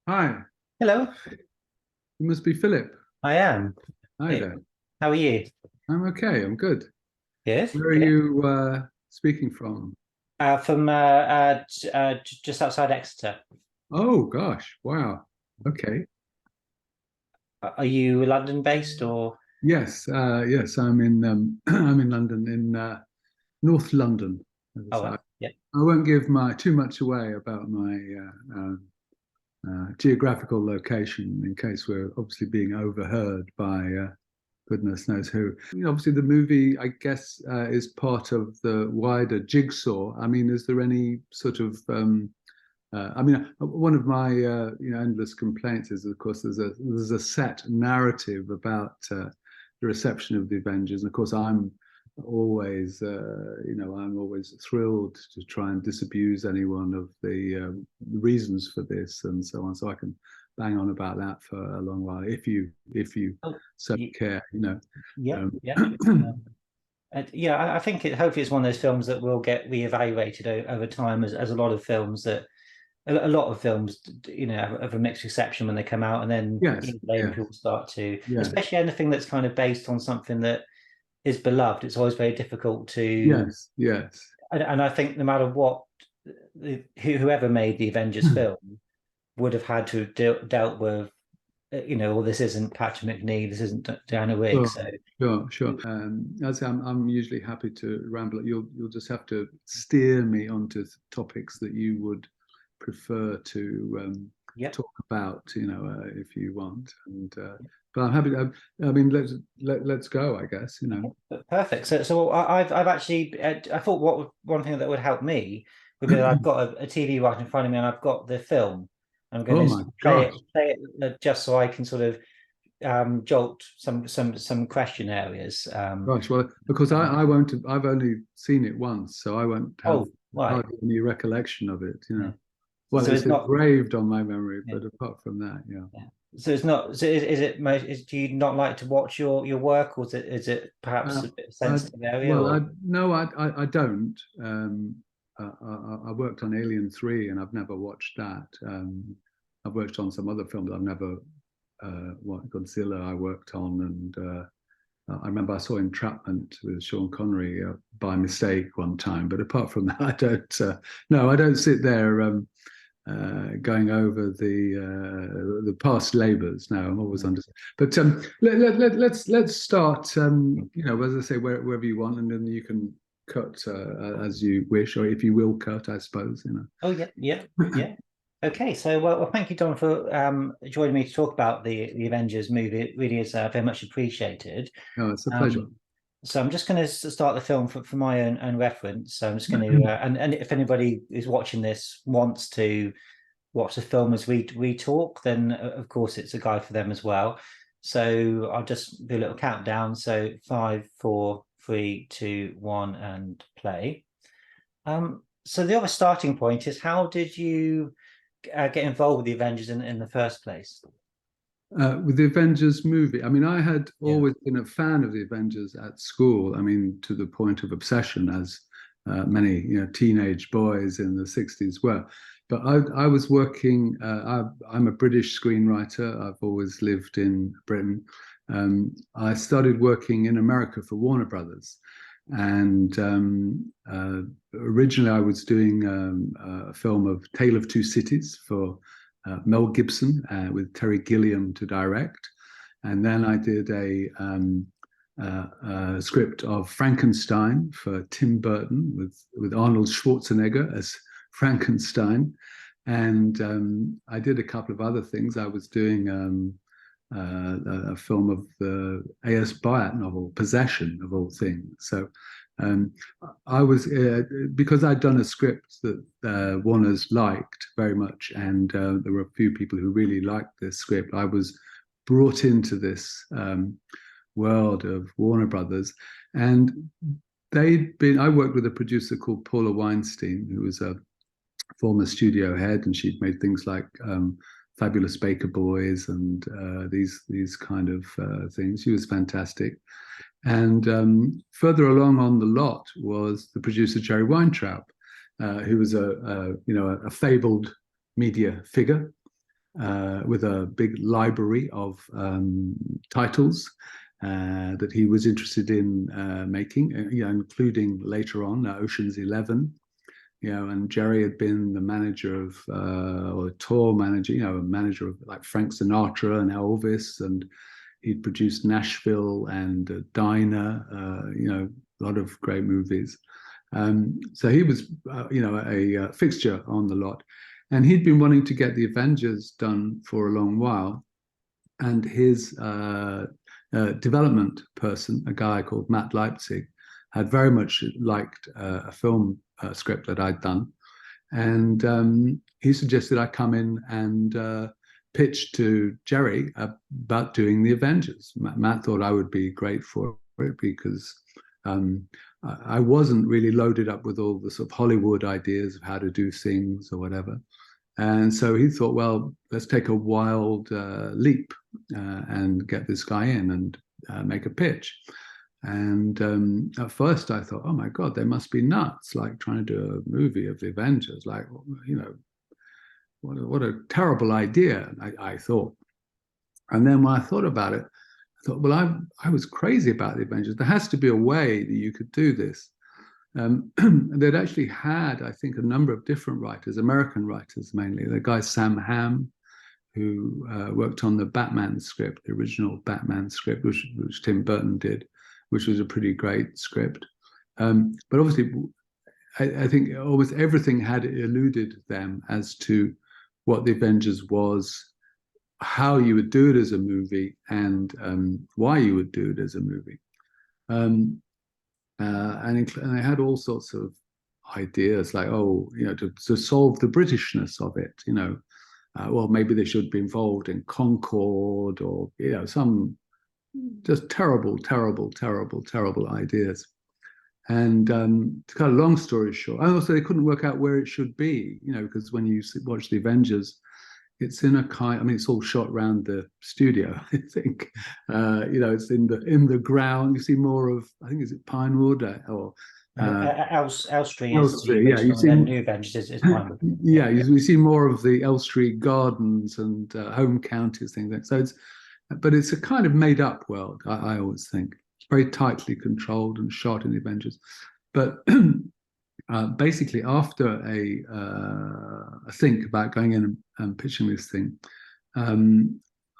Hi, Hello, you must be Philip. I am. Hi Hey, there. how are you? I'm okay. I'm good. Good, Where are good. you speaking from? Just outside Exeter. Oh gosh, wow. Okay. Are you London based or? Yes. I'm in I'm in London, in North London. As I Oh, say. yeah. I won't give my too much away about my geographical location in case we're obviously being overheard by goodness knows who. Obviously, the movie, I guess, is part of the wider jigsaw. I mean, is there any sort of one of my endless complaints is, of course, there's a set narrative about the reception of the Avengers, and of course, I'm always thrilled to try and disabuse anyone of the reasons for this and so on, so I can bang on about that for a long while if you Oh, so y- care, you know. yeah, Um, yeah. Yeah, I think hopefully it's one of those films that will get reevaluated over time, as a lot of films a lot of films, have a mixed reception when they come out, and then yes, years later yes, people start to, yeah, especially anything that's kind of based on something that is beloved. It's always very difficult to, yes, yes. and I think no matter what, whoever made the Avengers film would have had to dealt with, well, this isn't Patrick McNee, this isn't Diana Rigg, Sure, so sure. As I'm usually happy to ramble. You'll just have to steer me onto topics that you would prefer to yeah. talk about, if you want. And but I'm happy. I mean, let's go. I guess. Perfect. So I've actually, I thought one thing that would help me would be that I've got a TV right in front of me and I've got the film. I'm going Oh to my play gosh, it just so I can sort of jolt some question areas. gosh. Well, because I won't. I've only seen it once, so I won't have Oh, right. hardly any recollection of it. Yeah. Well, So it's it's not. engraved on my memory, Yeah. but apart from that, yeah. Yeah. So it's not. So is it? Do you not like to watch your work, or is it perhaps Uh, a bit of a I, sensitive area? well, Or no, I don't. I worked on Alien 3 and I've never watched that. I've worked on some other films. I've never, Godzilla I worked on. And I remember I saw Entrapment with Sean Connery by mistake one time. But apart from that, I don't, no, I don't sit there going over the past labours. Now I'm always mm, under. But let's start. As I say, wherever you want, and then you can cut as you wish, or if you will cut, I suppose. oh yeah, yeah, yeah. Okay, so well, thank you, Don, for joining me to talk about the Avengers movie. It really is very much appreciated. No, it's a pleasure. Um, so I'm just going to start the film for my own reference. So I'm just going to, and if anybody who's watching this wants to watch the film as we talk, then of course it's a guide for them as well. So I'll just do a little countdown. So five, four, three, two, one, and play. So the other starting point is, how did you get involved with the Avengers in the first place? With the Avengers movie, I mean, I had Yeah. always been a fan of the Avengers at school. I mean, to the point of obsession, as many teenage boys in the '60s were. But I was working. I'm a British screenwriter. I've always lived in Britain. I started working in America for Warner Brothers, and originally I was doing a film of Tale of Two Cities for Mel Gibson with Terry Gilliam to direct. And then I did a script of Frankenstein for Tim Burton with Arnold Schwarzenegger as Frankenstein. And I did a couple of other things. I was doing a film of the A.S. Byatt novel, Possession, of all things. So um, I was because I'd done a script that Warner's liked very much, and there were a few people who really liked this script. I was brought into this world of Warner Brothers, and they'd been. I worked with a producer called Paula Weinstein, who was a former studio head, and she'd made things like Fabulous Baker Boys and these kind of things. She was fantastic. And further along on the lot was the producer Jerry Weintraub, who was a fabled media figure. with a big library of titles that he was interested in making, including later on Ocean's 11. And Jerry had been the manager of, or tour manager, a manager of like Frank Sinatra and Elvis, and he'd produced Nashville and Dinah, a lot of great movies. So he was, a fixture on the lot. And he'd been wanting to get the Avengers done for a long while. And his development person, a guy called Matt Leipzig, had very much liked a film script that I'd done. And he suggested I come in and pitch to Jerry about doing the Avengers. Matt thought I would be great for it because I wasn't really loaded up with all the sort of Hollywood ideas of how to do things or whatever. And so he thought, well, let's take a wild leap and get this guy in and make a pitch. And at first I thought, oh my God, they must be nuts, like trying to do a movie of the Avengers. Like, what a terrible idea, I thought. And then when I thought about it, I thought, well, I was crazy about the Avengers. There has to be a way that you could do this. They'd actually had, I think, a number of different writers, American writers mainly. The guy Sam Hamm, who worked on the Batman script, the original Batman script, which Tim Burton did, which was a pretty great script. But obviously, I think almost everything had eluded them as to what the Avengers was, how you would do it as a movie, and why you would do it as a movie. And they had all sorts of ideas, like, to solve the Britishness of it, well, maybe they should be involved in Concorde, or some just terrible ideas. And to cut a long story short, and also they couldn't work out where it should be, because when you watch the Avengers, it's in a kind, it's all shot around the studio, I think. It's in the ground. You see more of, I think, is it Pinewood or Elstree Elstree, yeah. You see New Avengers is Pinewood. Yeah, you see more of the Elstree gardens and home counties, things like that. So but it's a kind of made up world, I always think. It's very tightly controlled and shot in the Avengers. But basically, after a think about going in and pitching this thing,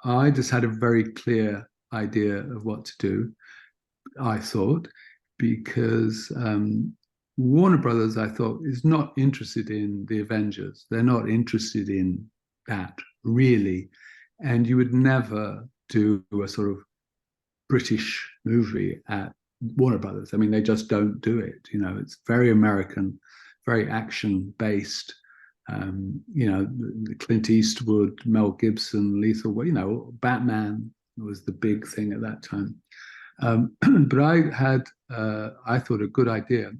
I just had a very clear idea of what to do, I thought, because Warner Brothers, I thought, is not interested in the Avengers. They're not interested in that, really. And you would never do a sort of British movie at Warner Brothers. They just don't do it. It's very American, very action-based. Clint Eastwood, Mel Gibson, Lethal, Batman was the big thing at that time. But I had, I thought, a good idea,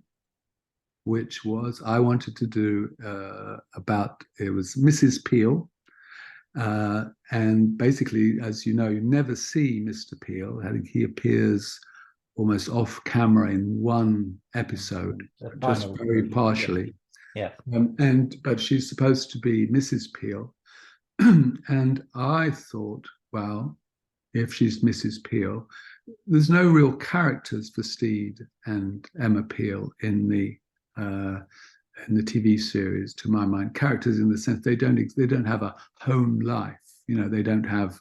which was I wanted to do it was Mrs. Peel. And basically, as you know, you never see Mr. Peel. I think he appears almost off camera in one episode, just very partially. Yeah. But she's supposed to be Mrs. Peel. And I thought, well, if she's Mrs. Peel, there's no real characters for Steed and Emma Peel in the TV series, to my mind. Characters in the sense they don't have a home life. They don't have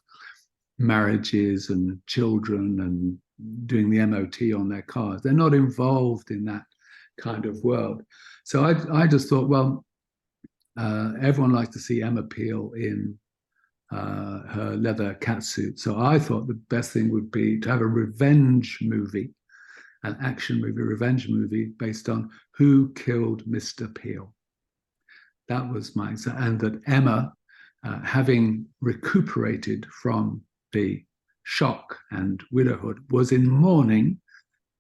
marriages and children and doing the MOT on their cars. They're not involved in that kind of world. So I just thought, well, everyone likes to see Emma Peel in her leather catsuit. So I thought the best thing would be to have a revenge movie, an action movie, revenge movie based on who killed Mr. Peel. That was mine. And that Emma, having recuperated from the shock and widowhood, was in mourning,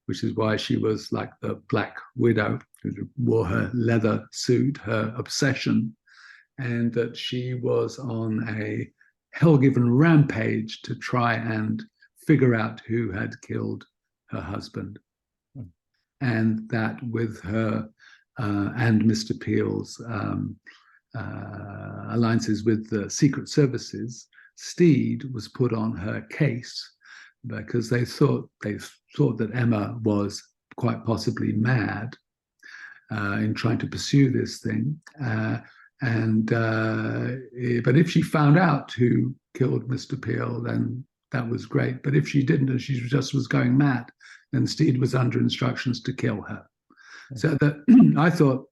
which is why she was like the Black Widow, who wore her leather suit, her obsession, and that she was on a hell-given rampage to try and figure out who had killed her husband. And that with her and Mr. Peel's alliances with the secret services, Steed was put on her case because they thought that Emma was quite possibly mad in trying to pursue this thing. But if she found out who killed Mr. Peel, then that was great. But if she didn't, and she just was going mad, then Steed was under instructions to kill her. So that I thought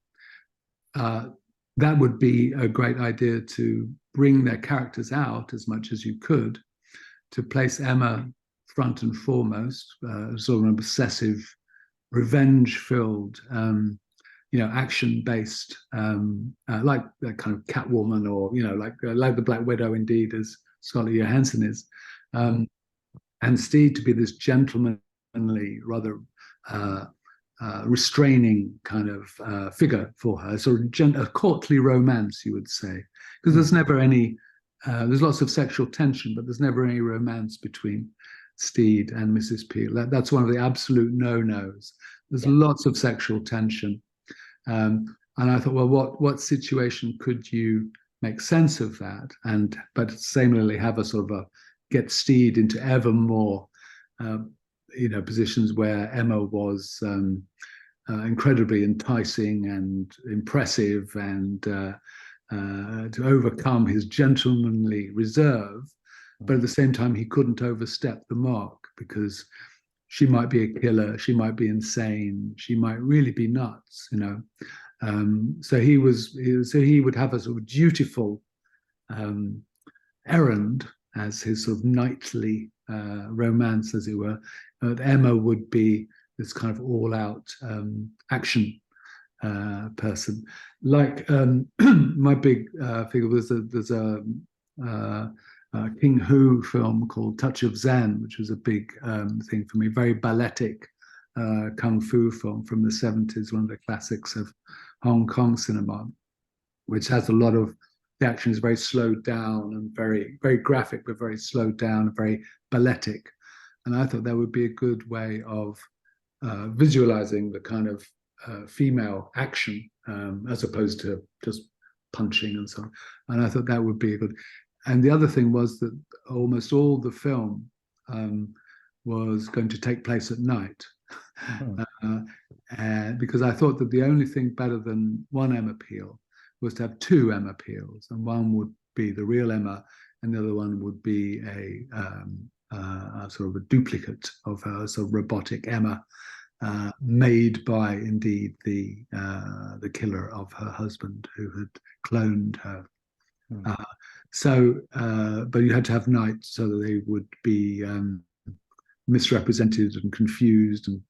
that would be a great idea, to bring their characters out as much as you could, to place Emma front and foremost, sort of an obsessive, revenge-filled, action-based, like that kind of Catwoman, or like the Black Widow, indeed, as Scarlett Johansson is, and Steed to be this gentlemanly, rather restraining kind of figure for her, sort of a courtly romance, you would say, because there's never any. There's lots of sexual tension, but there's never any romance between Steed and Mrs. Peel. That's one of the absolute no-nos. There's lots of sexual tension. And I thought, well, what situation could you make sense of that? But similarly have a sort of get Steed into ever more, positions where Emma was incredibly enticing and impressive, and to overcome his gentlemanly reserve, but at the same time he couldn't overstep the mark, because she might be a killer, she might be insane, she might really be nuts, So he would have a sort of dutiful errand as his sort of knightly romance, as it were. Emma would be this kind of all-out action person. Like my big figure was there's a King Hu film called Touch of Zen, which was a big thing for me, very balletic kung fu film from the 70s, one of the classics of Hong Kong cinema, which has a lot of, the action is very slowed down and very, very graphic, but very slowed down, very balletic. And I thought that would be a good way of visualizing the kind of female action, as opposed to just punching and so on. And I thought that would be a good. And the other thing was that almost all the film was going to take place at night. Because I thought that the only thing better than one Emma Peel was to have two Emma Peels, and one would be the real Emma, and the other one would be a sort of a duplicate of her, sort of robotic Emma, made by indeed the killer of her husband, who had cloned her. But you had to have night so that they would be misrepresented and confused, and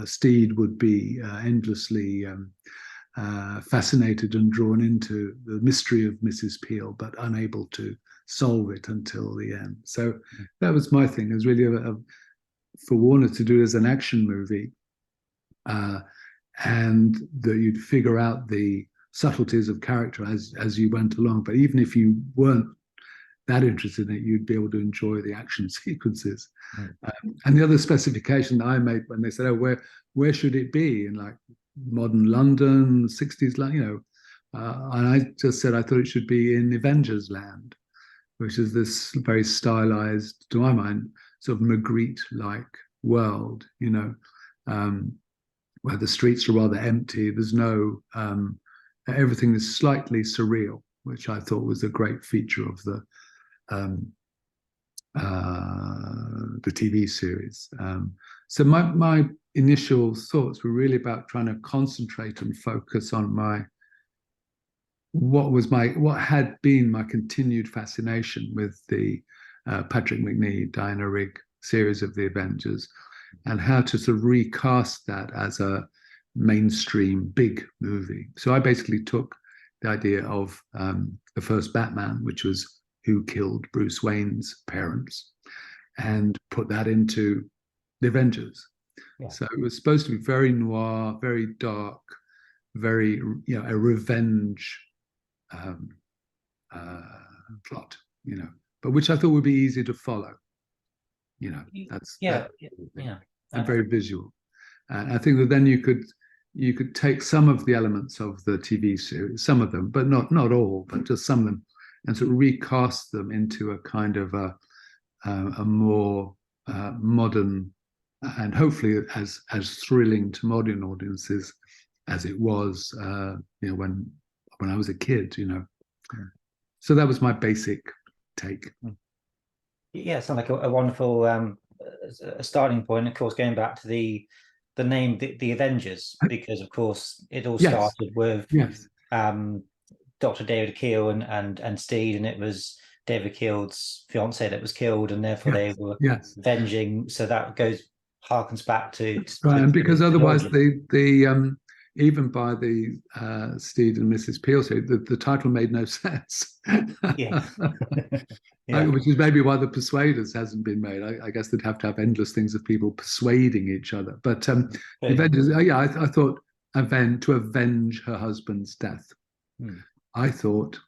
Steed would be endlessly fascinated and drawn into the mystery of Mrs. Peel, but unable to solve it until the end. So that was my thing. It was really for Warner to do it as an action movie, and that you'd figure out the subtleties of character as you went along. But even if you weren't that interested in it, you'd be able to enjoy the action sequences. And the other specification that I made when they said, "Oh, where should it be in like modern London, 60s, and I just said I thought it should be in Avengers Land, which is this very stylized, to my mind, sort of Magritte-like world, where the streets are rather empty. There's no everything is slightly surreal, which I thought was a great feature of the TV series. So my initial thoughts were really about trying to concentrate and focus on what had been my continued fascination with the Patrick Macnee, Diana Rigg series of the Avengers, and how to sort of recast that as a mainstream big movie. So I basically took the idea of the first Batman, which was who killed Bruce Wayne's parents, and put that into the Avengers. Yeah. So it was supposed to be very noir, very dark, very, a revenge plot, but which I thought would be easy to follow. And very visual. And I think that then you could you could take some of the elements of the TV series, some of them, but not all, but just some of them, and sort of recast them into a kind of a more modern and hopefully as thrilling to modern audiences as it was, when I was a kid. So that was my basic take. Yeah, it sounds like a wonderful a starting point. Of course, going back to the name, the Avengers, because of course it all started with Dr. David Keel and Steed, and it was David Keel's fiance that was killed, and therefore they were avenging. So that harkens back to right, and because otherwise the even by the Steed and Mrs. Peel series, the title made no sense. Yeah. Which is maybe why the Persuaders hasn't been made. I guess they'd have to have endless things of people persuading each other. But Avengers, I thought to avenge her husband's death. I thought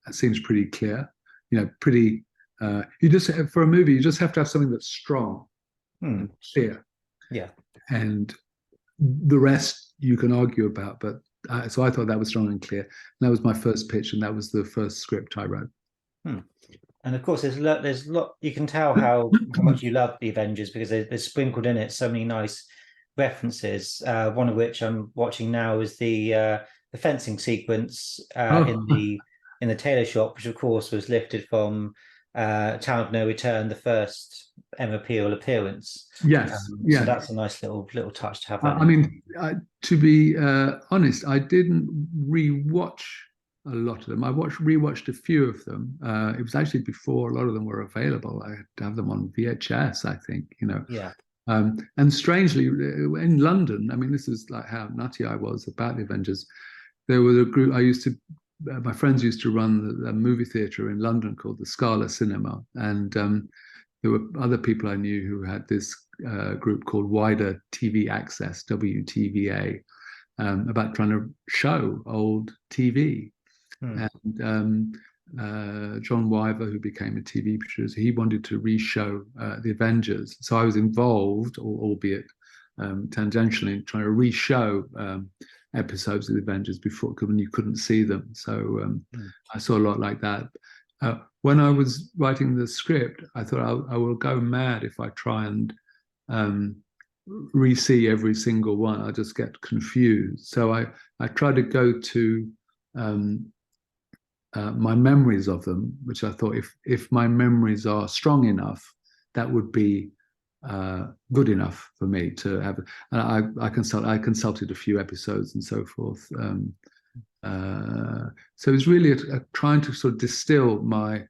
that seems pretty clear. Pretty. You just, for a movie, you just have to have something that's strong, and clear. Yeah. And the rest you can argue about, but so I thought that was strong and clear. And that was my first pitch, and that was the first script I wrote. And of course, there's a lot. You can tell how much you love the Avengers, because there's sprinkled in it so many nice references. One of which I'm watching now is the fencing sequence in the tailor shop, which of course was lifted from Town of No Return, the first Emma Peel appearance. Yes. So that's a nice little touch to have. That to be honest, I didn't rewatch a lot of them. I rewatched a few of them. It was actually before a lot of them were available. I had to have them on VHS, I think. Yeah. And strangely, in London, this is like how nutty I was about the Avengers. There was a group my friends used to run a movie theatre in London called the Scala Cinema, and there were other people I knew who had this group called Wider TV Access, WTVA, about trying to show old TV. And John Wyver, who became a TV producer, he wanted to re-show the Avengers. So I was involved, albeit tangentially, in trying to re-show episodes of the Avengers before, when you couldn't see them. So I saw a lot like that. When I was writing the script, I thought I will go mad if I try and re-see every single one. I'll just get confused. So I tried to go to my memories of them, which I thought if my memories are strong enough, that would be good enough for me to have. And I consulted a few episodes and so forth. So it was really trying to sort of distill my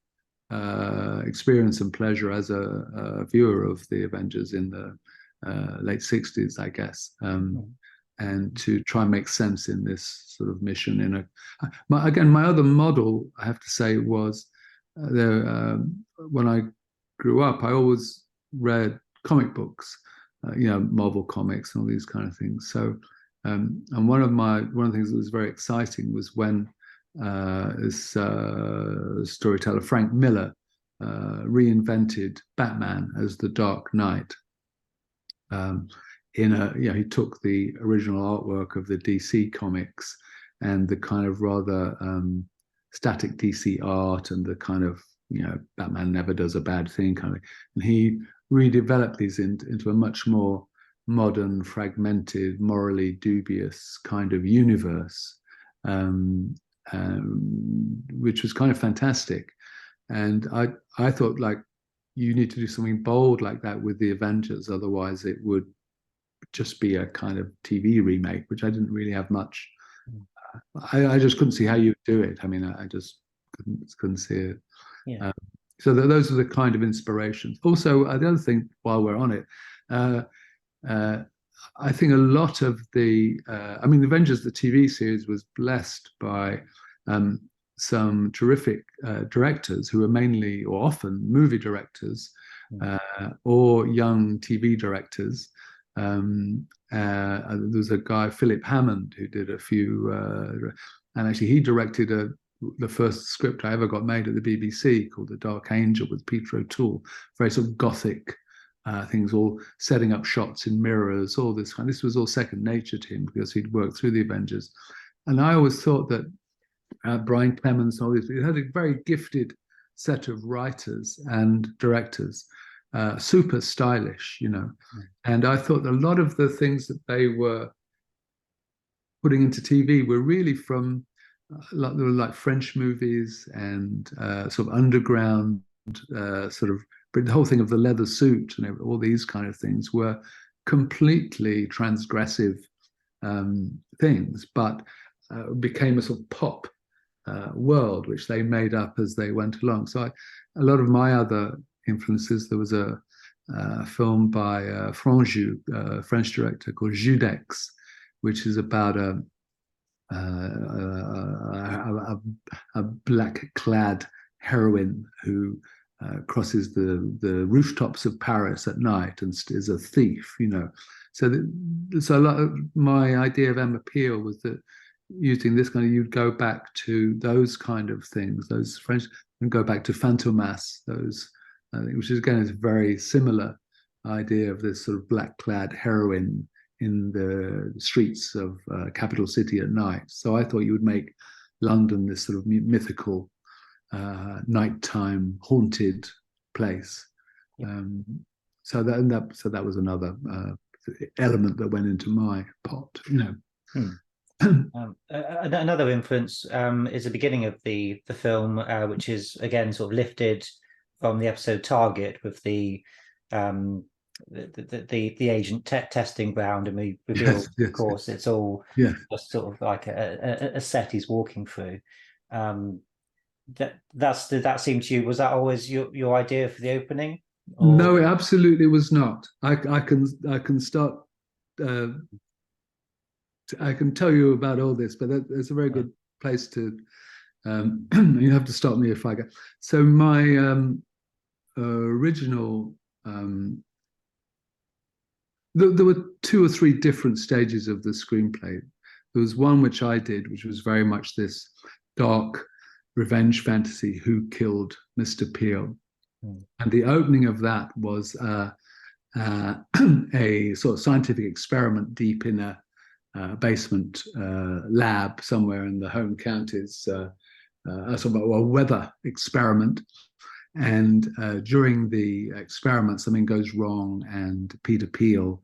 experience and pleasure as a viewer of the Avengers in the late 60s, I guess, and to try and make sense in this sort of mission. My other model, I have to say, was when I grew up, I always read comic books, Marvel comics and all these kind of things. So, and one of the things that was very exciting was when this storyteller Frank Miller reinvented Batman as the Dark Knight. He took the original artwork of the DC comics and the kind of rather static DC art and the kind of Batman never does a bad thing kind of thing, and he redeveloped these into a much more modern, fragmented, morally dubious kind of universe, which was kind of fantastic. And I thought, like, you need to do something bold like that with the Avengers, otherwise it would just be a kind of TV remake, which I didn't really have much. I just couldn't see how you would do it. I just couldn't see it. Yeah. So those are the kind of inspirations. Also, the other thing, while we're on it, I think a lot of the Avengers, the TV series, was blessed by some terrific directors who are mainly or often movie directors or young TV directors. There's a guy, Philip Hammond, who did a few, and actually he directed the first script I ever got made at the BBC called The Dark Angel with Peter O'Toole, very sort of gothic things, all setting up shots in mirrors, all this kind. This was all second nature to him because he'd worked through the Avengers. And I always thought that Brian Clemens, all these, it had a very gifted set of writers and directors, super stylish, you know. And I thought a lot of the things that they were putting into TV were really from like French movies and sort of underground, sort of the whole thing of the leather suit and all these kind of things were completely transgressive things, but became a sort of pop world, which they made up as they went along. So a lot of my other influences, there was a film by Franju, a French director called Judex, which is about a black-clad heroine who crosses the rooftops of Paris at night and is a thief, you know. So a lot of my idea of Emma Peel was that using this kind of, you'd go back to those kind of things, those French, and go back to Fantomas, those, which is again is a very similar idea of this sort of black-clad heroine in the streets of capital city at night. So I thought you would make London this sort of mythical, nighttime haunted place. So that was another element that went into my pot, you know. Another influence is the beginning of the film, which is again sort of lifted from the episode Target with the agent testing ground, and we reveal, of course, it's all just sort of like a set he's walking through. That seemed to you, was that always your idea for the opening? Or? No, it absolutely was not. I can start. I can tell you about all this, but that's a very good place to. You have to stop me if I go. So my original. There were 2 or 3 different stages of the screenplay. There was one which I did, which was very much this dark revenge fantasy, who killed Mr. Peel. And the opening of that was a sort of scientific experiment deep in a basement lab somewhere in the home counties, a sort of a weather experiment. And during the experiment, something goes wrong, and Peter Peel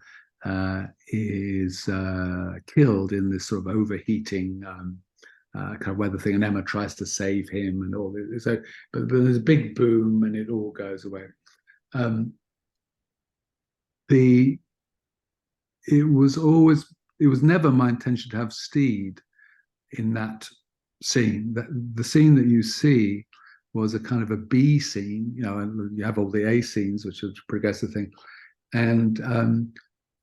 is killed in this sort of overheating kind of weather thing, and Emma tries to save him and all this. So, but there's a big boom, and it all goes away. It was never my intention to have Steed in that scene. The scene that you see was a kind of a B scene, you know, and you have all the A scenes, which is a progressive thing. And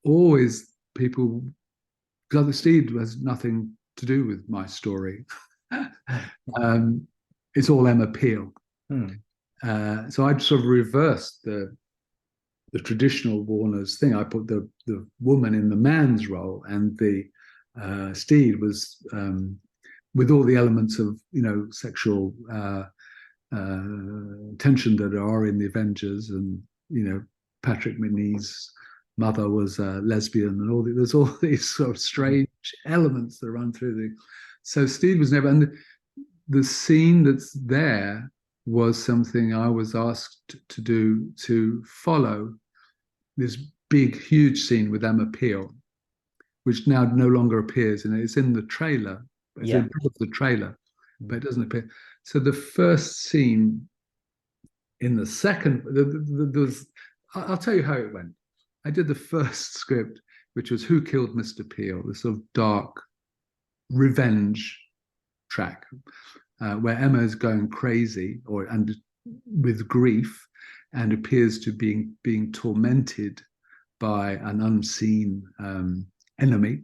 always people, because the Steed has nothing to do with my story. It's all Emma Peel. So I'd sort of reversed the traditional Warner's thing. I put the woman in the man's role, and the Steed was with all the elements of, you know, sexual tension that are in the Avengers, and, you know, Patrick Macnee's mother was a lesbian, and there's all these sort of strange elements that run through the. So Steed was never, and the scene that's there was something I was asked to do, to follow this big, huge scene with Emma Peel, which now no longer appears, and it's in the trailer. It's in the trailer, but it doesn't appear. So the first scene in the second, there was, I'll tell you how it went. I did the first script, which was Who Killed Mr. Peel, this sort of dark revenge track, where Emma is going crazy and with grief, and appears to being tormented by an unseen enemy,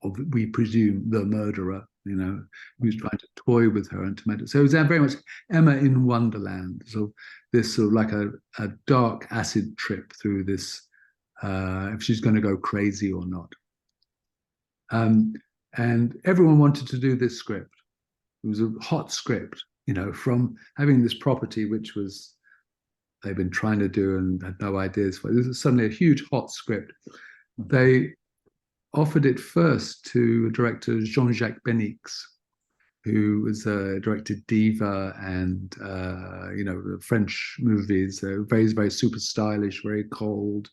of, we presume, the murderer, you know, who's trying to toy with her and torment her. So it was very much Emma in Wonderland, so this sort of like a dark acid trip through this, if she's going to go crazy or not. And everyone wanted to do this script. It was a hot script, you know, from having this property which was they've been trying to do and had no ideas for. This is suddenly a huge hot script. They offered it first to director Jean-Jacques Benix, who was directed Diva and French movies, very, very super stylish, very cold,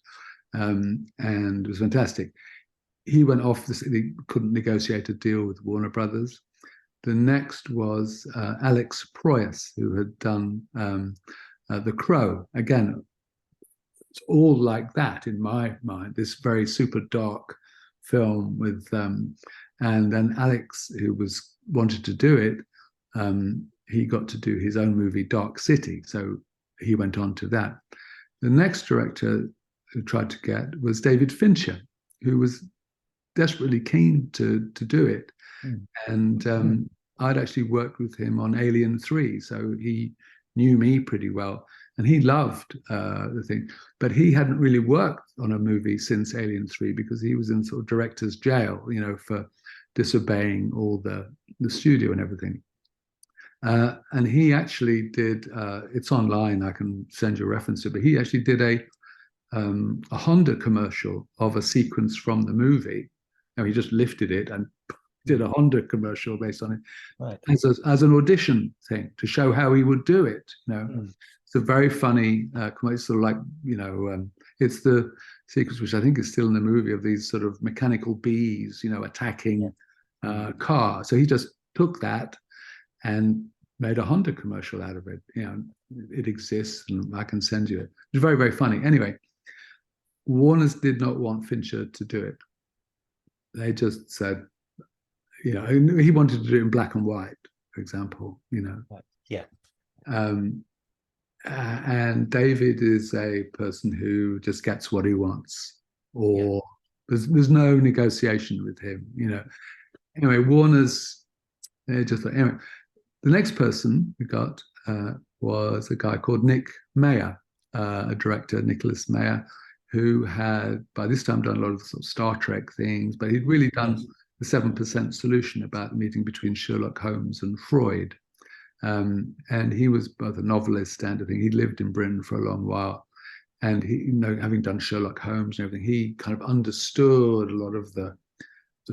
and it was fantastic. He went off. He couldn't negotiate a deal with Warner Brothers. The next was Alex Proyas, who had done The Crow. Again, it's all like that in my mind. This very super dark film with, and then Alex, who wanted to do it, he got to do his own movie, Dark City. So he went on to that. The next director who tried to get was David Fincher, who was desperately keen to do it. And I'd actually worked with him on Alien 3, so he knew me pretty well, and he loved the thing. But he hadn't really worked on a movie since Alien 3 because he was in sort of director's jail, for disobeying all the studio and everything. And he actually did, it's online, I can send you a reference to it, but he actually did a Honda commercial of a sequence from the movie. He just lifted it and did a Honda commercial based on it, right, as an audition thing to show how he would do it. It's a very funny, it's sort of like, it's the sequence which I think is still in the movie of these sort of mechanical bees, attacking car. So he just took that and made a Honda commercial out of it. It exists, and I can send you it. It's very, very funny. Anyway, Warner's did not want Fincher to do it. They just said, he wanted to do it in black and white, for example, Right. Yeah. And David is a person who just gets what he wants, or there's no negotiation with him, Anyway, Warner's, anyway, the next person we got was a guy called Nick Mayer, a director, Nicholas Mayer, who had by this time done a lot of sort of Star Trek things, but he'd really done the 7% Solution about the meeting between Sherlock Holmes and Freud. And he was both a novelist and I think he lived in Britain for a long while. And he, having done Sherlock Holmes and everything, he kind of understood a lot of the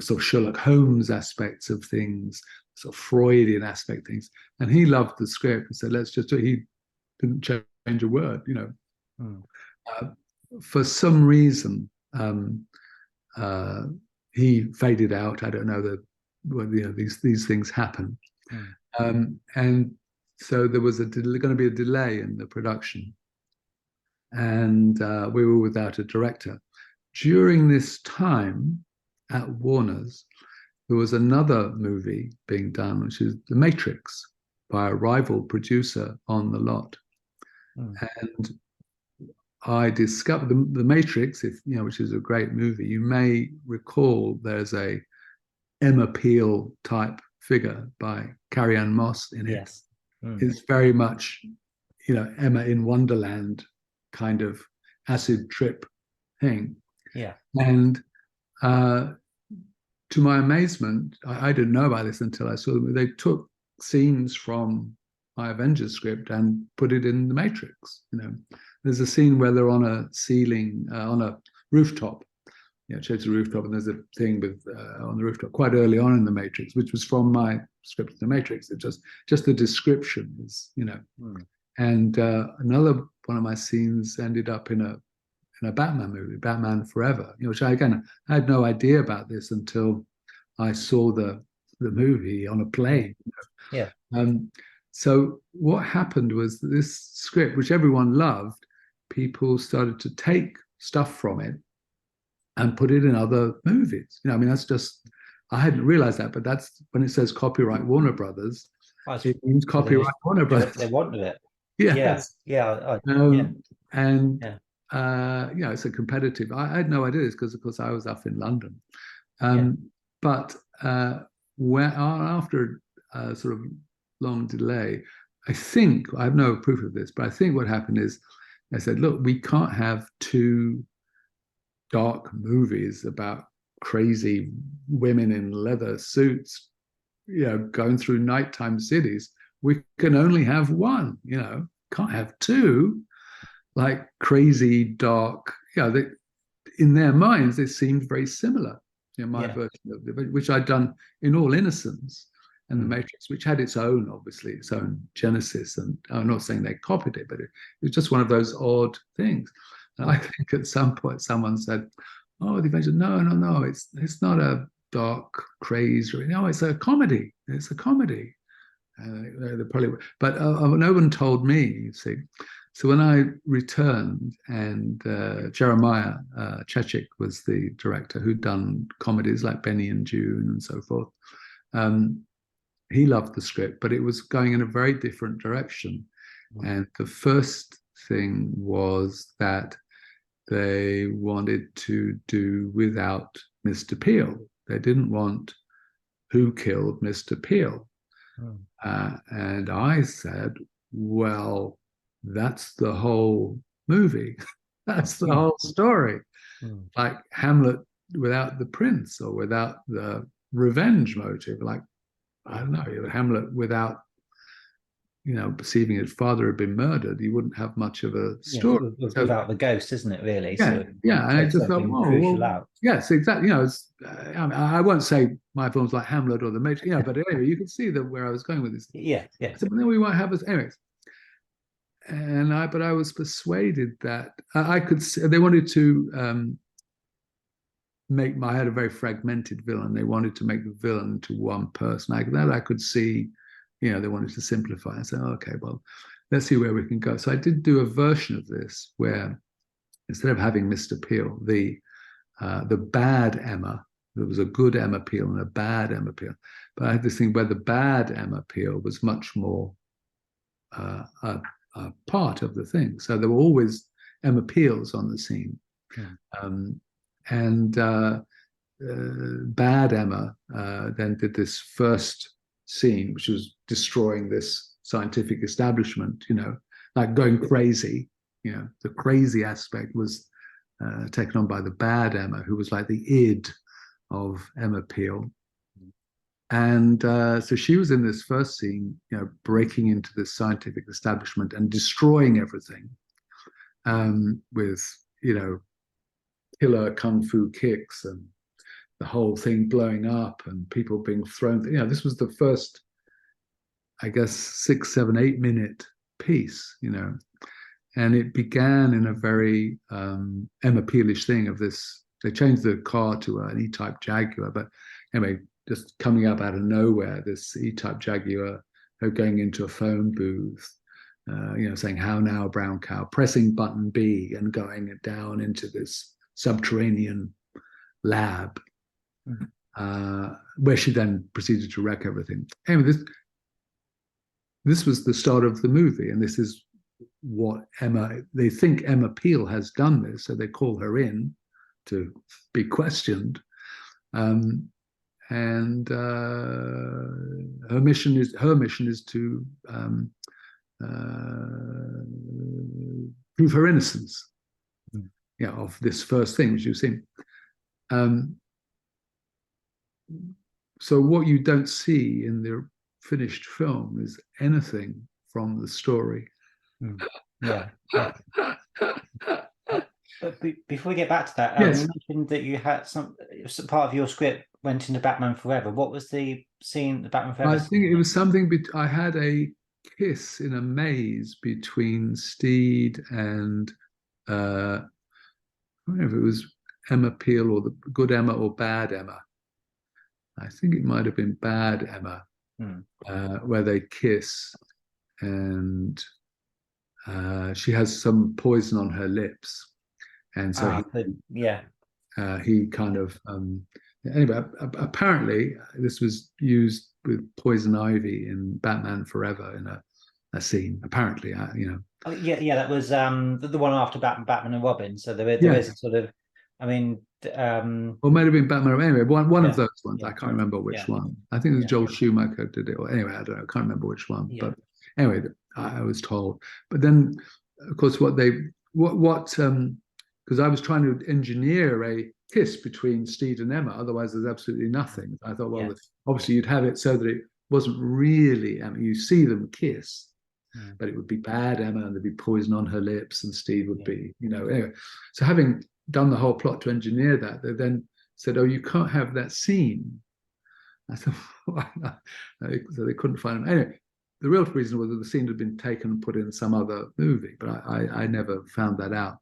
sort of Sherlock Holmes aspects of things, sort of Freudian aspect of things. And he loved the script and said, let's just do it. He didn't change a word, for some reason, he faded out. I don't know these things happen. And so there was going to be a delay in the production, and we were without a director. During this time at Warner's, there was another movie being done, which is The Matrix, by a rival producer on the lot. And I discovered the Matrix, which is a great movie. You may recall there's a Emma Peel type figure by Carrie-Anne Moss in it. Yes. It's very much, Emma in Wonderland kind of acid trip thing. Yeah. And to my amazement, I didn't know about this until I saw them. They took scenes from my Avengers script and put it in The Matrix. There's a scene where they're on a ceiling, on a rooftop. It shows a rooftop, and there's a thing with on the rooftop quite early on in The Matrix, which was from my script of The Matrix. It just the description is, And another one of my scenes ended up in a Batman movie, Batman Forever, which I had no idea about this until I saw the movie on a plane. Yeah. So what happened was that this script, which everyone loved, people started to take stuff from it and put it in other movies. That's just, I hadn't realized that, but that's when it says copyright Warner Brothers, it means copyright Warner Brothers. They wanted it. Yes. Yeah. It's a competitive. I had no idea this because, of course, I was up in London. But after a sort of long delay, I have no proof of this, but I think what happened is they said, look, we can't have two dark movies about crazy women in leather suits, going through nighttime cities. We can only have one, can't have two. like crazy, dark. In their minds, it seemed very similar. My version of it, which I'd done in all innocence, and the Matrix, which had its own, obviously, its own genesis. And I'm not saying they copied it, but it was just one of those odd things. And I think at some point someone said, "Oh, the Avengers." No, no, no. It's not a dark craze. No, it's a comedy. It's a comedy. They probably, but no one told me. You see, so when I returned, and Jeremiah Chechik was the director who'd done comedies like Benny and June and so forth. He loved the script, but it was going in a very different direction. And the first thing was that they wanted to do without Mr. Peel. They didn't want Who Killed Mr. Peel. And I said, well, that's the whole movie. That's the whole story. Like Hamlet without the prince, or without the revenge motive. Like, I don't know, Hamlet without, perceiving his father had been murdered, he wouldn't have much of a story. Without the ghost, isn't it, really? Yeah, So yeah. And I just thought, yes, exactly. I won't say my film's like Hamlet or The Matrix, but anyway, you can see that where I was going with this. Yeah. I said, but then we won't have us, anyways. But I was persuaded that I could. They wanted to I had a very fragmented villain. They wanted to make the villain into one person. I could see, they wanted to simplify. I said, okay, well, let's see where we can go. So I did do a version of this where, instead of having Mr. Peel, the bad Emma, there was a good Emma Peel and a bad Emma Peel. But I had this thing where the bad Emma Peel was much more a part of the thing. So there were always Emma Peels on the scene. And bad Emma then did this first scene, which was destroying this scientific establishment, like going crazy. The crazy aspect was taken on by the bad Emma, who was like the id of Emma Peel. And so she was in this first scene, breaking into this scientific establishment and destroying everything with, killer kung fu kicks and the whole thing blowing up and people being thrown. This was the first, I guess, 6, 7, 8 minute piece, and it began in a very Emma Peelish thing of this. They changed the car to an E-Type Jaguar, but anyway, just coming up out of nowhere, this E-Type Jaguar, her going into a phone booth, saying, "How now, brown cow," pressing button B and going down into this subterranean lab, where she then proceeded to wreck everything. Anyway, this was the start of the movie, and this is what they think Emma Peel has done this, so they call her in to be questioned. And her mission is to prove her innocence, of this first thing which you've seen. So what you don't see in the finished film is anything from the story. Yeah. But before we get back to that, yes. You mentioned that you had some part of your script went into Batman Forever. What was the scene, the Batman Forever? I think it was something. I had a kiss in a maze between Steed and I don't know if it was Emma Peel or the good Emma or bad Emma. I think it might have been bad Emma, where they kiss, and she has some poison on her lips, and so he kind of anyway. Apparently, this was used with poison ivy in Batman Forever in a scene. Apparently, Oh, yeah, that was the one after Batman and Robin. So there is a sort of, I mean, or might have been Batman. Anyway, one of those ones. I can't remember which one. I think it was Joel Schumacher did it. Or anyway, I don't know. I can't remember which one. But anyway, I was told. But then, of course, because I was trying to engineer a kiss between Steed and Emma. Otherwise, there's absolutely nothing. I thought, well, obviously, you'd have it so that it wasn't really. I mean, you see them kiss, but it would be bad Emma, and there'd be poison on her lips, and Steve would be, anyway. So having done the whole plot to engineer that, they then said, "Oh, you can't have that scene." I thought, why not? So they couldn't find him. Anyway, the real reason was that the scene had been taken and put in some other movie, but I never found that out.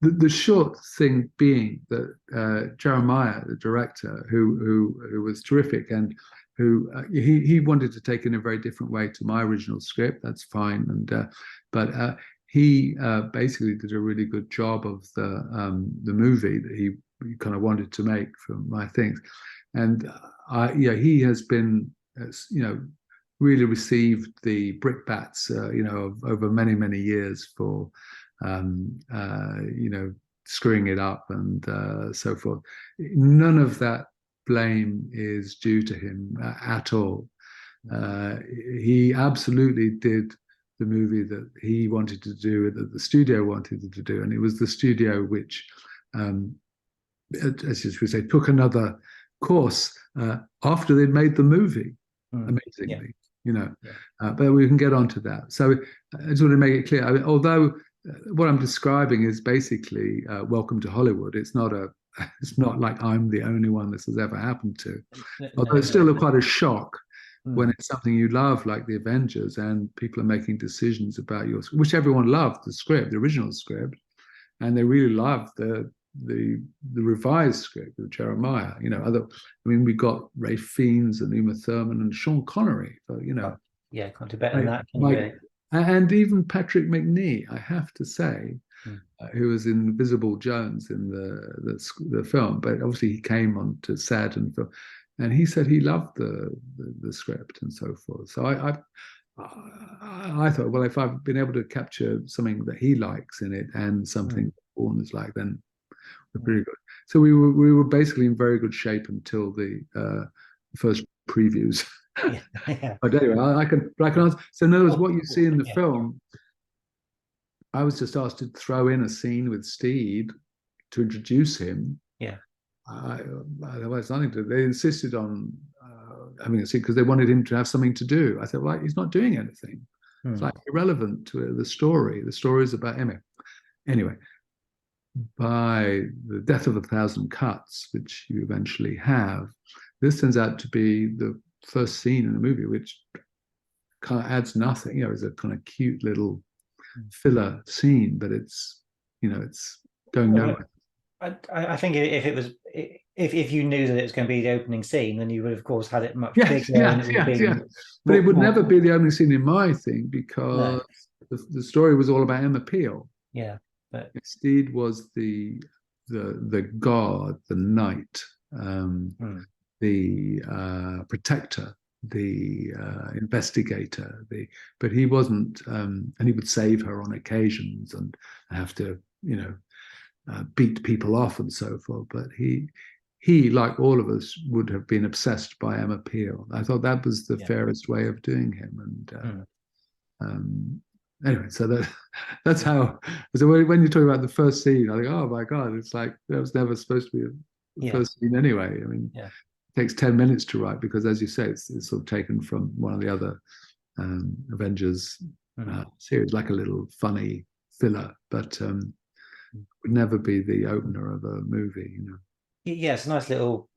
The short thing being that Jeremiah, the director, who was terrific, and who he wanted to take in a very different way to my original script. That's fine, but he basically did a really good job of the movie that he kind of wanted to make for my things, and he has been really received the brickbats over many years for screwing it up and so forth. None of that blame is due to him at all. He absolutely did the movie that he wanted to do, that the studio wanted to do, and it was the studio which, as we say, took another course after they'd made the movie. Amazingly, but we can get onto that. So I just want to make it clear. I mean, although what I'm describing is basically Welcome to Hollywood. It's not like I'm the only one this has ever happened to. Although it's still quite a shock when it's something you love, like the Avengers, and people are making decisions about which everyone loved the script, the original script, and they really loved the revised script of Jeremiah. We got Ray Fiennes and Uma Thurman and Sean Connery. So, can't do better than that. And even Patrick Macnee, I have to say, who was in Invisible Jones in the film, but obviously he came on to SAD and he said he loved the script and so forth. So I thought, well, if I've been able to capture something that he likes in it and something Bourne is like, then we're pretty good. So we were basically in very good shape until the first previews. But anyway, I can answer. So in other words, what you see in the film, I was just asked to throw in a scene with Steed to introduce him. Otherwise, nothing to. They insisted on having a scene because they wanted him to have something to do. I said, well, he's not doing anything. It's like irrelevant to the story. The story is about Emma. Anyway, by the death of 1,000 cuts, which you eventually have, this turns out to be the first scene in the movie, which kind of adds nothing. It's a kind of cute little filler scene, but it's going nowhere. I think if you knew that it was going to be the opening scene, then you would of course had it much bigger. But it would never be the opening scene in my thing because the story was all about Emma Peel. But Steed was the god, the knight, the protector, the investigator. But he wasn't, and he would save her on occasions and have to, beat people off and so forth. But he, like all of us, would have been obsessed by Emma Peel. I thought that was the fairest way of doing him. And anyway, so that's how. So when you talk about the first scene, I think, oh my God, it's like that was never supposed to be the first scene anyway. I mean, it takes 10 minutes to write because, as you say, it's sort of taken from one of the other Avengers series, like a little funny filler, but would never be the opener of a movie. It's a nice little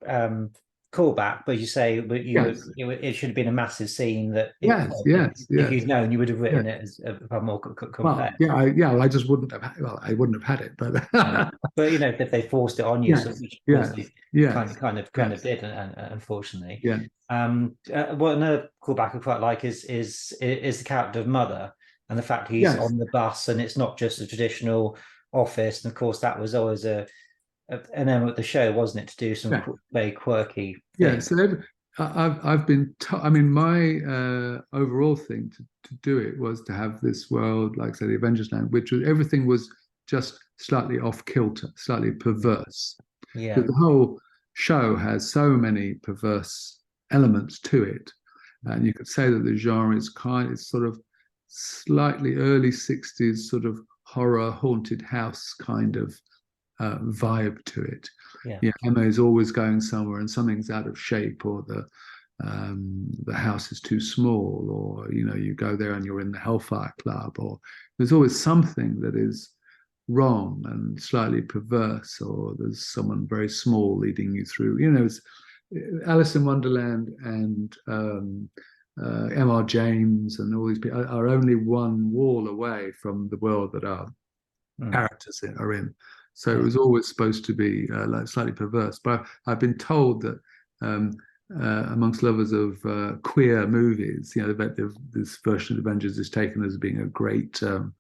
callback, but you say, it should have been a massive scene that if you'd known, you would have written it as a more complex. I just wouldn't have. I wouldn't have had it, but but if they forced it on you, kind of did, and unfortunately, what another callback I quite like is the character of Mother and the fact he's on the bus, and it's not just a traditional office. And of course, that was always an element of the show, wasn't it, to do some very quirky things. So I've been my overall thing to do it was to have this world, like say the Avengers land, which was, everything was just slightly off kilter, slightly perverse. Because the whole show has so many perverse elements to it, and you could say that the genre is it's sort of slightly early 60s sort of horror haunted house kind of vibe to it. Emma is always going somewhere and something's out of shape, or the house is too small, or you go there and you're in the Hellfire Club, or there's always something that is wrong and slightly perverse, or there's someone very small leading you through. It's Alice in Wonderland and M.R. James and all these people are only one wall away from the world that our characters are in. So it was always supposed to be like slightly perverse. But I've been told that amongst lovers of queer movies, this version of Avengers is taken as being a great a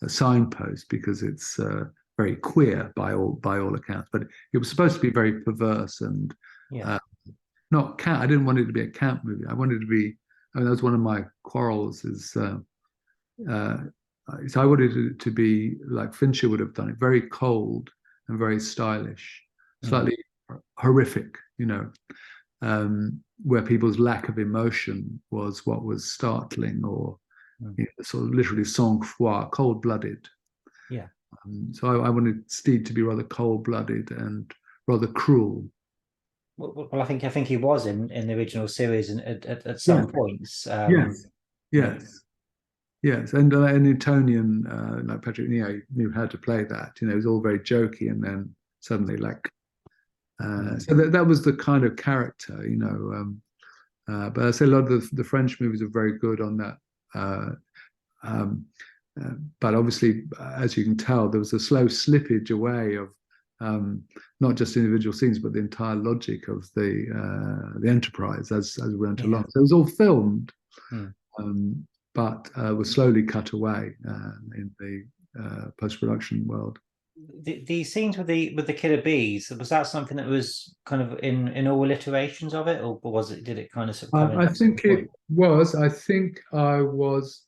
signpost, because it's very queer by all accounts. But it was supposed to be very perverse and not camp. I didn't want it to be a camp movie. I wanted it to be. I mean, that was one of my quarrels. So I wanted it to be like Fincher would have done it, very cold and very stylish, slightly horrific, where people's lack of emotion was what was startling, or sort of literally sang-froid, cold-blooded. Yeah. So I wanted Steed to be rather cold-blooded and rather cruel. Well, I think he was in the original series at some points. Yes, and Newtonian, like Patrick knew how to play that. It was all very jokey, and then suddenly, like, so that was the kind of character, But I say a lot of the French movies are very good on that. But obviously, as you can tell, there was a slow slippage away of not just individual scenes, but the entire logic of the enterprise as we went along. So it was all filmed. But was slowly cut away in the post-production world. The scenes with the killer bees, was that something that was kind of in all iterations of it, or did it kind of sort of come I think it was. I think I was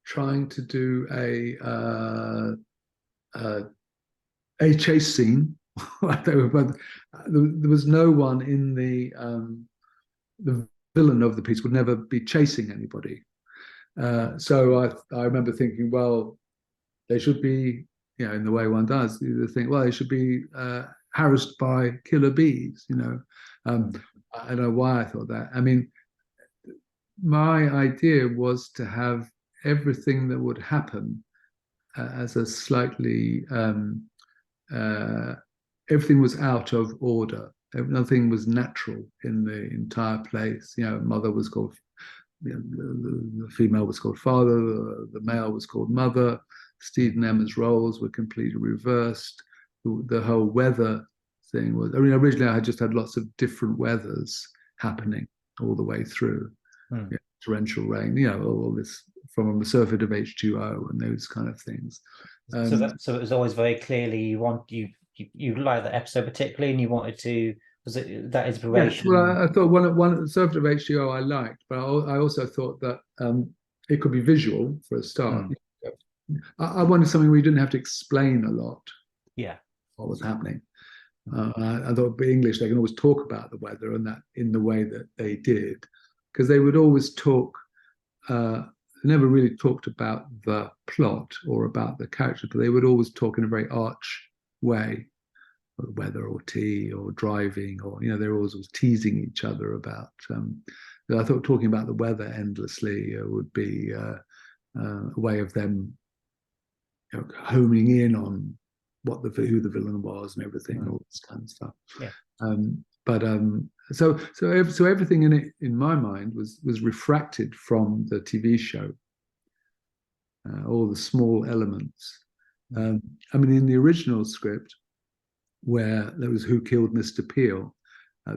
trying to do a chase scene. There was no one in the villain of the piece would never be chasing anybody. So I remember thinking, well, they should be, in the way one does, you think, well, they should be harassed by killer bees, I don't know why I thought that. I mean, my idea was to have everything that would happen as a slightly, everything was out of order. Nothing was natural in the entire place. Mother was called, the female was called father, the male was called mother. Steve and Emma's roles were completely reversed. The whole weather thing was, originally I had just had lots of different weathers happening all the way through. Torrential rain, all this from a surfeit of H2O and those kind of things. So it was always very clearly you liked that episode particularly, and you wanted to, was it that inspiration? Yes, well, I thought one surfeit of H2O I liked, but I also thought that it could be visual for a start. I wanted something where you didn't have to explain a lot. What was happening. I thought in English they can always talk about the weather, and that in the way that they did, because they would always talk. They never really talked about the plot or about the character, but they would always talk in a very arch way, or weather or tea or driving, or they were always teasing each other about. I thought talking about the weather endlessly would be a way of them homing in on who the villain was and everything, all this kind of stuff. So everything in it, in my mind, was refracted from the TV show. All the small elements. In the original script, where there was who killed Mr. Peel,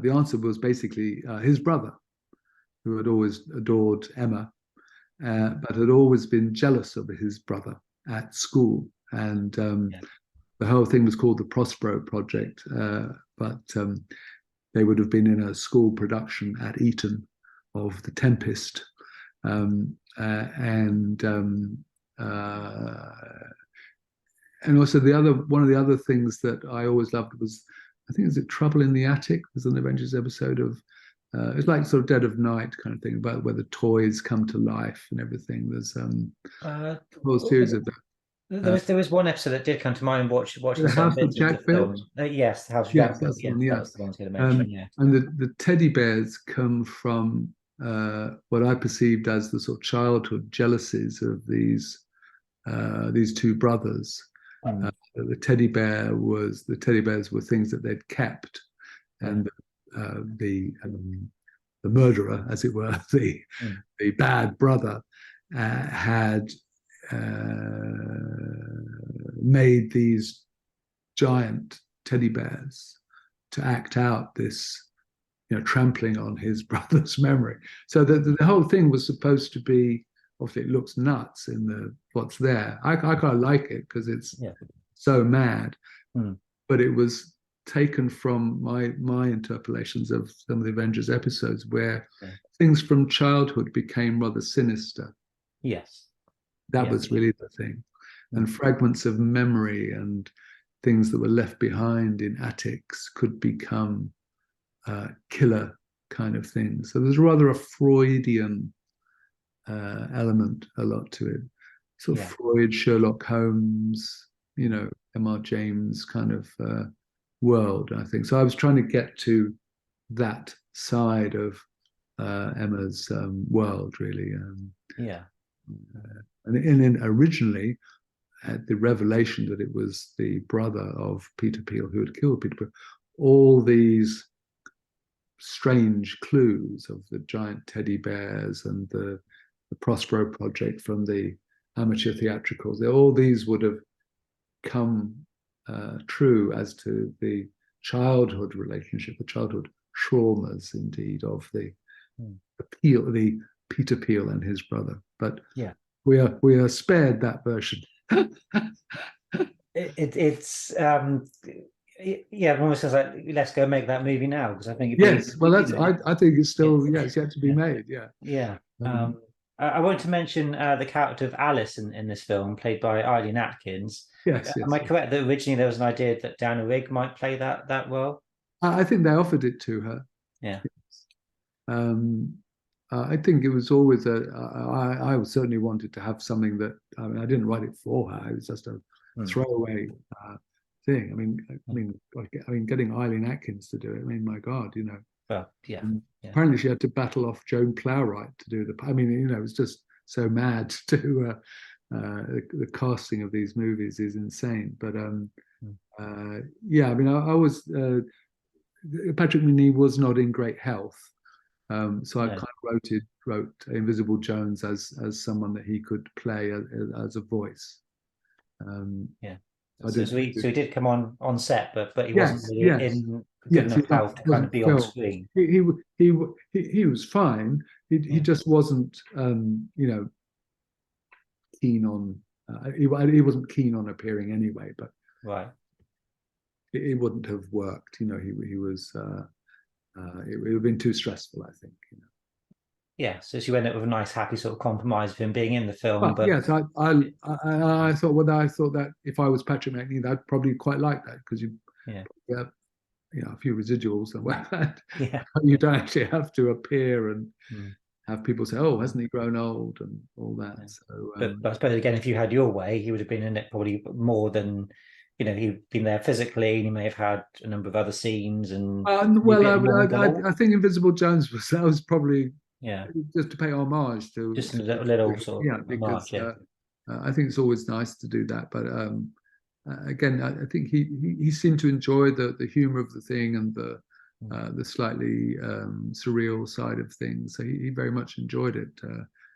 the answer was basically his brother, who had always adored Emma, but had always been jealous of his brother at school. And the whole thing was called the Prospero Project, but they would have been in a school production at Eton of The Tempest. And also one of the other things that I always loved was, I think, is it Trouble in the Attic? There's an Avengers episode of, it's like sort of Dead of Night kind of thing, about where the toys come to life and everything. There's a whole series of that. There was one episode that did come to mind watching The certain house that bits of the Jack built. film. Yes, the house Yes, Jack built. that's the Yes, one. that Yeah, was the one I was going to mention. Yeah, and the teddy bears come from what I perceived as the sort of childhood jealousies of these two brothers. The teddy bears were things that they'd kept, and the murderer, as it were, the bad brother, had made these giant teddy bears to act out this, trampling on his brother's memory. So the whole thing was supposed to be, obviously, it looks nuts in what's there. I kind of like it because it's so mad, but it was taken from my interpolations of some of the Avengers episodes where things from childhood became rather sinister. Yes. That was really the thing. And fragments of memory and things that were left behind in attics could become killer kind of things. So there's rather a Freudian element, a lot to it. Sort of Freud, Sherlock Holmes, M.R. James kind of world, I think. So I was trying to get to that side of Emma's world, really. And originally, at the revelation that it was the brother of Peter Peel who had killed Peter Peel, all these strange clues of the giant teddy bears and the Prospero project from the amateur theatricals, all these would have come true as to the childhood relationship, the childhood traumas, indeed, of the Peter Peel and his brother. But we are spared that version. It's almost sounds like let's go make that movie now, because I think I think it's still it's yet to be made. I want to mention the character of Alice in this film, played by Eileen Atkins. Am I correct that originally there was an idea that Diana Rigg might play that well? I think they offered it to her. I think it was always I certainly wanted to have something that, I didn't write it for her. It was just a throwaway thing. I mean, getting Eileen Atkins to do it. I mean, my God, Apparently, she had to battle off Joan Plowright to do it was just so mad to do. The casting of these movies is insane. But I was Patrick Macnee was not in great health. So I kind of wrote Invisible Jones as someone that he could play as a voice. So he did come on set, but he wasn't really in good enough health to kind of be on screen. He was fine. He just wasn't keen on. He wasn't keen on appearing anyway. But it wouldn't have worked. He was. It would have been too stressful, I think. So she ended up with a nice, happy sort of compromise of him being in the film. I thought that if I was Patrick Macnee, I'd probably quite like that, because you have a few residuals and that. You don't actually have to appear and have people say, "Oh, hasn't he grown old?" and all that. So, but I suppose again, if you had your way, he would have been in it probably more than. He'd been there physically, and he may have had a number of other scenes. And I think Invisible Jones was probably just to pay homage to just a little sort of because I think it's always nice to do that. But again, I think he seemed to enjoy the humor of the thing and the slightly surreal side of things. So he very much enjoyed it.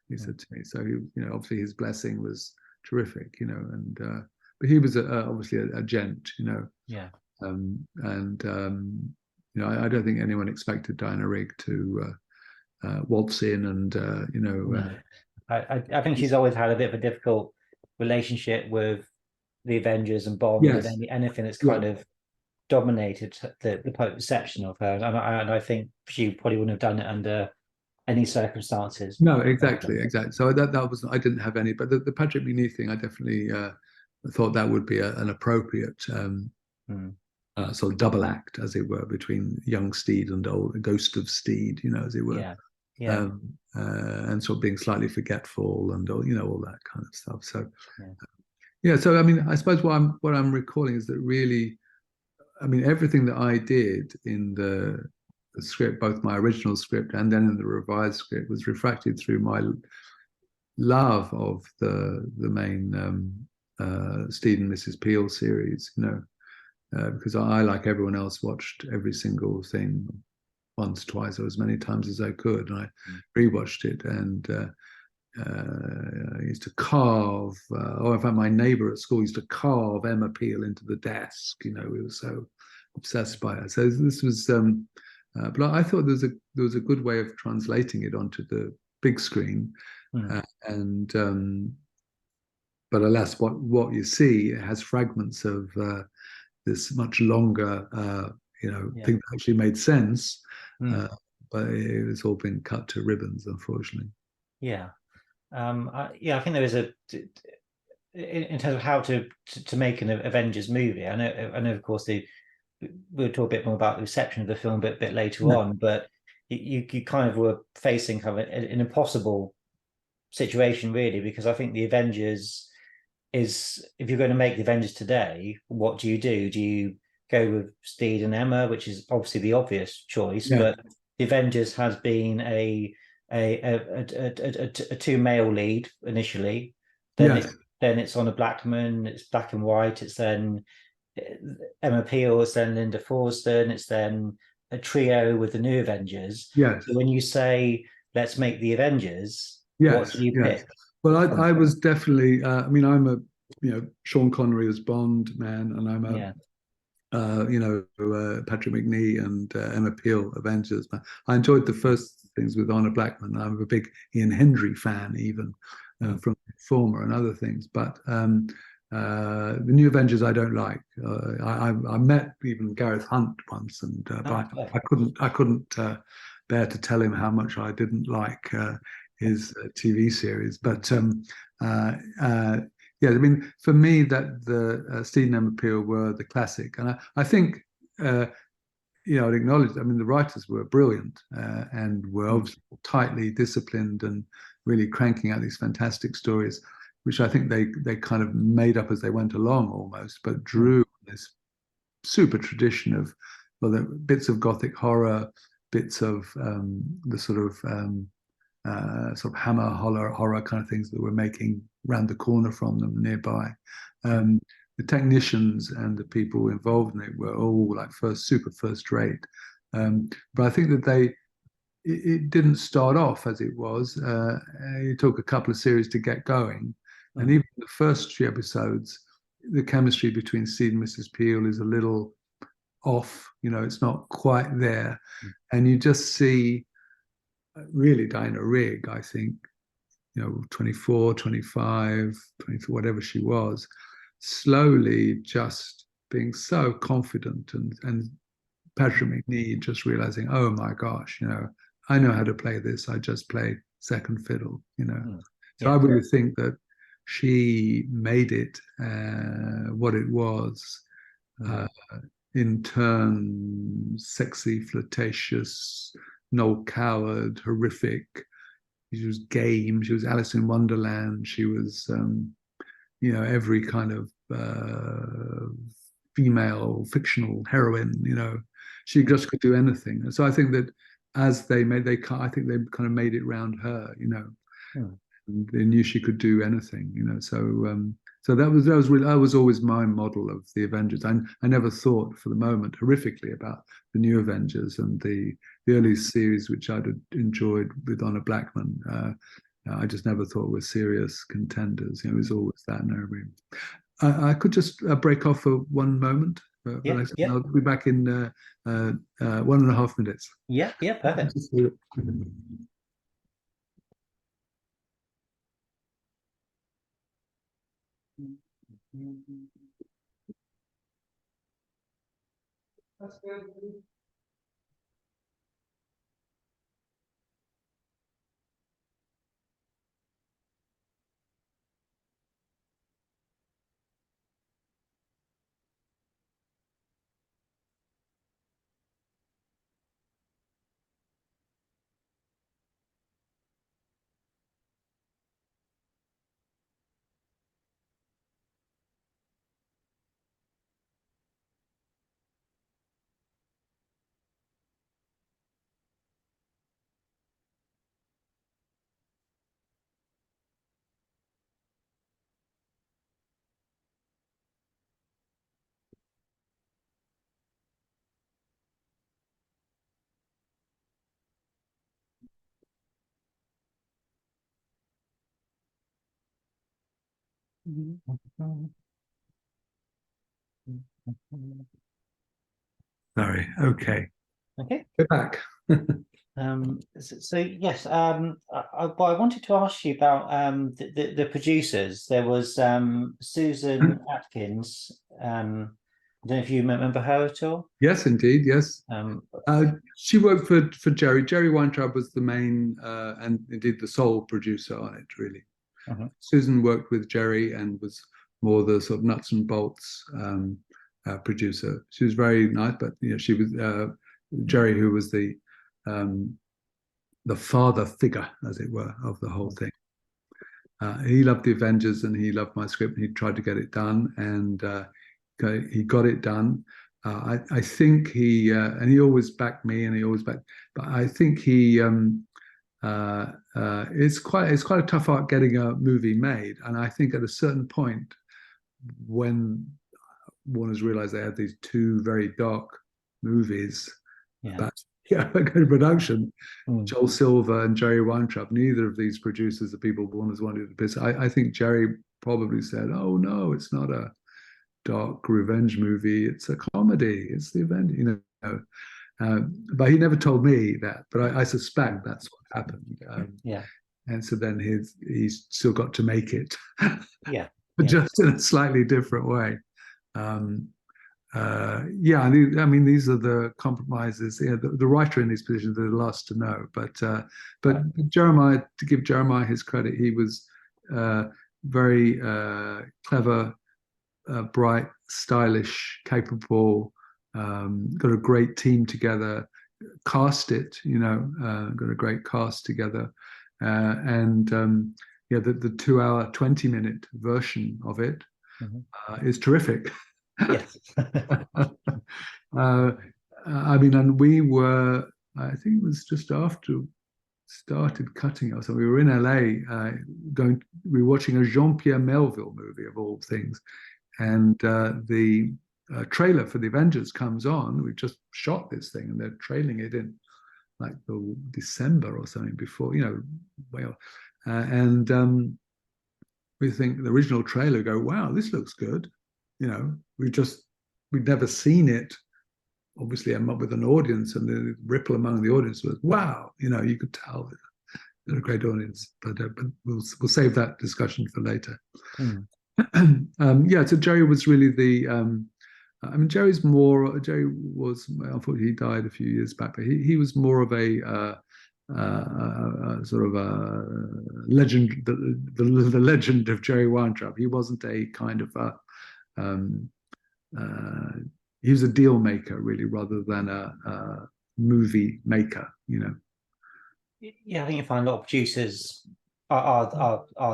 He said to me. So obviously his blessing was terrific. But he was obviously a gent, I don't think anyone expected Diana Rigg to waltz in and, I think she's always had a bit of a difficult relationship with the Avengers and Bond, and anything that's kind of dominated the public perception of her. And I think she probably wouldn't have done it under any circumstances. No, exactly. So that was, I didn't have any, but the Patrick Macnee thing, I definitely thought that would be an appropriate sort of double act, as it were, between young Steed and old Ghost of Steed, as it were. And sort of being slightly forgetful and all that kind of stuff. So Yeah, so I mean, I suppose what I'm recalling is that really, I mean, everything that I did in the script, both my original script and then in the revised script, was refracted through my love of the main Steed and Mrs. Peel series. Because I, like everyone else, watched every single thing once, twice, or as many times as I could, and I rewatched it and. I used to carve, in fact, my neighbor at school used to carve Emma Peel into the desk. We were so obsessed by it. So this was, but I thought there was a good way of translating it onto the big screen, and but alas, what you see has fragments of this much longer, thing that actually made sense, but it was all been cut to ribbons, unfortunately. Yeah. I think there is in terms of how to make an Avengers movie. I know, of course, we'll talk a bit more about the reception of the film a bit later on, but you kind of were facing kind of an impossible situation, really, because I think the Avengers is, if you're going to make the Avengers today, what do you do? Do you go with Steed and Emma, which is obviously the obvious choice, but the Avengers has been a two male lead initially, then it's on a Blackman, it's black and white, it's then Emma Peel, it's then Linda Forston, it's then a trio with the new Avengers. Yes. So when you say let's make the Avengers, what do you pick? Well, I was definitely. I mean, I'm a Sean Connery as Bond man, and I'm a Patrick Macnee and Emma Peel Avengers. I enjoyed the first things with Honor Blackman. I'm a big Ian Hendry fan, even from Former and other things. But the new Avengers I don't like. I met even Gareth Hunt once, and but I couldn't bear to tell him how much I didn't like his TV series. But yeah, I mean, for me, that the Steed and Emma Peel were the classic, and I think I'd acknowledge. I mean, the writers were brilliant and were obviously tightly disciplined and really cranking out these fantastic stories, which I think they kind of made up as they went along almost, but drew this super tradition of the bits of Gothic horror, bits of the sort of hammer horror kind of things that we're making round the corner from them nearby. The technicians and the people involved in it were all like super first rate. But I think that it didn't start off as it was. It took a couple of series to get going. And even the first few episodes, the chemistry between Steed and Mrs. Peel is a little off. It's not quite there. And you just see really Diana Rigg, I think, 24, 25, 24, whatever she was, slowly just being so confident and Patrick Macnee just realizing, oh my gosh, I know how to play this. I just play second fiddle. So I really think that she made it what it was. In turn, sexy, flirtatious, Noel Coward, horrific. She was game. She was Alice in Wonderland. She was, every kind of female fictional heroine. She just could do anything. And so I think that as I think they kind of made it round her. And they knew she could do anything. So that was really, that was always my model of the Avengers. I never thought for the moment horrifically about the new Avengers and the early series, which I'd enjoyed with Honor Blackman. I just never thought were serious contenders. It was always that. I could just break off for one moment. I'll be back in 1.5 minutes. Yeah, perfect. That's good. Sorry. Okay. Okay. Go back. So yes, but I wanted to ask you about the producers. There was Susan Atkins. I don't know if you remember her at all. Yes, indeed. Yes. Um, She worked for Jerry. Jerry Weintraub was the main and indeed the sole producer on it, really. Susan worked with Jerry and was more the sort of nuts and bolts producer. She was very nice, but she was Jerry, who was the father figure, as it were, of the whole thing. He loved the Avengers and he loved my script. And he tried to get it done, and he got it done. I think he and he always backed me, and he always backed. But I think he it's quite a tough art getting a movie made, and I think at a certain point when Warner's realized they had these two very dark movies about going production, Joel Silver and Jerry Weintraub, neither of these producers, the people Warner's wanted to piss. I think Jerry probably said, "Oh no, it's not a dark revenge movie. It's a comedy. It's the event, but he never told me that. But I suspect that's what happened. And so then he's still got to make it. But just in a slightly different way. I mean, these are the compromises. The writer in these positions are the last to know. But Jeremiah, to give Jeremiah his credit, he was very clever, bright, stylish, capable. Got a great team together. Cast it, got a great cast together, and the 2 hour, 20-minute version of it is terrific. Yes. I mean, and we were, I think it was just after started cutting it. So we were in LA we were watching a Jean-Pierre Melville movie of all things. And the trailer for the Avengers comes on. We just shot this thing and they're trailing it in like the December or something before, we think the original trailer go, wow, this looks good. We'd never seen it. Obviously, I'm up with an audience, and the ripple among the audience was, wow, you could tell they're a great audience. But we'll save that discussion for later. So Jerry was really Jerry was, unfortunately, he died a few years back, but he was more of a sort of a legend, the legend of Jerry Weintraub. He wasn't a kind of he was a deal maker, really, rather than a movie maker. Yeah, I think you find a lot of producers are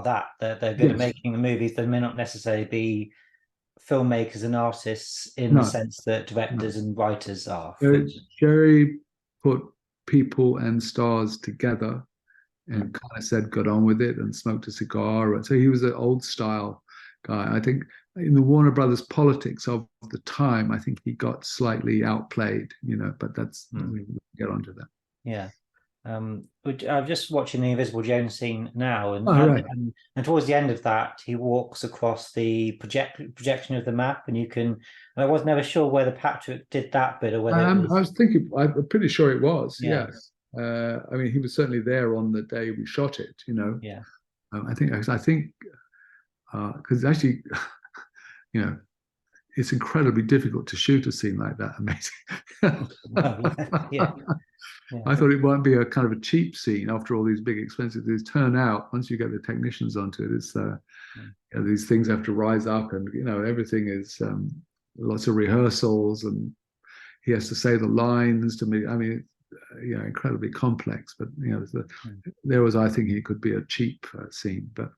that they're good at making the movies. They may not necessarily be filmmakers and artists in the sense that directors and writers are. Jerry put people and stars together and kind of said, got on with it and smoked a cigar. So he was an old style guy. I think in the Warner Brothers politics of the time, I think he got slightly outplayed, but that's, we get onto that. Yeah. I'm just watching the Invisible Jones scene now, and towards the end of that, he walks across the projection of the map, and I was never sure whether Patrick did that bit or whether I was thinking, I'm pretty sure it was. Yes. I mean, he was certainly there on the day we shot it. Yeah. I think because actually, it's incredibly difficult to shoot a scene like that. Amazing. Yeah. I thought it might be a kind of a cheap scene after all these big expensive things. Turn out, once you get the technicians onto it, it's these things have to rise up, and everything is lots of rehearsals, and he has to say the lines to me. I mean, incredibly complex. But there was, I think, he could be a cheap scene, but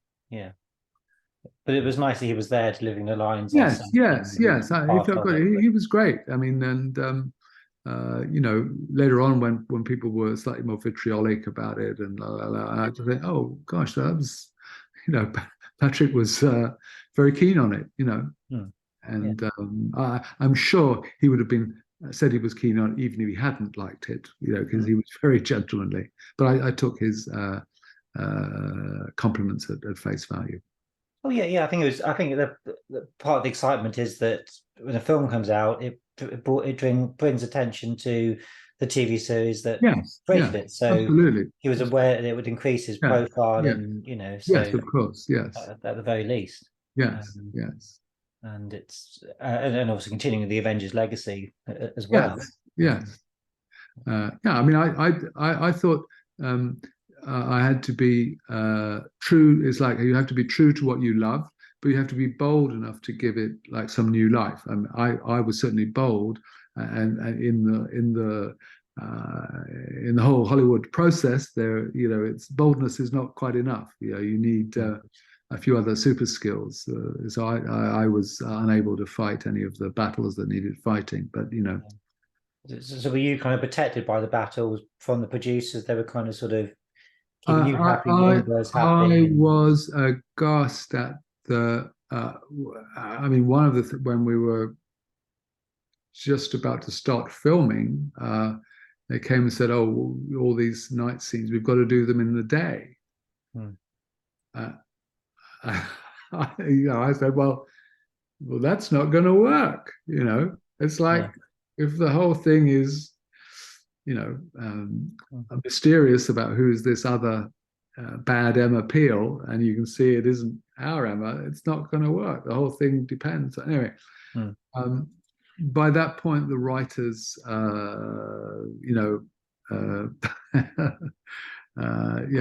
But it was nice that he was there delivering the lines. Yes. He felt good. He was great. I mean, and later on when people were slightly more vitriolic about it and I had to think, oh gosh, that was, Patrick was very keen on it, and I'm sure he would have been said he was keen on it even if he hadn't liked it, because he was very gentlemanly. But I took his compliments at face value. Oh yeah, yeah. I think it was. I think the part of the excitement is that when a film comes out, it brings attention to the TV series that Yes, created yes, it. So absolutely. he was aware that it would increase his Yeah, profile, yeah, and yes, so of course, yes, at the very least, yes, um, yes, and it's and obviously continuing the Avengers legacy as well. yes, yes. Yeah, I mean, I thought um, I had to be true. It's like you have to be true to what you love, but you have to be bold enough to give it like some new life. I was certainly bold, and in the whole Hollywood process, there, it's boldness is not quite enough. You need a few other super skills. So I was unable to fight any of the battles that needed fighting, but So were you kind of protected by the battles from the producers? They were kind of sort of keeping you Uh, happy, I, Warner Bros. I happy, and was aghast at the. I mean, one of the when we were just about to start filming, they came and said, "Oh, all these night scenes, we've got to do them in the day." hmm, Uh, I said, "Well, that's not going to work." It's like yeah, if the whole thing is hmm, mysterious about who's this other bad Emma Peel, and you can see it isn't our Emma, it's not going to work. The whole thing depends. Anyway, hmm, by that point, the writers, yeah,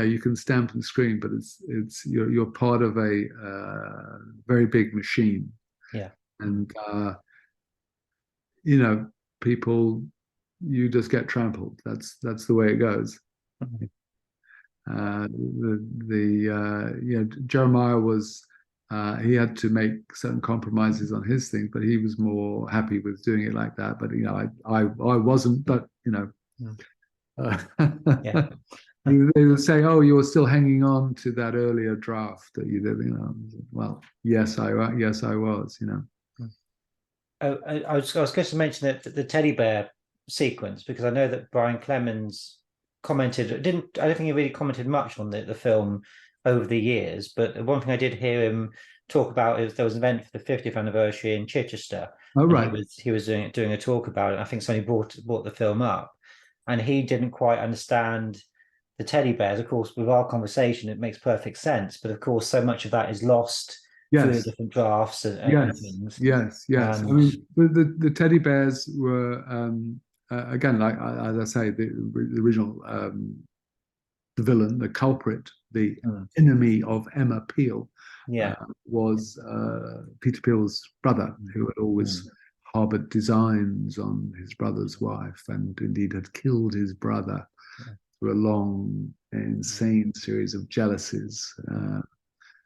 you can stamp and scream, but you're part of a very big machine, yeah, and you know, people, you just get trampled. That's the way it goes. hmm, Jeremiah was he had to make certain compromises on his thing, but he was more happy with doing it like that. But I wasn't. But hmm, uh, yeah. they would say, "Oh, you were still hanging on to that earlier draft that you did." Well, yes, I was. Hmm. Oh, I was going to mention that the teddy bear sequence, because I know that Brian Clemens commented. Didn't I don't think he really commented much on the film over the years. But one thing I did hear him talk about is there was an event for the 50th anniversary in Chichester, Oh, and right. he was doing a talk about it. I think somebody brought the film up, and he didn't quite understand the teddy bears. Of course, with our conversation, it makes perfect sense. But of course, so much of that is lost through the Yes. different drafts and Yes, things. yes, yes. I And mean, the teddy bears were again, like as I say, the original the villain, the culprit, the mm, enemy of Emma Peel yeah, was Peter Peel's brother, mm, who had mm, always harbored designs on his brother's wife, and indeed had killed his brother yeah, through a long, mm. insane series of jealousies.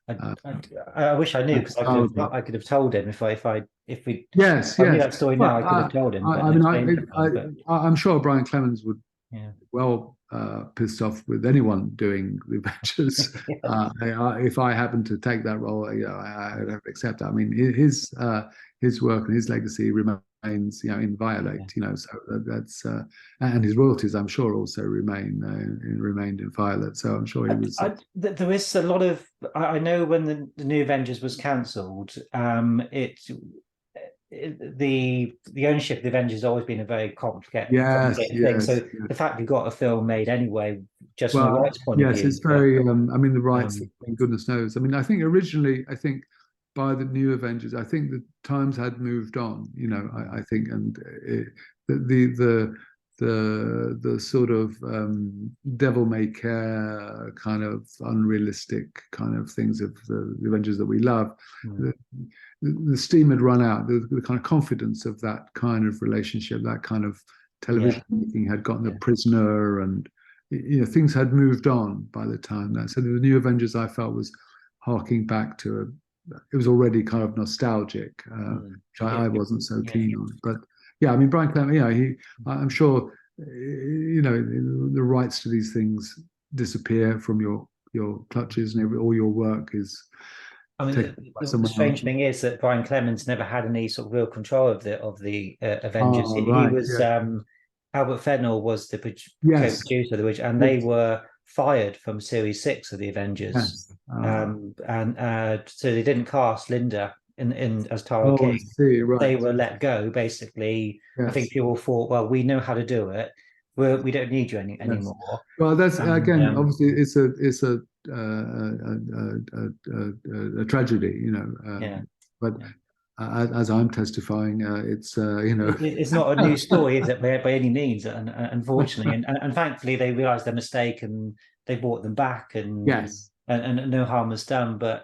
I, Uh, I, I wish I knew, because childhood. I could have told him if we Yes, I knew yes. that story now, Well, I could have told him, but I mean, explained to him. But I'm sure Brian Clemens would yeah, well pissed off with anyone doing the Avengers. If I happened to take that role, I'd have to accept that. I mean, his work and his legacy remains, yeah. inviolate. So that's and his royalties, I'm sure, also remained inviolate. So I'm sure he was. There is a lot of. I know when the new Avengers was cancelled, the ownership of the Avengers has always been a very Yes, complicated thing. yes, So yes. the fact you've got a film made anyway, just from a Well, rights point of yes, it's view, but very. I mean, the rights. um, Goodness knows. I mean, I think originally, I think by the new Avengers, I think the times had moved on. I think, and the sort of devil may care kind of unrealistic kind of things of the Avengers that we love. mm, The, the steam had run out. The kind of confidence of that kind of relationship, that kind of yeah, television making had gotten a yeah, prisoner, and things had moved on by the time that. So the new Avengers, I felt, was harking back to it was already kind of nostalgic, mm, which I wasn't so yeah. keen on. But yeah, I mean, Brian Clement, I'm sure, the rights to these things disappear from your clutches, and all your work is I mean, taken by the someone else. strange thing is that Brian Clemens never had any sort of real control of the Avengers. Oh, He right, was yeah, Albert Fennell was the yes, co-producer of the which, and they yes, were fired from Series 6 of the Avengers. Yes. And so they didn't cast Linda in as Tara Oh, I King. see. Right. They were let go, basically. Yes. I think people thought, well, we know how to do it. We don't need you anymore. Well, that's again, obviously, it's a tragedy, you know. But as I'm testifying, it's it's not a new story, is it, by any means? And unfortunately, and thankfully, they realised their mistake and they brought them back, and yes, and no harm was done. But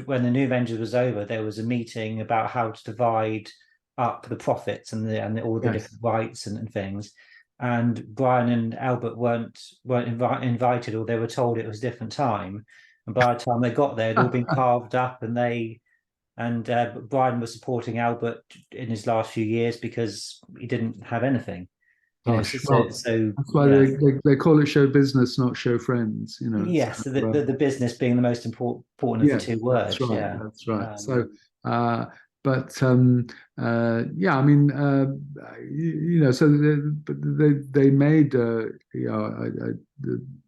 when the New Avengers was over, there was a meeting about how to divide up the profits and all the different rights and things. And Brian and Albert weren't invited, or they were told it was a different time. And by the time they got there, it'd all been carved up, and Brian was supporting Albert in his last few years because he didn't have anything. Gosh, that's why they call it show business, not show friends. You know. Yes, so the business being the most important of the two words. That's right. That's right. So, but yeah, I mean, you know, so they made the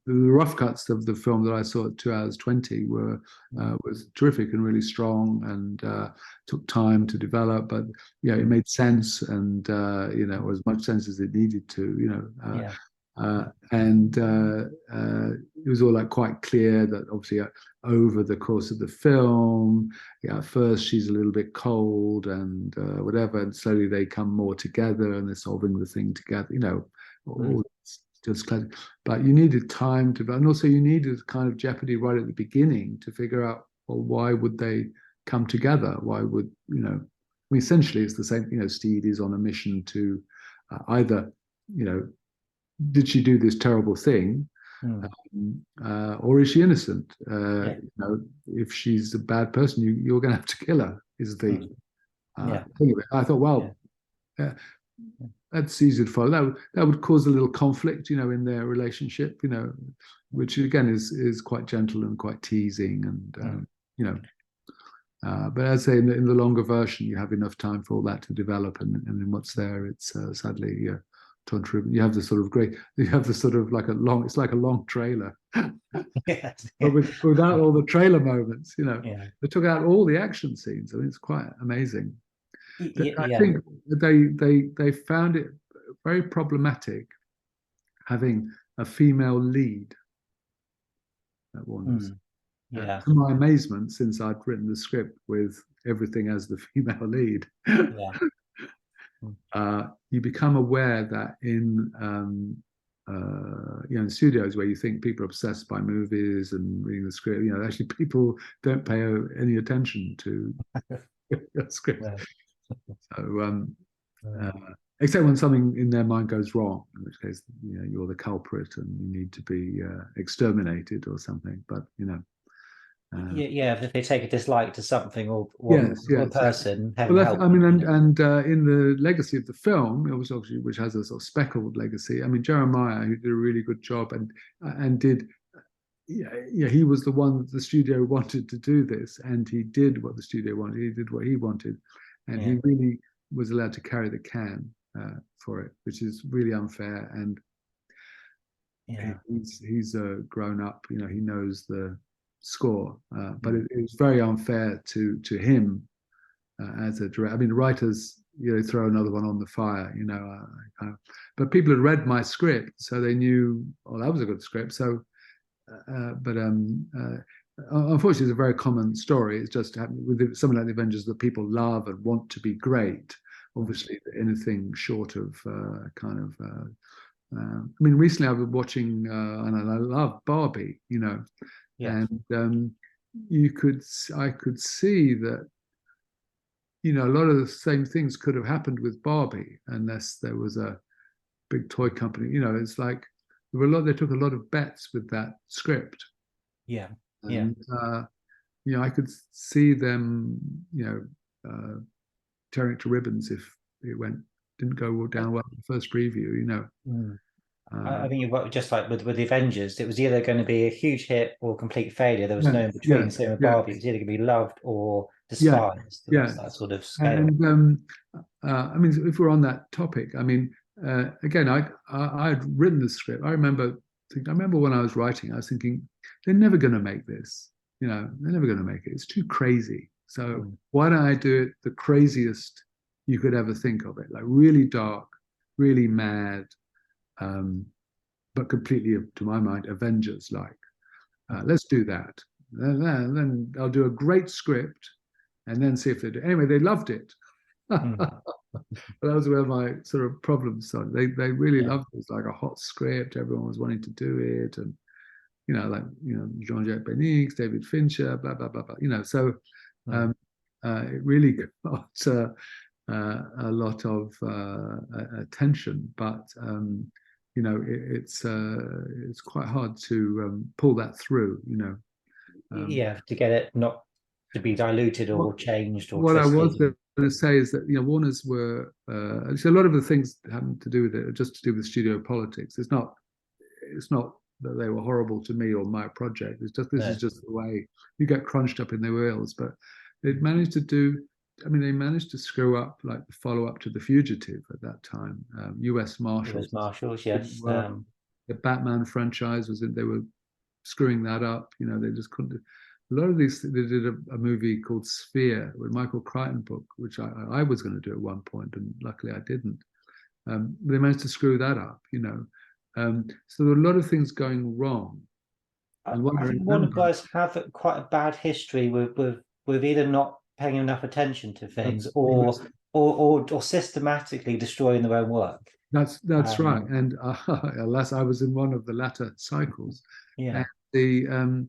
rough cuts of the film that I saw at 2 hours 20 was terrific and really strong, and took time to develop, but yeah, it made sense, and you know, or as much sense as it needed to, you know. And it was all like quite clear that obviously over the course of the film, at first she's a little bit cold and whatever, and slowly they come more together and they're solving the thing together, you know, all just classic. But you needed time to, and also you needed kind of jeopardy right at the beginning to figure out, well, why would they come together? Why would, you know, I mean, essentially it's the same, you know, Steed is on a mission to either, you know, did she do this terrible thing, or is she innocent? You know, if she's a bad person, you're going to have to kill her. Is the thing of it. I thought, well, that's easy to follow. That would cause a little conflict, you know, in their relationship, you know, which again is quite gentle and quite teasing, and you know. But as I say, in the longer version, you have enough time for all that to develop, and in what's there, it's sadly. You have the sort of like it's like a long trailer, but without all the trailer moments, you know. They took out all the action scenes. I mean, it's quite amazing. I think they found it very problematic having a female lead at Warner's. To my amazement, since I'd written the script with everything as the female lead. You become aware that in you know, in studios where you think people are obsessed by movies and reading the script, you know, actually people don't pay any attention to the script. So except when something in their mind goes wrong, in which case, you know, you're the culprit and you need to be exterminated or something. But you know. If they take a dislike to something or one person, well, I mean, and in the legacy of the film, it was obviously, which has a sort of speckled legacy. I mean, Jeremiah, who did a really good job, and did, he was the one that the studio wanted to do this, and he did what the studio wanted. He did what he wanted, and he really was allowed to carry the can for it, which is really unfair. And he's grown up. You know, he knows the score, but it was very unfair to him as a director. I mean, the writers, you know, throw another one on the fire, you know, but people had read my script, so they knew, oh, that was a good script. So, but unfortunately, it's a very common story. It's just happening with something like the Avengers that people love and want to be great. Obviously, anything short of I mean, recently I've been watching, and I love Barbie, you know. And I could see that, you know, a lot of the same things could have happened with Barbie unless there was a big toy company. You know, it's like they took a lot of bets with that script. And, you know, I could see them, you know, tearing it to ribbons if it didn't go down well in the first preview, you know. I think just like with the Avengers, it was either going to be a huge hit or complete failure. There was no in between. Same with Barbie, it was either going to be loved or despised. That sort of scale. And I mean, if we're on that topic, I mean, again, I had written the script. I remember I remember when I was writing, I was thinking, they're never going to make this. They're never going to make it. It's too crazy. So why don't I do it the craziest you could ever think of it? Like really dark, really mad, but completely, to my mind, Avengers-like. Let's do that. Then I'll do a great script and then see if they do. Anyway, they loved it. That was where my sort of problems started. They really loved it. It was like a hot script. Everyone was wanting to do it, and Jean-Jacques Benix, David Fincher, blah blah blah blah. So it really got a lot of attention, but it's quite hard to pull that through. To get it not to be diluted or changed or what twisted. I was going to say is that Warner's were so a lot of the things having to do with it are just to do with studio politics. It's not that they were horrible to me or my project. It's just this is just the way you get crunched up in their wheels. But they managed to screw up like the follow up to The Fugitive at that time. U.S. Marshals. Yes. The Batman franchise they were screwing that up. They just couldn't. A lot of these, they did a movie called Sphere with Michael Crichton book, which I was going to do at one point, and luckily I didn't. They managed to screw that up, so there were a lot of things going wrong. And I think Warner Bros. Have quite a bad history with either not paying enough attention to things or systematically destroying their own work. That's right, and alas, I was in one of the latter cycles. Yeah. And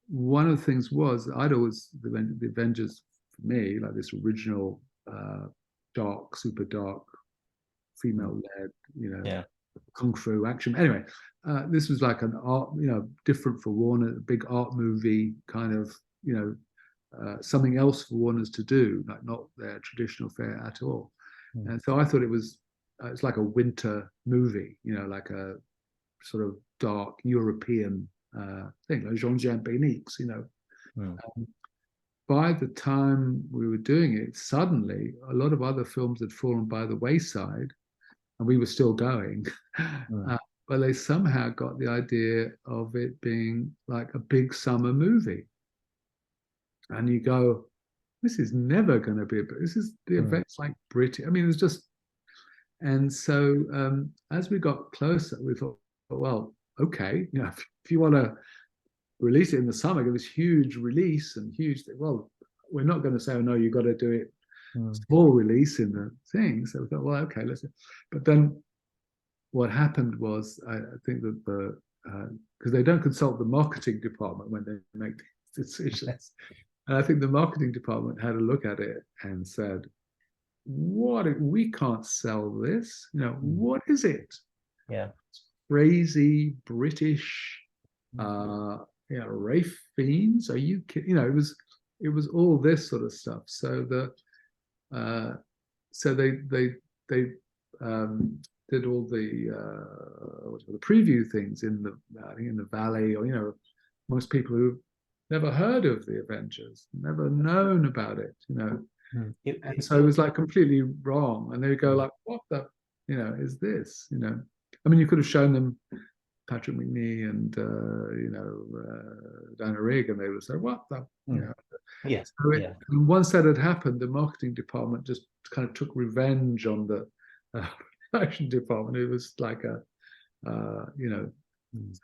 one of the things was I'd always the Avengers for me, like this original dark, super dark, female-led, kung fu action. Anyway, this was like an art, different for Warner, a big art movie kind of, something else for Warner's to do, like not their traditional fare at all. And so I thought it's like a winter movie, like a sort of dark European thing, like Jean-Jacques Benix, by the time we were doing it, suddenly a lot of other films had fallen by the wayside, and we were still going. But they somehow got the idea of it being like a big summer movie. And you go, this is never going to be this is the events like British. I mean, it was just, and so as we got closer, we thought, well, okay, if you want to release it in the summer, get this huge release and huge thing, well, we're not going to say, oh no, you've got to do it small release in the thing. So we thought, well, okay, let's. But then what happened was, I think that because they don't consult the marketing department when they make decisions, and I think the marketing department had a look at it and said, "What? We can't sell this. What is it? Yeah, crazy British, Rafe Fiennes? Are you kidding? It was all this sort of stuff. So they did all the preview things in the Valley, or most people who never heard of the Avengers, never known about it, and so it was like completely wrong. And they would go like, "What the, is this?" I mean, you could have shown them Patrick Macnee and Diana Rigg, and they would say, "What the?" Yes. And once that had happened, the marketing department just kind of took revenge on the production department. It was like so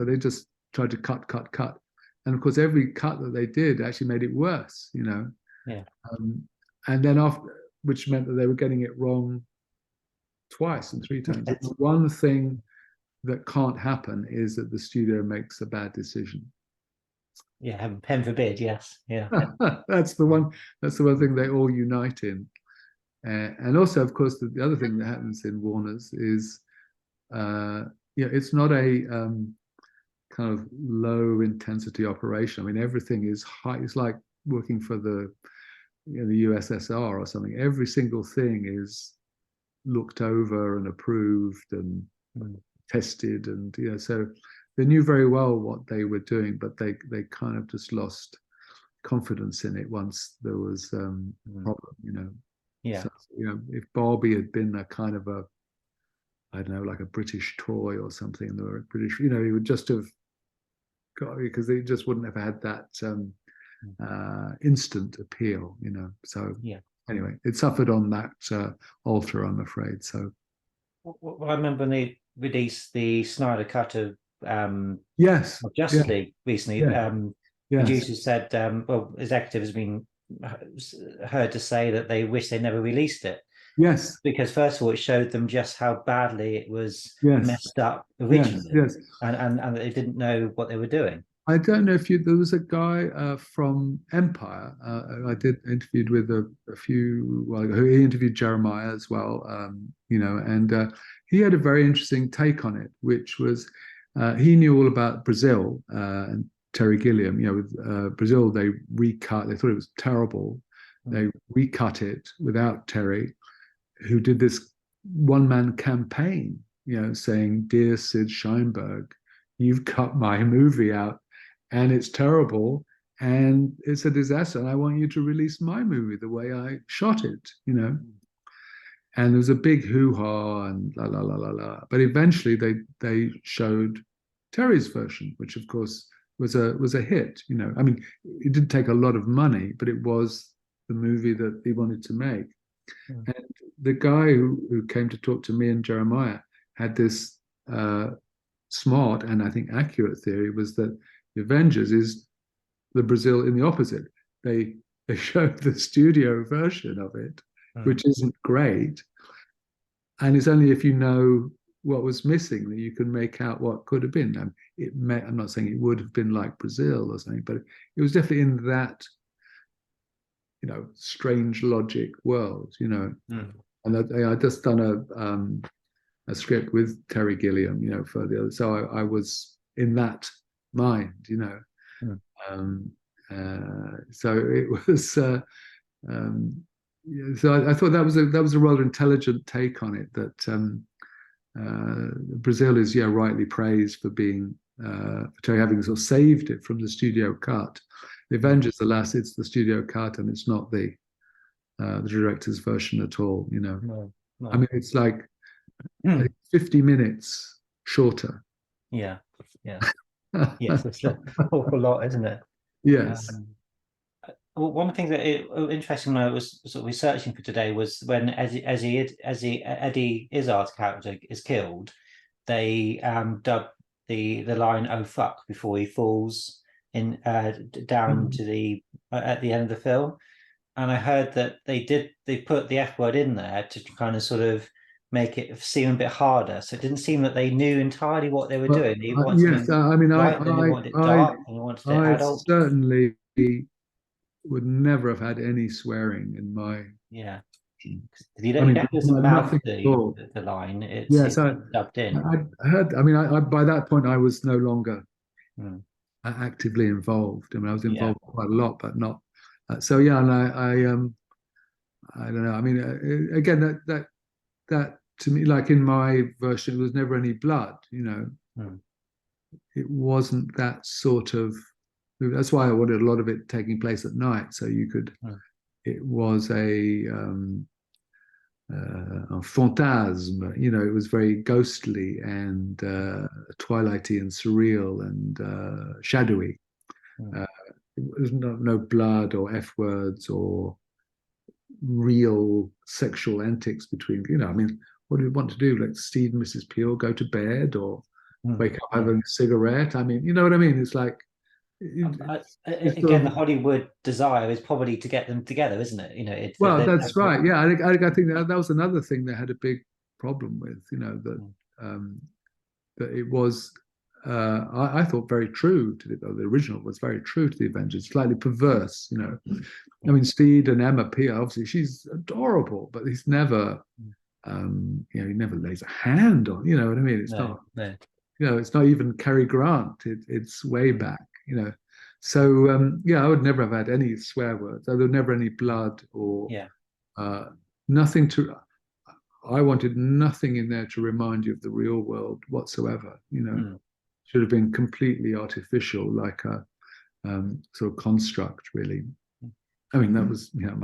they just tried to cut. And of course, every cut that they did actually made it worse, Yeah. And then which meant that they were getting it wrong twice and three times. The one thing that can't happen is that the studio makes a bad decision. Yeah, heaven forbid. Yes. Yeah. That's the one thing they all unite in. And also, of course, the other thing that happens in Warner's is, it's not a kind of low intensity operation. I mean, everything is high. It's like working for the USSR or something. Every single thing is looked over and approved and tested, and so they knew very well what they were doing, but they kind of just lost confidence in it once there was a problem. Yeah. So, if Barbie had been a kind of I don't know, like a British toy or something, or a British, you know, he would just have got, because they just wouldn't have had that instant appeal, you know. So Yeah. anyway, it suffered on that altar, I'm afraid. So Well, I remember when they released the Snyder cut yes, of Justice yeah, League recently. yeah, yes, Producers said, well, executives have been heard to say that they wish they never released it, yes, because first of all, it showed them just how badly it was yes, messed up yes, originally, yes. and they didn't know what they were doing. I don't know if you. There was a guy from Empire. I did interviewed with a few while ago. He interviewed Jeremiah as well. You know, and he had a very interesting take on it, which was he knew all about Brazil and Terry Gilliam. You know, with Brazil, they recut. They thought it was terrible. They recut it without Terry, who did this one-man campaign. You know, saying, "Dear Sid Sheinberg, you've cut my movie out and it's terrible and it's a disaster. And I want you to release my movie the way I shot it, you know." And there was a big hoo-ha and la la la la la. But eventually they showed Terry's version, which of course was a hit. You know, I mean, it didn't take a lot of money, but it was the movie that he wanted to make. And the guy who came to talk to me and Jeremiah had this smart and I think accurate theory, was that the Avengers is the Brazil in the opposite. They showed the studio version of it, which isn't great. And it's only if you know what was missing that you can make out what could have been. I'm not saying it would have been like Brazil or something, but it was definitely in that, you know, strange logic world, you know. And I just done a script with Terry Gilliam, you know, for the other. So I was in that mind, you know. So it was. So I thought that was a rather intelligent take on it. That Brazil is, yeah, rightly praised for being for Terry having sort of saved it from the studio cut. The Avengers, alas, it's the studio cut, and it's not the director's version at all. You know, No. I mean, it's like 50 minutes shorter. Yeah. Yes, it's an awful lot, isn't it? Yes. Well, one thing that interesting when I was sort of researching for today was when Eddie Izzard's character is killed, they dub the line "Oh fuck" before he falls in down to the at the end of the film. And I heard that they put the F word in there to kind of sort of make it seem a bit harder. So it didn't seem that they knew entirely what they were doing. They wanted yes, I mean, light, then they wanted it dark, and they wanted it I adult. certainly would never have had any swearing in my. Yeah. I mean, He doesn't mouth nothing at all. the line. Yes, It's dubbed in. I heard. I mean, by that point I was no longer actively involved. I mean, I was involved quite a lot, but not. So yeah, and I don't know. I mean, again, that to me, like in my version, there was never any blood. You know, it wasn't that sort of. That's why I wanted a lot of it taking place at night, so you could. It was a phantasme. You know, it was very ghostly and twilighty and surreal and shadowy. There's no blood or F words or real sexual antics between. You know, I mean, what do we want to do? Like Steve and Mrs. Peel go to bed or wake up having a cigarette? I mean, you know what I mean? It's like. Again, the Hollywood desire is probably to get them together, isn't it? You know, well, that's right. Yeah, I think that was another thing they had a big problem with. You know, that it was. I thought very true to the original was very true to the Avengers, slightly perverse. You know, I mean, Steed and Emma Peel, obviously she's adorable, but he's never, you know, he never lays a hand on. You know what I mean? It's not. No. You know, it's not even Cary Grant. It's way back. You know, so yeah, I would never have had any swear words. There was never any blood or nothing to. I wanted nothing in there to remind you of the real world whatsoever. You know, should have been completely artificial, like a sort of construct, really. I mean, that was, you know,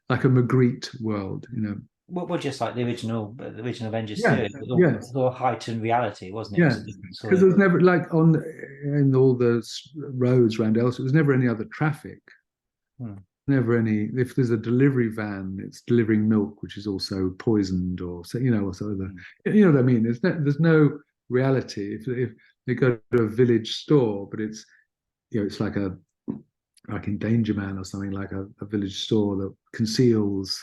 like a Magritte world. You know. Well, just like the original Avengers Yes, series, it was all yes, sort of heightened reality, wasn't it? It was a yes. different sort Because of. there was never like on in all the roads around else, there was never any other traffic. Hmm. Never any. If there's a delivery van, it's delivering milk, which is also poisoned, or so or so the. Hmm. You know what I mean? There's no reality. If they go to a village store, but it's it's like in Danger Man or something, like a village store that conceals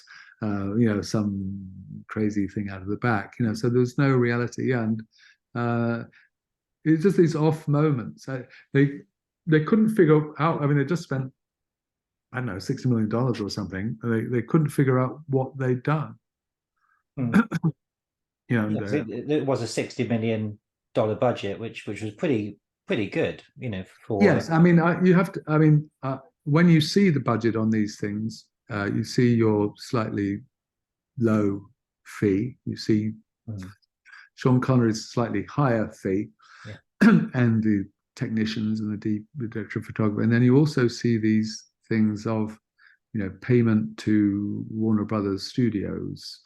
some crazy thing out of the back. So there's no reality. Yeah, and uh, it's just these off moments. They couldn't figure out. I mean, they just spent, I don't know, $60 million or something. They couldn't figure out what they'd done. Hmm. And Yeah, 'cause it was a $60 million budget, which was pretty good, for. yes, I mean, you have to. I mean, when you see the budget on these things, you see your slightly low fee. You see Hmm. Sean Connery's slightly higher fee, Yeah. and the technicians and the director of photography, and then you also see these things of payment to Warner Brothers Studios,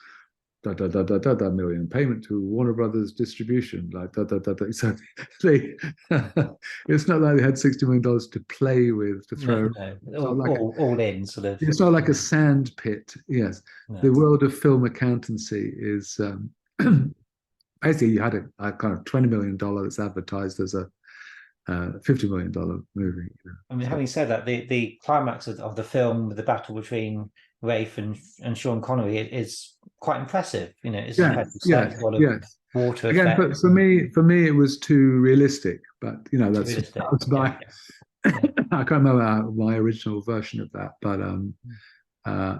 million, payment to Warner Brothers Distribution, like So they, it's not like they had $60 million to play with, to No, throw. no, It's not like all in sort of. it's not like a sand pit. Yes, No. the world of film accountancy is basically you had a kind of $20 million that's advertised as a $50 million movie. I mean, So having said that, the climax of the film, the battle between Rafe and Sean Connery, is quite impressive. It's yes, impressive set, yes, a lot of yes. water Again, effects but and for me, it was too realistic. But that realistic. was Yeah, my. yeah. I can't remember my original version of that, but uh,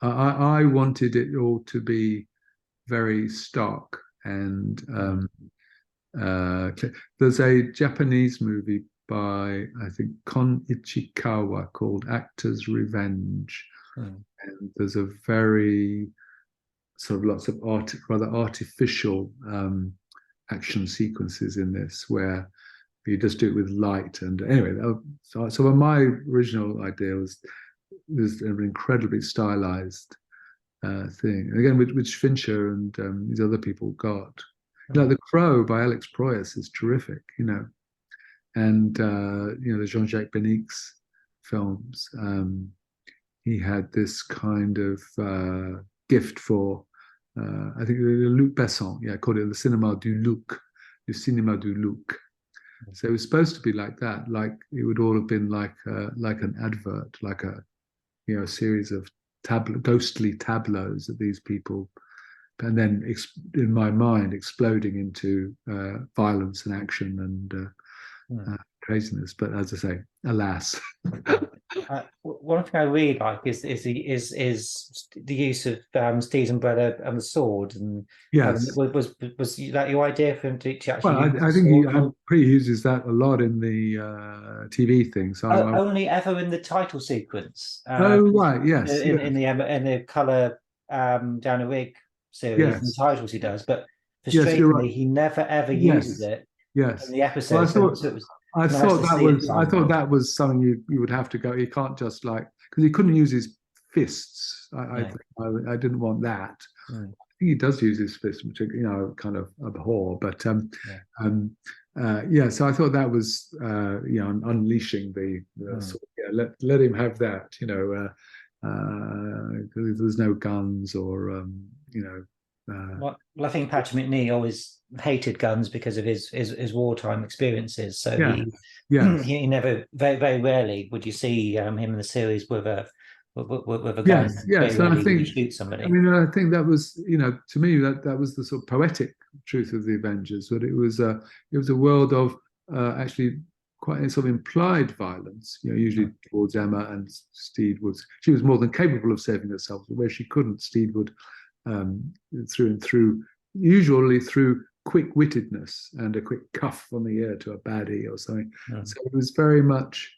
I wanted it all to be very stark and there's a Japanese movie by I think Kon Ichikawa called Actor's Revenge, Mm. and there's a very sort of lots of rather artificial action sequences in this where you just do it with light. And anyway, so my original idea was an incredibly stylized thing. And again, which Fincher and these other people got. Mm. The Crow by Alex Proyas is terrific, and the Jean-Jacques Benique's films. He had this kind of gift for, I think Luc Besson, called it the cinéma du Luc. So it was supposed to be like that, like it would all have been like an advert, like a series of ghostly tableaus that these people, and then in my mind exploding into violence and action and craziness. But as I say, alas. One thing I really like is the use of Steve's umbrella and the sword, and Yes. was that your idea for him to Well, actually use the I think sword? I'm pretty uses that a lot in the TV thing. So Only ever in the title sequence. oh right, yes, In yes, the color down a rig series, in the yes, titles he does, but yes. You're frustratingly, right. he never ever uses Yes, it in yes. the Well, episode. So it was I nice thought to see it I done. thought that was something you would have to go. You can't just like because he couldn't use his fists. No. I didn't want that. Mm. I think he does use his fists, which kind of abhor. But Yeah. yeah. So I thought that was unleashing the Mm. sort let him have that. There's no guns or Well, I think Patrick McNee always hated guns because of his wartime experiences. So yeah, yes. he never very rarely would you see him in the series with a gun. Yes, Very yes, and rarely would he shoot somebody. I think that was, to me that was the sort of poetic truth of the Avengers. That it was a world of actually quite a sort of implied violence. Usually towards Emma, and Steed she was more than capable of saving herself, but where she couldn't, Steed would through and through, usually through quick-wittedness and a quick cuff on the ear to a baddie or something. Mm. So it was very much.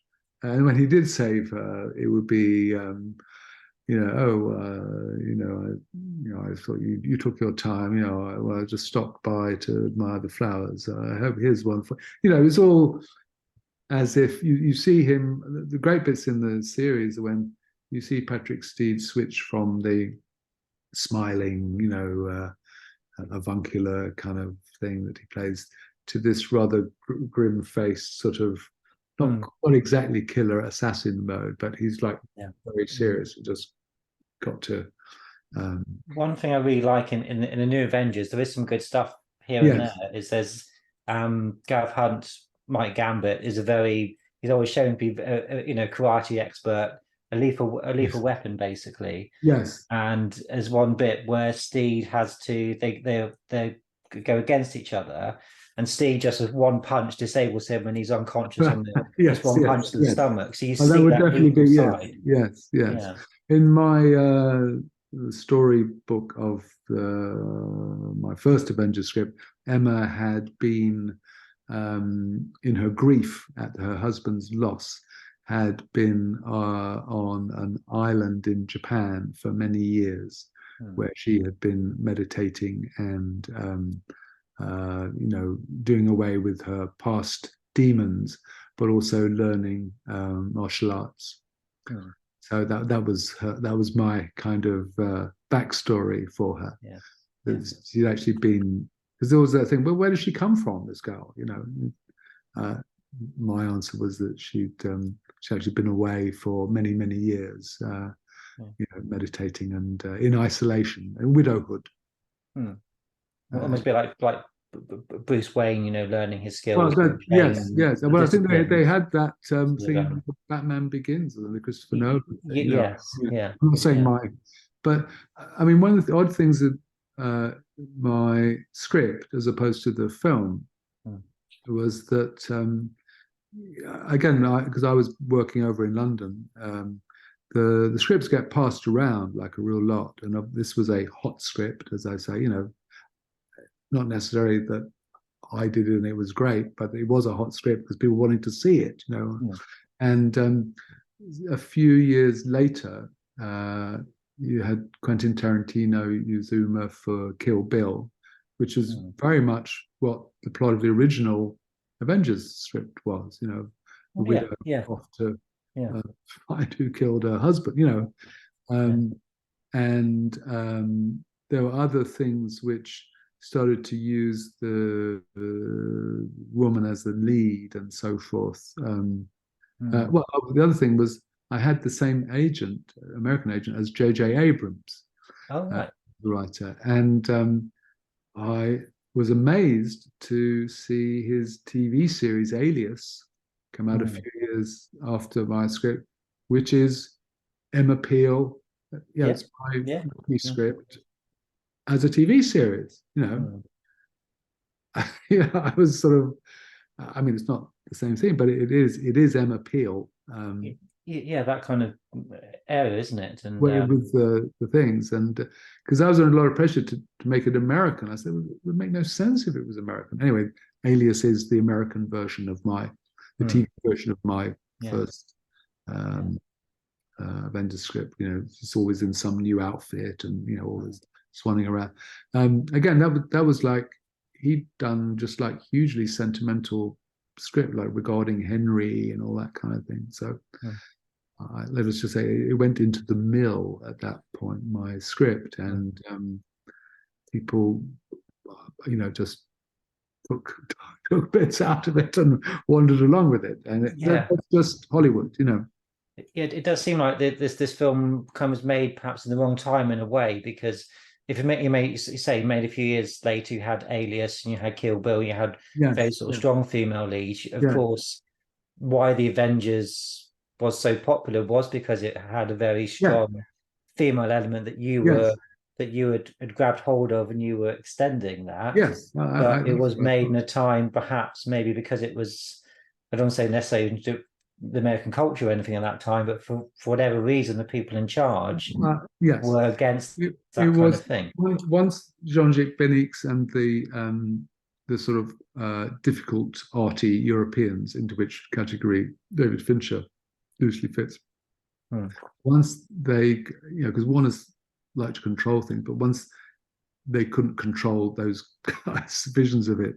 And when he did save her, it would be, I thought you took your time. I just stopped by to admire the flowers. I hope here's one for. It's all as if you see him. The great bits in the series are when you see Patrick Steed switch from the smiling, avuncular kind of thing that he plays, to this rather grim-faced sort of not exactly killer assassin mode, but he's like very serious and just got to. One thing I really like in the new Avengers, there is some good stuff here and there. Is there's Gareth Hunt, Mike Gambit is he's always shown to be karate expert, a lethal weapon basically. Yes. And there's one bit where Steed has to they go against each other, and Steed just with one punch disables him and he's unconscious on just one punch to the stomach. So you see that would that definitely be side. Yes. Yeah. In my storybook of my first Avengers script, Emma had been in her grief at her husband's loss, had been on an island in Japan for many years, where she had been meditating and doing away with her past demons, but also learning martial arts. So that was my kind of backstory for her. She'd actually been, because there was that thing, well, where does she come from, this girl? My answer was that she'd actually been away for many, many years, meditating and in isolation and widowhood. Well, it must be like Bruce Wayne, learning his skills. Yes. Well, I think they had that thing. Batman Begins, the Christopher Nolan. Yeah. I'm not saying but I mean, one of the odd things that my script, as opposed to the film, was that again, because I was working over in London, the scripts get passed around like a real lot, and this was a hot script, as I say, not necessarily that I did it and it was great, but it was a hot script because people wanted to see it, And a few years later, you had Quentin Tarantino use Uma for Kill Bill, which is very much what the plot of the original Avengers script was. The widow off to find who killed her husband. And there were other things which started to use the woman as the lead and so forth. Well, the other thing was I had the same agent, American agent, as J.J. Abrams, the writer. And I was amazed to see his TV series Alias come out a few years after my script, which is Emma Peel. It's my script as a TV series. I was sort of, I mean, it's not the same thing, but it is Emma Peel. That kind of area, isn't it? And with the things, and because I was under a lot of pressure to make it American, I said it would make no sense if it was American. Anyway, Alias is the American version of the TV version of my first Avengers script. It's always in some new outfit and always swanning around. Again, that was like he'd done just like hugely sentimental script, like regarding Henry and all that kind of thing. So let us just say it went into the mill at that point, my script, and people, just took bits out of it and wandered along with it, and that's just Hollywood. It does seem like this film was made perhaps in the wrong time in a way, because if you made a few years later, you had Alias and you had Kill Bill, you had very sort of strong female leads. Of course, why the Avengers was so popular was because it had a very strong female element that you had grabbed hold of, and you were extending that. But it was made in a time, perhaps maybe because it was, I don't say necessarily the American culture or anything at that time, but for whatever reason, the people in charge were against that kind of thing. Once Jean-Jacques Benix and the sort of difficult, arty Europeans, into which category David Fincher loosely fits. Once they, because Warner's like to control things, but once they couldn't control those guys' visions of it,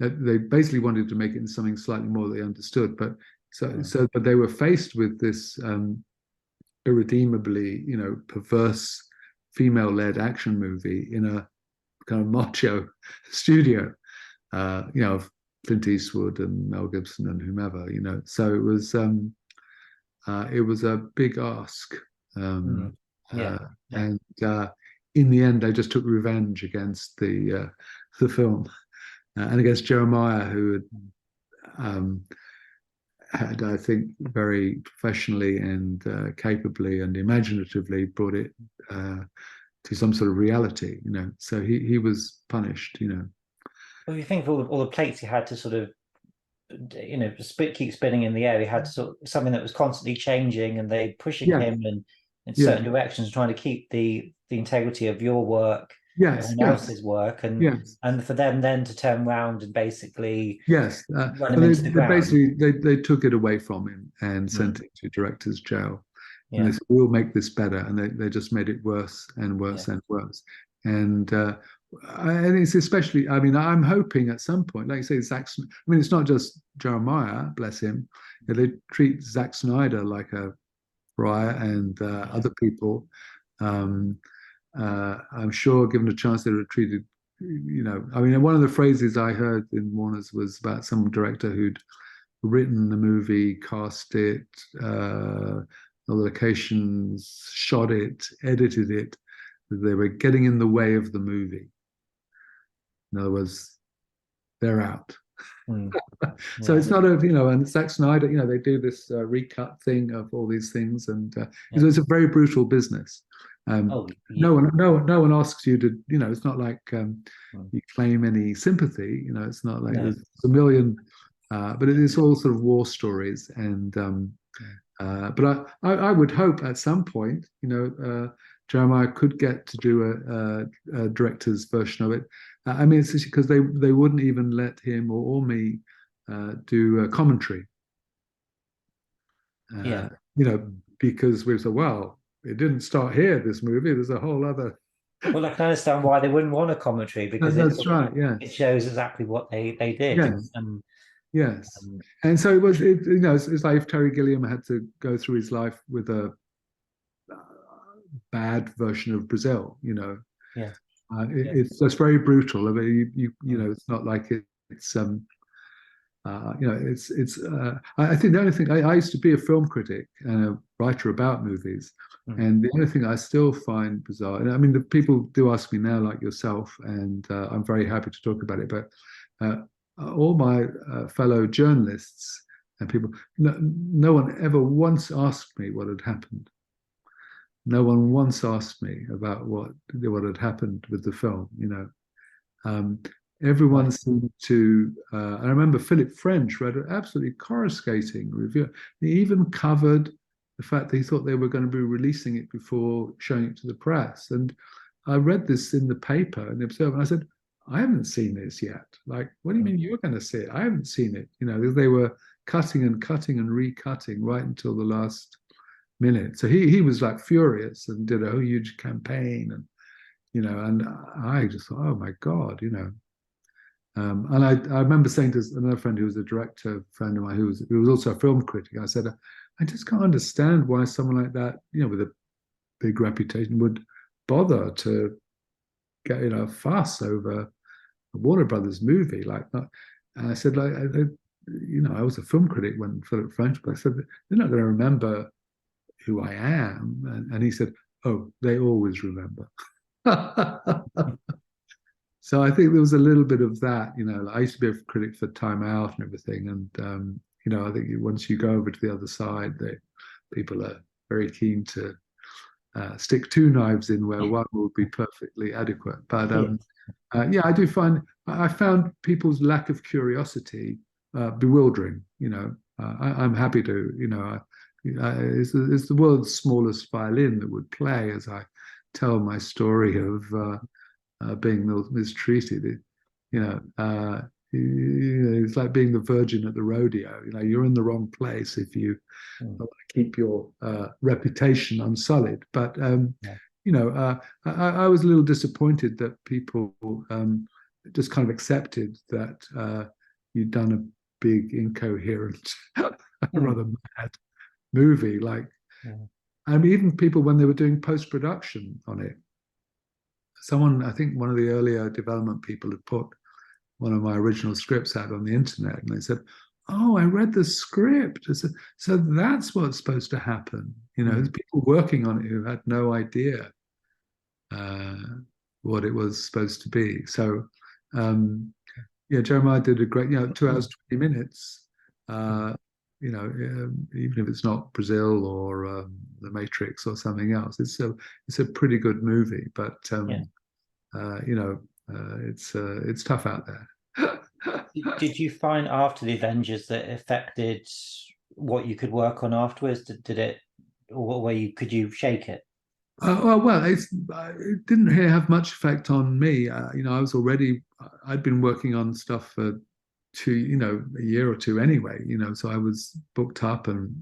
they basically wanted to make it into something slightly more they understood. But but they were faced with this irredeemably, perverse female-led action movie in a kind of macho studio, of Clint Eastwood and Mel Gibson and whomever, So it was a big ask. Yeah. And in the end, they just took revenge against the film and against Jeremiah, who had, I think, very professionally and capably and imaginatively brought it to some sort of reality, So he was punished, Well, you think of all the plates he had to sort of, keep spinning in the air. He had to sort of, something that was constantly changing, and they pushing him in certain directions, trying to keep the integrity of your work, everyone else's work, and for them then to turn around and basically run him into the ground. Basically, they took it away from him and sent him to director's jail. And they said, we'll make this better. And they just made it worse and worse and worse. And it's especially, I'm hoping at some point, like you say, it's not just Jeremiah, bless him. They treat Zack Snyder like a pariah and other people. I'm sure, given a chance, they would have treated, one of the phrases I heard in Warner's was about some director who'd written the movie, cast it, the locations, shot it, edited it. They were getting in the way of the movie. In other words, they're out. So it's not and Zack Snyder, they do this recut thing of all these things, and it's a very brutal business. No one asks you to, it's not like you claim any sympathy, it's not like there's a million, but it is all sort of war stories, and but I would hope at some point, Jeremiah could get to do a director's version of it. It's because they wouldn't even let him or me do a commentary. Because we said, well, it didn't start here, this movie. There's a whole other. Well, I can understand why they wouldn't want a commentary, because that's right. Yeah, it shows exactly what they did. Yes. And so it was. It's like if Terry Gilliam had to go through his life with a bad version of Brazil, it's just very brutal. It's not like it's I think the only thing I used to be a film critic and a writer about movies, and the only thing I still find bizarre, the people do ask me now, like yourself, and I'm very happy to talk about it, but all my fellow journalists and people, no one ever once asked me what had happened. No one once asked me about what had happened with the film. Everyone seemed to. I remember Philip French read an absolutely coruscating review. He even covered the fact that he thought they were going to be releasing it before showing it to the press. And I read this in the paper in the Observer, and I said, I haven't seen this yet. Like, what do you mean you're going to see it? I haven't seen it. They were cutting and cutting and recutting right until the last minute. So he was like furious and did a whole huge campaign, and I just thought, oh my God, and I remember saying to another friend who was a director friend of mine who was also a film critic, I said, I just can't understand why someone like that, with a big reputation, would bother to get a fuss over a Warner Brothers movie like that. And I said, I was a film critic when Philip French, but I said, they're not going to remember who I am. And he said, oh, they always remember. So I think there was a little bit of that, I used to be a critic for Time Out and everything. And, I think once you go over to the other side, people are very keen to stick two knives in where one will be perfectly adequate. But I found people's lack of curiosity bewildering. I'm happy to, it's the world's smallest violin that would play as I tell my story of being mistreated. It's like being the virgin at the rodeo. You're in the wrong place if you keep your reputation unsullied. But I was a little disappointed that people just kind of accepted that you'd done a big, incoherent, rather mad movie. Even people when they were doing post-production on it, someone, I think one of the earlier development people had put one of my original scripts out on the internet, and they said, "Oh, I read the script. So that's what's supposed to happen." There's people working on it who had no idea uh, what it was supposed to be. So, yeah, Jeremiah did a great, 2 hours 20 minutes. Even if it's not Brazil or The Matrix or something else, it's a pretty good movie. But it's tough out there. Did you find after the Avengers that it affected what you could work on afterwards? Did it, or could you shake it? It didn't really have much effect on me. I'd been working on stuff for a year or two anyway. So I was booked up, and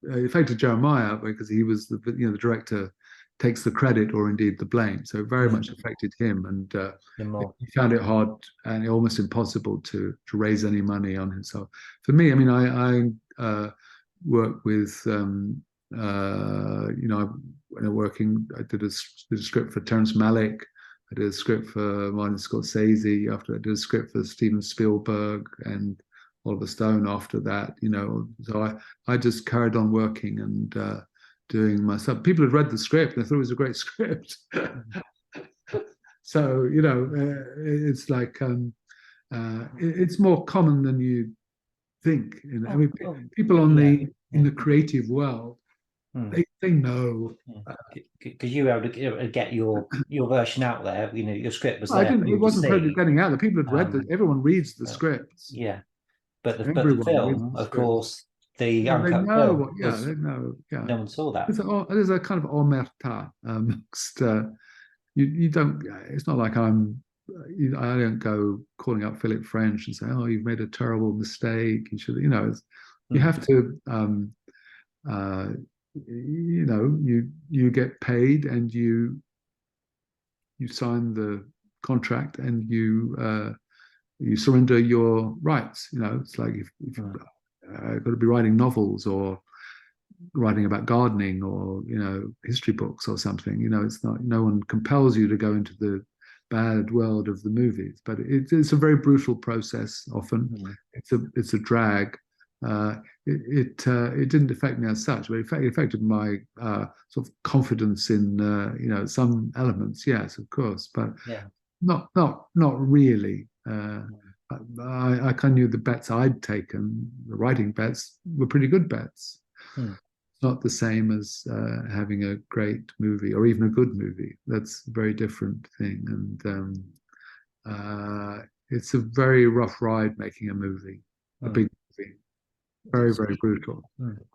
it affected Jeremiah because he was the director takes the credit or indeed the blame. So it very much affected him, and he found it hard and almost impossible to raise any money on himself. For me, I mean, I work with when I did a script for Terrence Malick. I did a script for Martin Scorsese. After I did a script for Steven Spielberg and Oliver Stone after that. So I just carried on working and doing my stuff. People had read the script and they thought it was a great script. So it's like it's more common than you think. I mean, people in the creative world, they know. Because you were able to get your version out there. Your script was there. It wasn't getting out there. People had read everyone reads the scripts. Yeah, but the film, of course, the uncut film. They know. Yeah, no one saw that. There's a kind of omerta amongst. You don't. It's not like I don't go calling up Philip French and say, "Oh, you've made a terrible mistake. You should." You have to. You get paid and you sign the contract and you surrender your rights. It's like if I've got to be writing novels or writing about gardening or history books or something. It's not. No one compels you to go into the bad world of the movies, but it's a very brutal process. Often, it's a drag. It didn't affect me as such, but it affected my sort of confidence in some elements. Yes, of course, but not really. I kind of knew the bets I'd taken, the writing bets, were pretty good bets. It's not the same as having a great movie or even a good movie. That's a very different thing, and it's a very rough ride making a movie, a big movie. Very, very brutal.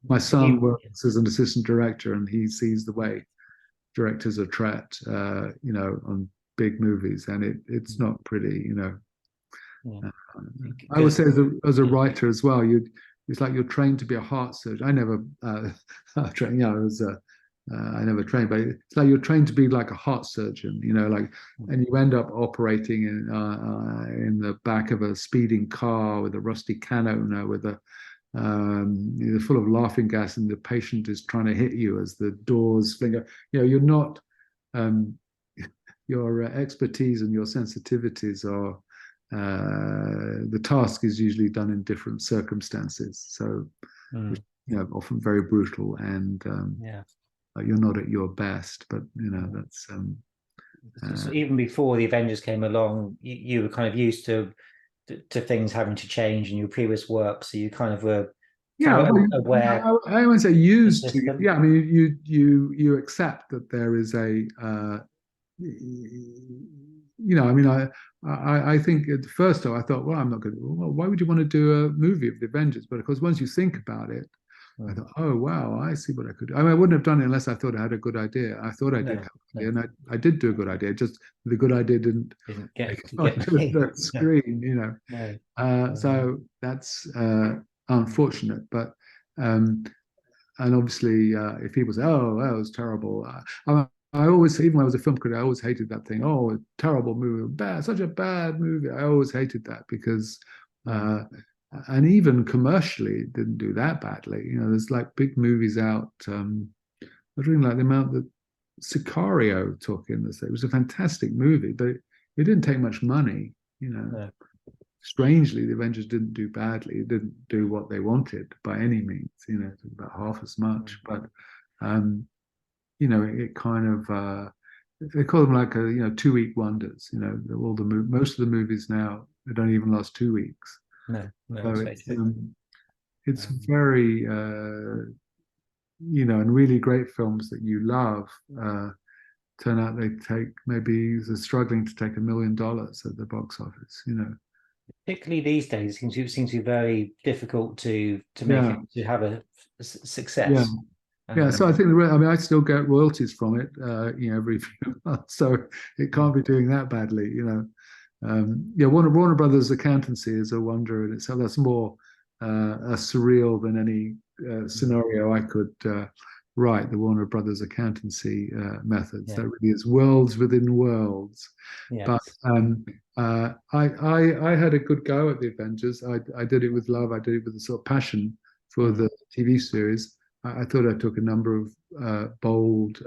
My son works as an assistant director, and he sees the way directors are trapped, on big movies, and it's not pretty. I always say, as a writer as well, it's like you're trained to be a heart surgeon. I never trained. I never trained, but it's like you're trained to be like a heart surgeon. And you end up operating in the back of a speeding car with a rusty cannon, with a you're full of laughing gas, and the patient is trying to hit you as the doors fling. You're not. Your expertise and your sensitivities are. The task is usually done in different circumstances, so often very brutal, and you're not at your best. But that's. So even before the Avengers came along, you were kind of used to things having to change in your previous work, so you kind of were aware. I won't say used to. Yeah, I mean, you accept that there is a. I mean, I think at first I thought, well, I'm not going to. Well, why would you want to do a movie of the Avengers? But of course, once you think about it, I thought, oh wow, I see what I could do. I mean, I wouldn't have done it unless I thought I had a good idea. I thought I did have an idea, and I did do a good idea. Just the good idea didn't get to the screen, So that's unfortunate. But and obviously, if people say, "Oh, that was terrible," I always, even when I was a film critic, I always hated that thing. Oh, terrible movie, such a bad movie. I always hated that because. And even commercially, it didn't do that badly. There's like big movies out I didn't like the amount that Sicario took in this. It was a fantastic movie, but it didn't take much money. You know, No. strangely, the Avengers didn't do badly. It didn't do what they wanted by any means. You know, about half as much. But you know, it kind of they call them like 2-week wonders. You know, all the most of the movies now they don't even last 2 weeks. No, So it's Um, very you know, and really great films that you love turn out they take maybe they're struggling to take $1 million at the box office. You know, Particularly these days, it seems to be very difficult to make yeah, it to have a yeah. success. Yeah, so I think I mean I still get royalties from it, you know, every few months, so it can't be doing that badly, you know. Yeah, Warner Brothers accountancy is a wonder in itself. That's more surreal than any scenario I could write. The Warner Brothers accountancy methods. Yeah. That really is worlds within worlds. But Yes. I had a good go at the Avengers. I did it with love. I did it with a sort of passion for the TV series. I thought I took a number of bold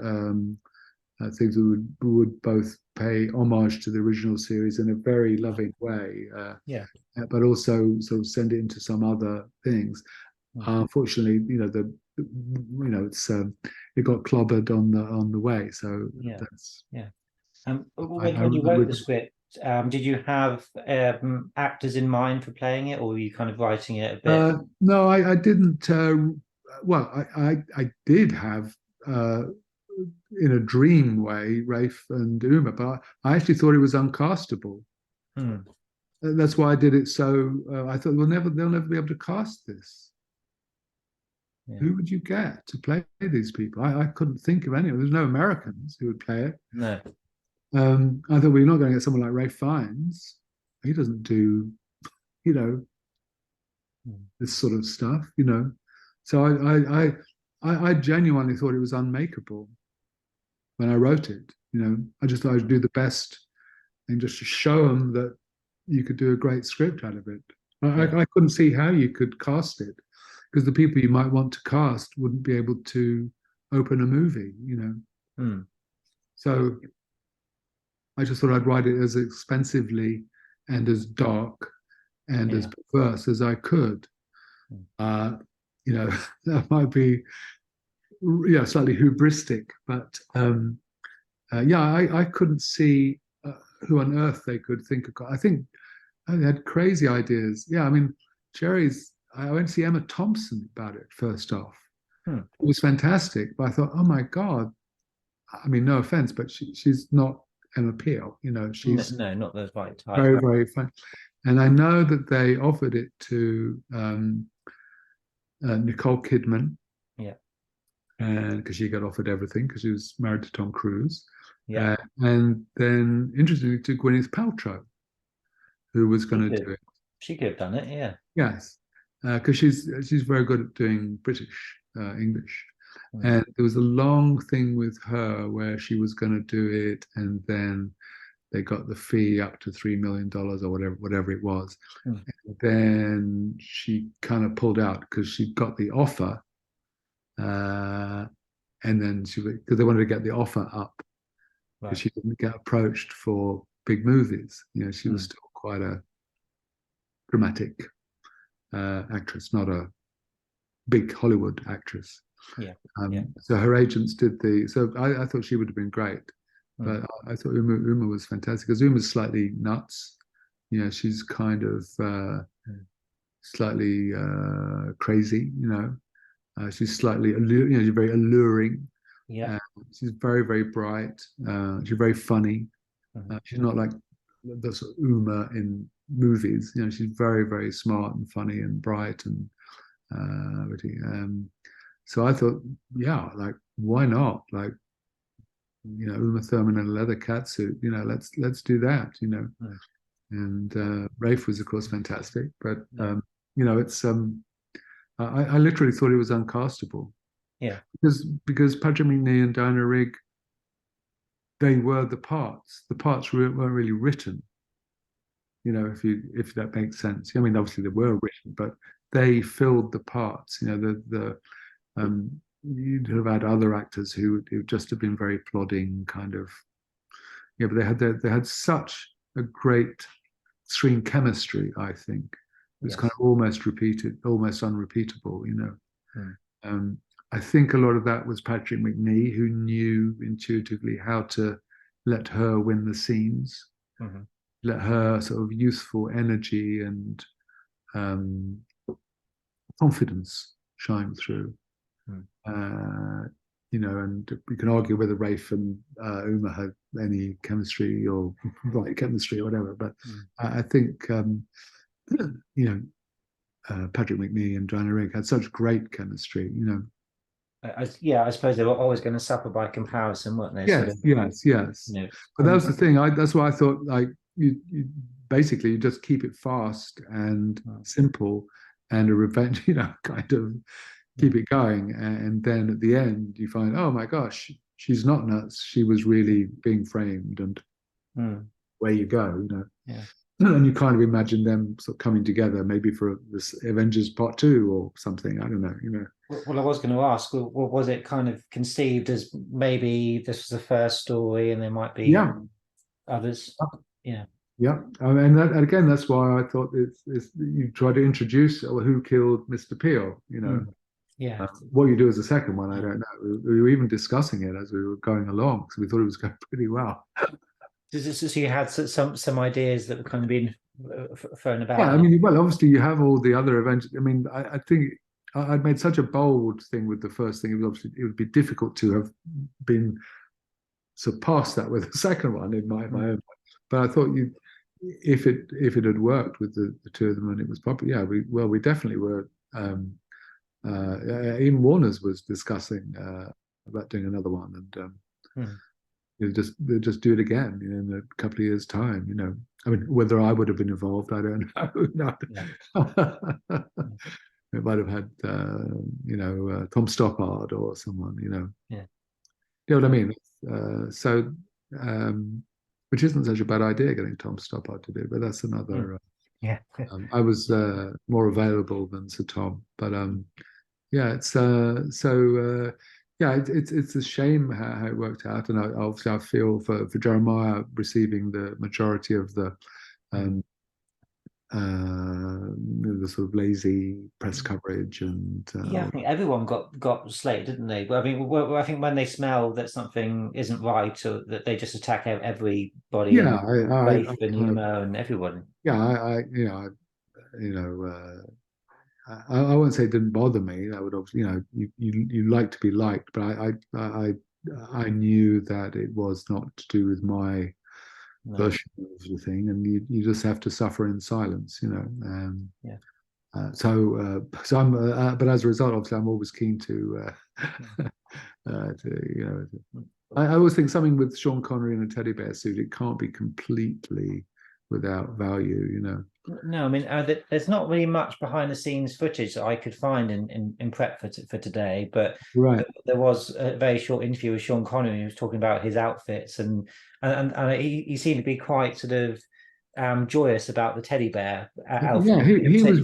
things that would both pay homage to the original series in a very loving way, Yeah. but also sort of send it into some other things. Unfortunately, you know it's it got clobbered on the way. So Yeah. that's Yeah. I When you wrote the script, did you have actors in mind for playing it, or were you kind of writing it a bit? no, I didn't. Well, I did have in a dream way, Rafe and Uma, but I actually thought it was uncastable. Hmm. That's why I did it. So I thought they'll never be able to cast this. Yeah. Who would you get to play these people? I couldn't think of anyone. There's no Americans who would play it. No. I thought we're not going to get someone like Ray Fiennes. He doesn't do, you know, this sort of stuff, you know. So I genuinely thought it was unmakeable when I wrote it. You know, I just thought I'd do the best and just to show them that you could do a great script out of it. I couldn't see how you could cast it because the people you might want to cast wouldn't be able to open a movie, you know. So I just thought I'd write it as expensively and as dark and as perverse as I could. You know, that might be slightly hubristic, but I couldn't see who on earth they could think of. I think they had crazy ideas. Yeah, I mean, I went to see Emma Thompson about it first off. It was fantastic, but I thought, oh my God, I mean, no offense, but she's not Emma Peel. You know, she's No, not the right type. very, very fun. And I know that they offered it to Nicole Kidman. Yeah. And because she got offered everything because she was married to Tom Cruise. Yeah. And then, interestingly, to Gwyneth Paltrow, who was going to do it. She could have done it, yeah. Yes, because she's very good at doing British English. And there was a long thing with her where she was going to do it, and then they got the fee up to $3 million or whatever it was. And then she kind of pulled out because she got the offer, and then because they wanted to get the offer up because she didn't get approached for big movies. You know, she was still quite a dramatic actress, not a big Hollywood actress. So her agents did so I thought she would have been great, but I thought Uma was fantastic because Uma's slightly nuts. You know, she's kind of slightly crazy, you know. She's slightly, she's very alluring. Yeah. She's very, very bright. She's very funny. She's not like the sort of Uma in movies. You know, she's very, very smart and funny and bright and witty. So I thought, yeah, like why not? Like, you know, Uma Thurman in a leather catsuit. You know, let's do that. You know, and Rafe was of course fantastic, but you know, it's I literally thought it was uncastable. Yeah. Because Patrick Macnee and Diana Rigg, they were the parts. The parts weren't really written. You know, if that makes sense. I mean, obviously they were written, but they filled the parts. You know, you'd have had other actors who just have been very plodding kind of. Yeah, but they had such a great screen chemistry. I think it was Yes. kind of almost repeated, almost unrepeatable. Mm. I think a lot of that was Patrick Macnee, who knew intuitively how to let her win the scenes, Mm-hmm. let her sort of youthful energy and confidence shine through. Mm. And we can argue whether Rafe and Uma had any chemistry or right chemistry or whatever, but I think Patrick Macnee and Joanna Rigg had such great chemistry. I suppose they were always going to suffer by comparison, weren't they? Yes, yes. But that was the thing. That's why I thought, like, you basically you just keep it fast and simple, and a revenge, kind of keep it going, and then at the end you find, oh my gosh, she's not nuts. She was really being framed, and where you go, Yeah. And you kind of imagine them sort of coming together, maybe for this Avengers Part 2 or something. I don't know. Well, I was going to ask, was it kind of conceived as maybe this was the first story and there might be others? Yeah. Yeah, and that again, that's why I thought you try to introduce who killed Mr. Peel. Yeah. What you do as a second one, I don't know. We were even discussing it as we were going along because we thought it was going pretty well. So you had some ideas that were kind of being thrown about. Yeah, I mean, well, obviously you have all the other events. I mean, I think I'd made such a bold thing with the first thing. It was obviously it would be difficult to have been surpassed that with the second one in my own. But I thought if it had worked with the two of them and it was popular, yeah, we definitely were. Even Warner's was discussing about doing another one, and they'll just do it again, in a couple of years' time. I mean, whether I would have been involved, I don't know. No. It might have had, Tom Stoppard or someone. Yeah. You know what I mean? Which isn't such a bad idea, getting Tom Stoppard to do, but that's another. Yeah. I was more available than Sir Tom, but yeah, it's it's a shame how it worked out, and obviously I feel for Jeremiah receiving the majority of the sort of lazy press coverage, and I think everyone got slated, didn't they? But I mean, I think when they smell that something isn't right, or that they just attack everybody. Yeah, Rafe and Uma and everyone. Yeah, I won't say it didn't bother me. That would obviously, you like to be liked, but I knew that it was not to do with my version of the thing, and you just have to suffer in silence, So I'm, but as a result, obviously, I'm always keen to I always think something with Sean Connery in a teddy bear suit, it can't be completely without value, No, I mean, there's not really much behind the scenes footage that I could find in prep for today, but there was a very short interview with Sean Connery. He was talking about his outfits, and he seemed to be quite sort of joyous about the teddy bear outfit. Yeah, he was.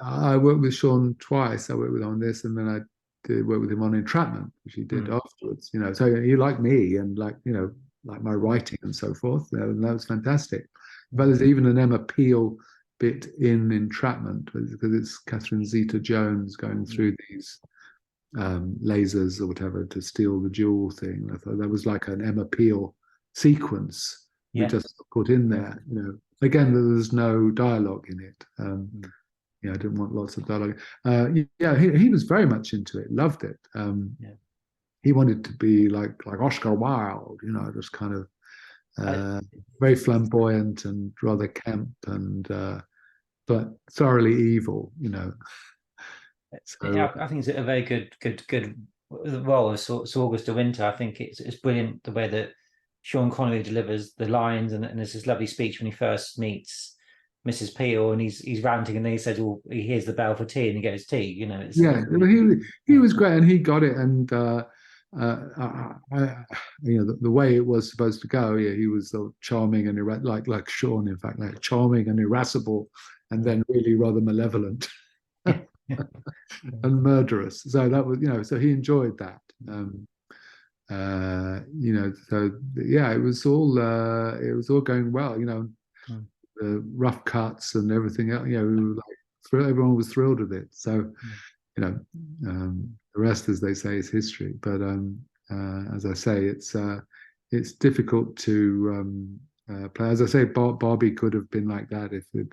I worked with Sean twice. I worked with him on this, and then I did work with him on Entrapment, which he did afterwards. So he liked me and like my writing and so forth. And that was fantastic. But there's even an Emma Peel bit in Entrapment because it's Catherine Zeta-Jones going through these lasers or whatever to steal the jewel thing. I thought that was like an Emma Peel sequence we just put in there. Again, there's no dialogue in it. I didn't want lots of dialogue. He was very much into it, loved it. He wanted to be like Oscar Wilde, just kind of very flamboyant and rather camp, and but thoroughly evil. So, I think it's a very good role of August de Winter. I think it's brilliant the way that Sean Connery delivers the lines, and there's this lovely speech when he first meets Mrs. Peel, and he's ranting, and then he says, "Well, he hears the bell for tea," and he gets tea. He was great, and he got it, and the way it was supposed to go. Yeah, he was so charming and like Sean, in fact, like charming and irascible, and then really rather malevolent. and murderous. So that was, so he enjoyed that. So yeah, it was all going well. Mm. The rough cuts and everything else. We were everyone was thrilled with it. So the rest, as they say, is history. But as I say, it's difficult to play. As I say, Barbie could have been like that if it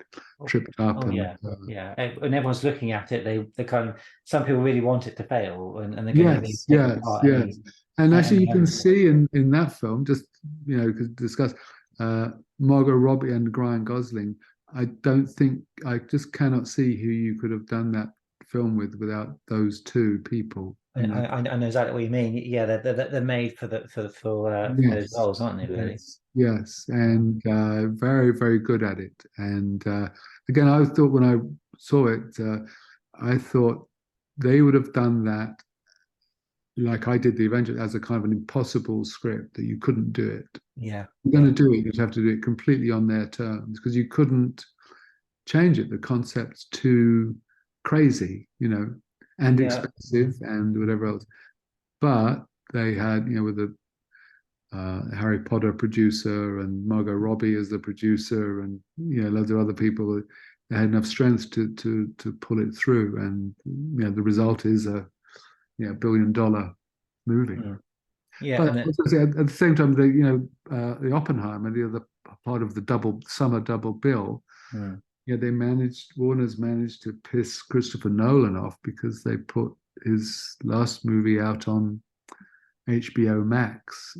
tripped up. Yeah. When everyone's looking at it, they kind of, some people really want it to fail, and they're going to be taken apart. And actually, you can see in that film, just discuss Margot Robbie and Ryan Gosling. I just cannot see who you could have done that film without those two people. I know exactly what you mean. Yeah, they're made for those roles, aren't they? Really? Yes, and very, very good at it. And again, I thought when I saw it, I thought they would have done that like I did the Avengers as a kind of an impossible script that you couldn't do it. Yeah, you're going to do it, you'd have to do it completely on their terms because you couldn't change it. The concept's too crazy, and expensive and whatever else. But they had, with the Harry Potter producer and Margot Robbie as the producer, and loads of other people. They had enough strength to pull it through, and the result is a $1 billion movie. Yeah, but at the same time, the Oppenheimer, the other part of the summer double bill. Warner's managed to piss Christopher Nolan off because they put his last movie out on HBO Max,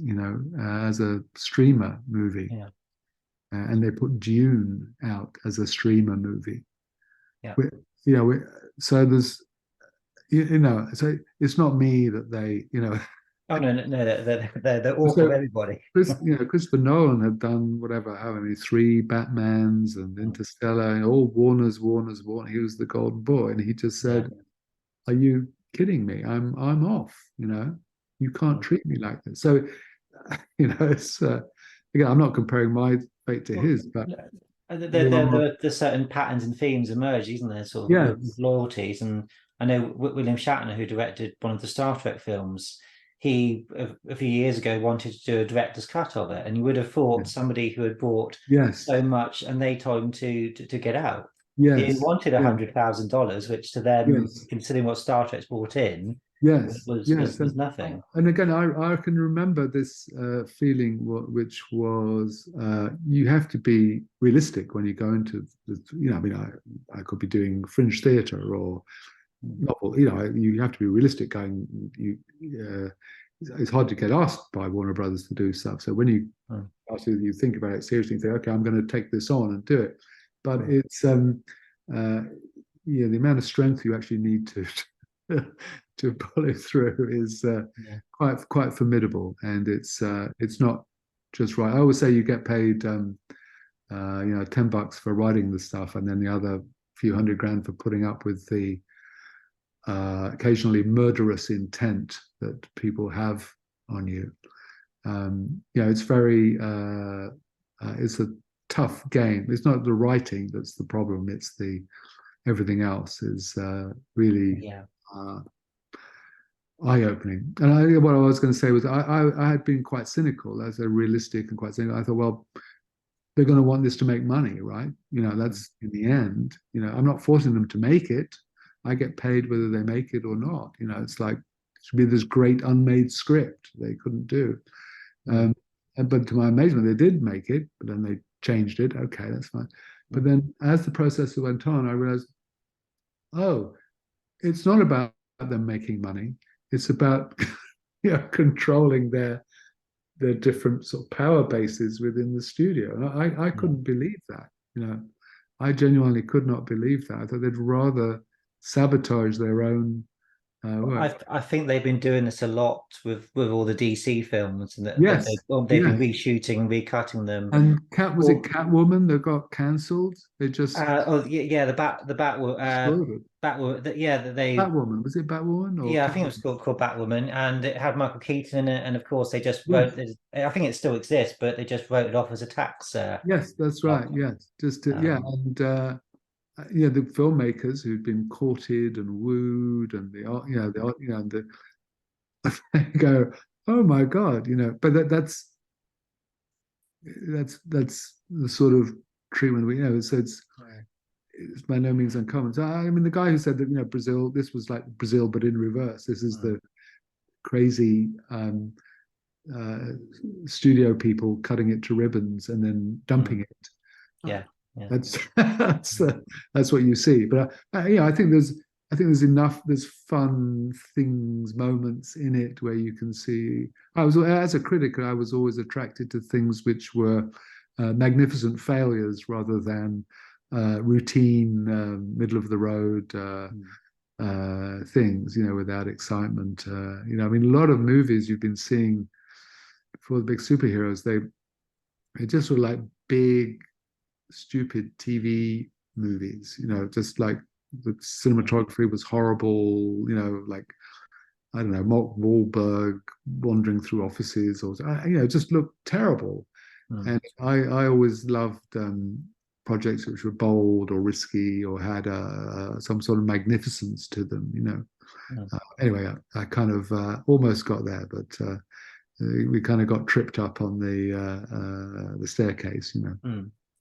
as a streamer movie. And they put Dune out as a streamer movie. So there's, so it's not me that they, Oh no, they're all for everybody. Christopher Nolan had done how many 3 Batmans and Interstellar, and all Warner's. He was the golden boy, and he just said, "Are you kidding me? I'm off. You can't treat me like this." So, it's again, I'm not comparing my fate to his, but the certain patterns and themes emerge, isn't there? Sort of with loyalties, and I know William Shatner, who directed one of the Star Trek films. He, a few years ago, wanted to do a director's cut of it, and you would have thought somebody who had bought so much, and they told him to get out. He wanted $100,000, which to them, considering what Star Trek's brought in, was nothing. And again, I can remember this feeling, which was you have to be realistic when you go into I could be doing fringe theatre or novel. You have to be realistic. It's hard to get asked by Warner Brothers to do stuff. So when you think about it seriously, you think, okay, I'm going to take this on and do it. But it's the amount of strength you actually need to pull it through is quite formidable, and it's not just right. I always say you get paid $10 for writing the stuff, and then the other few $100,000 for putting up with the occasionally murderous intent that people have on you. It's very it's a tough game. It's not the writing that's the problem, it's the everything else is really eye-opening. And what I was going to say was I had been quite cynical, as a realistic and quite cynical. I thought, well, they're going to want this to make money, right? That's in the end. I'm not forcing them to make it. I get paid whether they make it or not. It's like, it should be this great unmade script they couldn't do. But to my amazement, they did make it, but then they changed it. Okay, that's fine. But then as the process went on, I realized, it's not about them making money. It's about controlling their different sort of power bases within the studio. And I couldn't believe that. I genuinely could not believe that. I thought they'd rather sabotage their own work. I think they've been doing this a lot with all the DC films, and they've been reshooting and recutting them. And was it Catwoman that got cancelled? They just the Batwoman. Batwoman, was it Batwoman? I think it was called Batwoman, and it had Michael Keaton in it, and of course they just wrote. I think it still exists, but they just wrote it off as a tax. Yes, that's right. Yes, the filmmakers who'd been courted and wooed, and and they go, oh my God, but that's the sort of treatment so it's by no means uncommon. So I mean, the guy who said that Brazil, this was like Brazil but in reverse. This is the crazy uh, studio people cutting it to ribbons and then dumping it. Yeah, yeah. That's that's what you see. But I think there's enough. There's fun things, moments in it where you can see. I was, as a critic, I was always attracted to things which were magnificent failures rather than routine, middle of the road things. Without excitement. I mean, a lot of movies you've been seeing for the big superheroes, they just were like big, stupid TV movies. Just like the cinematography was horrible. Like, I don't know, Mark Wahlberg wandering through offices, or just looked terrible. And I always loved projects which were bold or risky or had some sort of magnificence to them. Anyway, I kind of almost got there, but we kind of got tripped up on the staircase.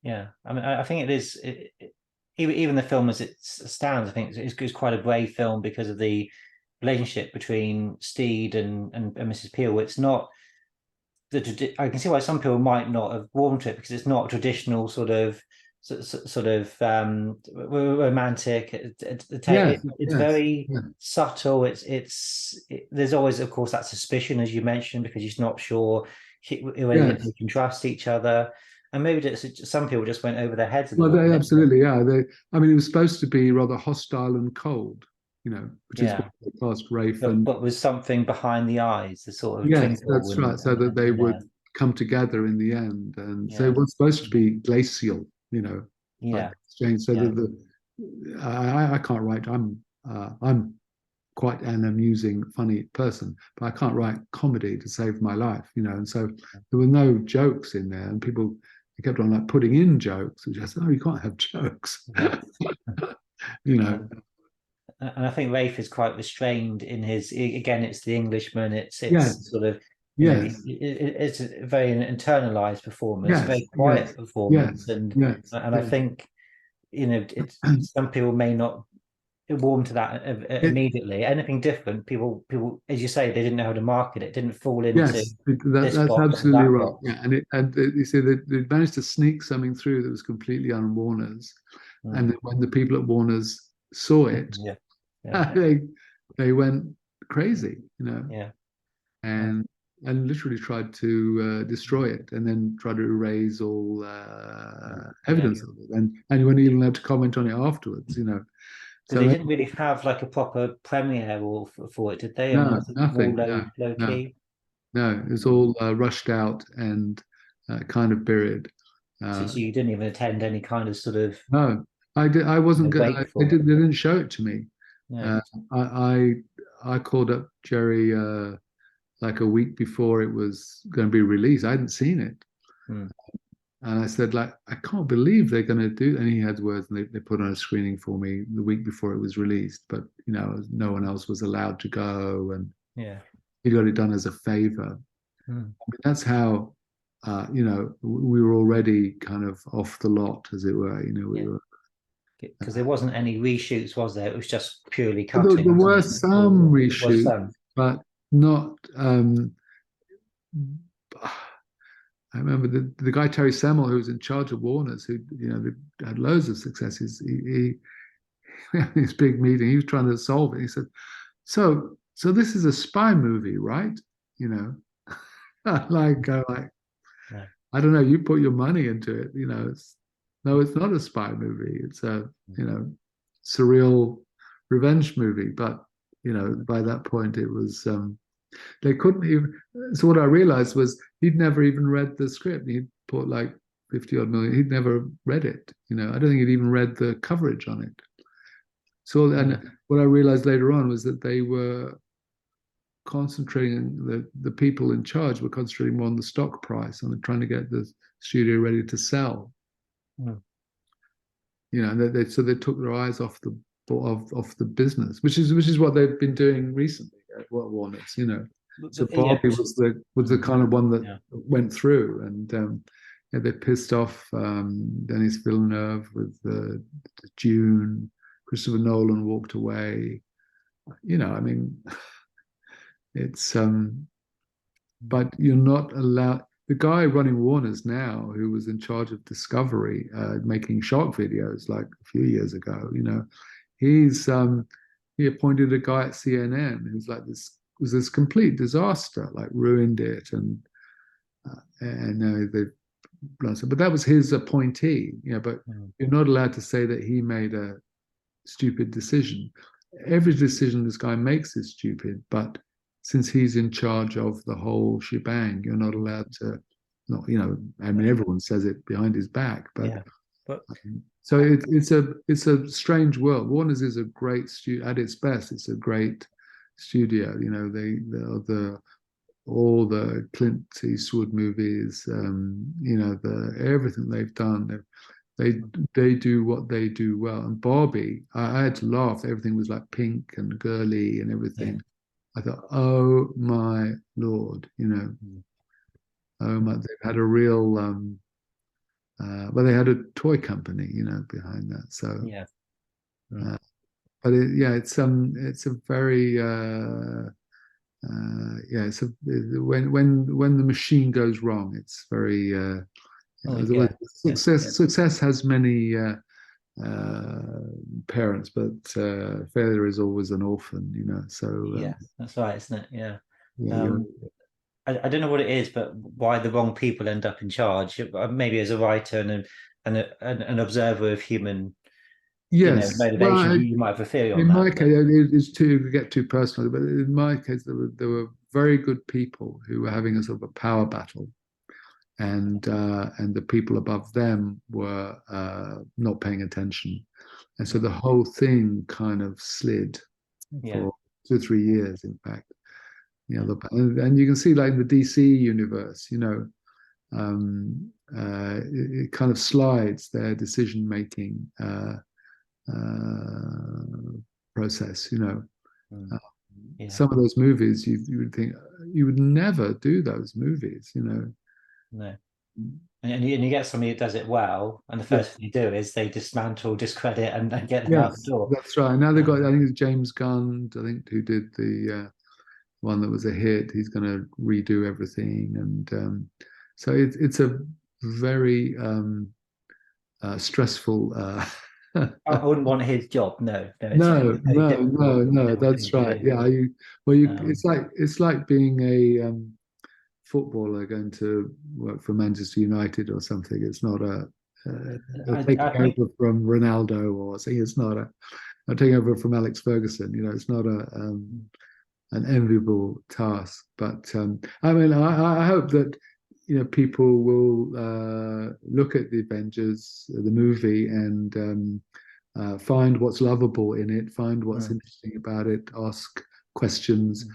Yeah, I mean, I think it is. Even the film as it stands, I think it's quite a brave film because of the relationship between Steed and Mrs. Peel. It's not I can see why some people might not have warmed to it, because it's not a traditional sort of romantic. It's very subtle. There's always, of course, that suspicion, as you mentioned, because you're not sure whether they can trust each other. And maybe some people just went over their heads. They absolutely, yeah. I mean, it was supposed to be rather hostile and cold, which is what they cast Rafe. But was something behind the eyes, the sort of that's right, so that they would come together in the end. And so it was supposed to be glacial, like exchange. So that I can't write. I'm quite an amusing, funny person, but I can't write comedy to save my life, And so there were no jokes in there, and people kept on like putting in jokes, which I said, "Oh, you can't have jokes," And I think Rafe is quite restrained in his. Again, it's the Englishman. It's sort of. It's a very internalized performance, very quiet performance, and I think some people may not warm to that immediately. Anything different, people, as you say, they didn't know how to market it. Didn't fall into. That's absolutely right. Yeah, and you see they managed to sneak something through that was completely un-Warner's, and then when the people at Warner's saw it, they went crazy, and literally tried to destroy it, and then tried to erase all evidence of it, and you weren't even allowed to comment on it afterwards, So they didn't really have like a proper premiere for it, did they? No, nothing. Low key. No, it was all rushed out and kind of buried. So you didn't even attend any kind of sort of. No, I did. I wasn't good. They didn't show it to me. Yeah. I called up Jerry like a week before it was going to be released. I hadn't seen it. And I said, like, I can't believe they're going to do. And he had words, and they put on a screening for me the week before it was released. But no one else was allowed to go, and he got it done as a favor. I mean, that's how we were already kind of off the lot, as it were. We were, because there wasn't any reshoots, was there? It was just purely cutting. There were some reshoots, but not. I remember the guy Terry Semel, who was in charge of Warner's, who had loads of successes. He had this big meeting. He was trying to solve it. He said, "So this is a spy movie, right?" Like I don't know. You put your money into it. No, it's not a spy movie. It's a surreal revenge movie. But by that point, it was. They couldn't even. So what I realized was he'd never even read the script. He'd put like 50 odd million. He'd never read it. I don't think he'd even read the coverage on it. So, and what I realized later on was that they were concentrating. The people in charge were concentrating more on the stock price and trying to get the studio ready to sell. you know, so they took their eyes off the business, which is what they've been doing recently at Warner's, you know. So Yeah, Barbie was the kind of one that yeah, went through, and yeah, they pissed off Denis Villeneuve with Dune. Christopher Nolan walked away. You know, I mean, it's but you're not allowed. The guy running Warner's now, who was in charge of Discovery, making shark videos like a few years ago, you know, he appointed a guy at CNN who's like this was this complete disaster, like ruined it, and they've but that was his appointee, you know. But you're not allowed to say that he made a stupid decision. Every decision this guy makes is stupid, but since he's in charge of the whole shebang, you're not allowed to, not, you know, I mean, everyone says it behind his back, but yeah. But so it's a strange world. Warner's is a great studio at its best. It's a great studio. You know, the all the Clint Eastwood movies. You know, everything they've done. They do what they do well. And Barbie, I had to laugh. Everything was like pink and girly and everything. yeah. I thought, oh my Lord, you know, oh my, they've had a real, well, they had a toy company, you know, behind that. So, Yeah. but yeah, it's a very, yeah, when the machine goes wrong, it's very, Yeah. success has many parents, but failure is always an orphan, you know. So Yeah, that's right, isn't it? Yeah. yeah, Um, I don't know what it is, but why the wrong people end up in charge. Maybe as a writer an observer of human, yes. Well, motivation, you might have a theory on in that. my case, it's to get too personal, but in my case, there were very good people who were having a sort of a power battle, and the people above them were not paying attention, and so the whole thing kind of slid Yeah, for 2 or 3 years, in fact. You know, and you can see like in the DC universe, you know, it kind of slides their decision making process. You know, yeah, some of those movies you would think you would never do those movies. You know, no. And you get somebody that does it well, and the yeah, first thing you do is they dismantle, discredit, and get them out the yes, door. that's right. Now they've got, I think it's James Gunn, I think, who did the one that was a hit. He's going to redo everything, and so it's a very stressful. I wouldn't want his job. No, no, it's No, very no, difficult, no, no. thing That's to right. do. Yeah, Um, it's like being a footballer going to work for Manchester United or something. It's not you're taking I think, over from Ronaldo or saying it's not I'm taking over from Alex Ferguson. You know, it's not an enviable task. But I mean, I hope that, you know, people will look at the Avengers, the movie, and find what's lovable in it, find what's interesting about it, ask questions.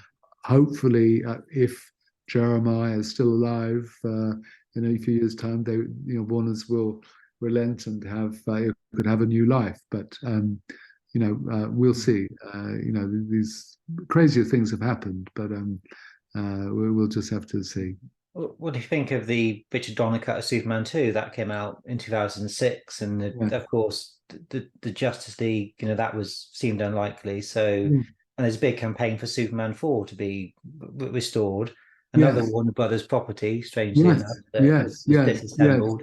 Hopefully, if Jeremiah is still alive, in a few years' time, Warner's will relent and could have a new life. But we'll see. These crazier things have happened, but we'll just have to see. what do you think of the Richard Donner cut of Superman 2 that came out in 2006? And Yeah. of course, the Justice League, that seemed unlikely. So, Mm. and there's a big campaign for Superman 4 to be restored. Another Yes. Warner Brothers property, strangely Yes. enough, that Yes. was Yes. Yes. disassembled.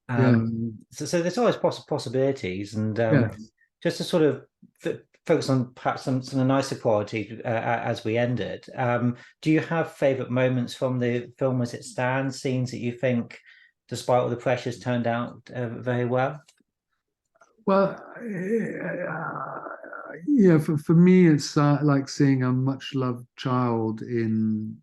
Yeah. So there's always possibilities, and Yes. just to sort of focus on perhaps some of the nicer qualities as we end it. Do you have favourite moments from the film as it stands? Scenes that you think, despite all the pressures, turned out very well? Well, yeah. For me, it's like seeing a much loved child in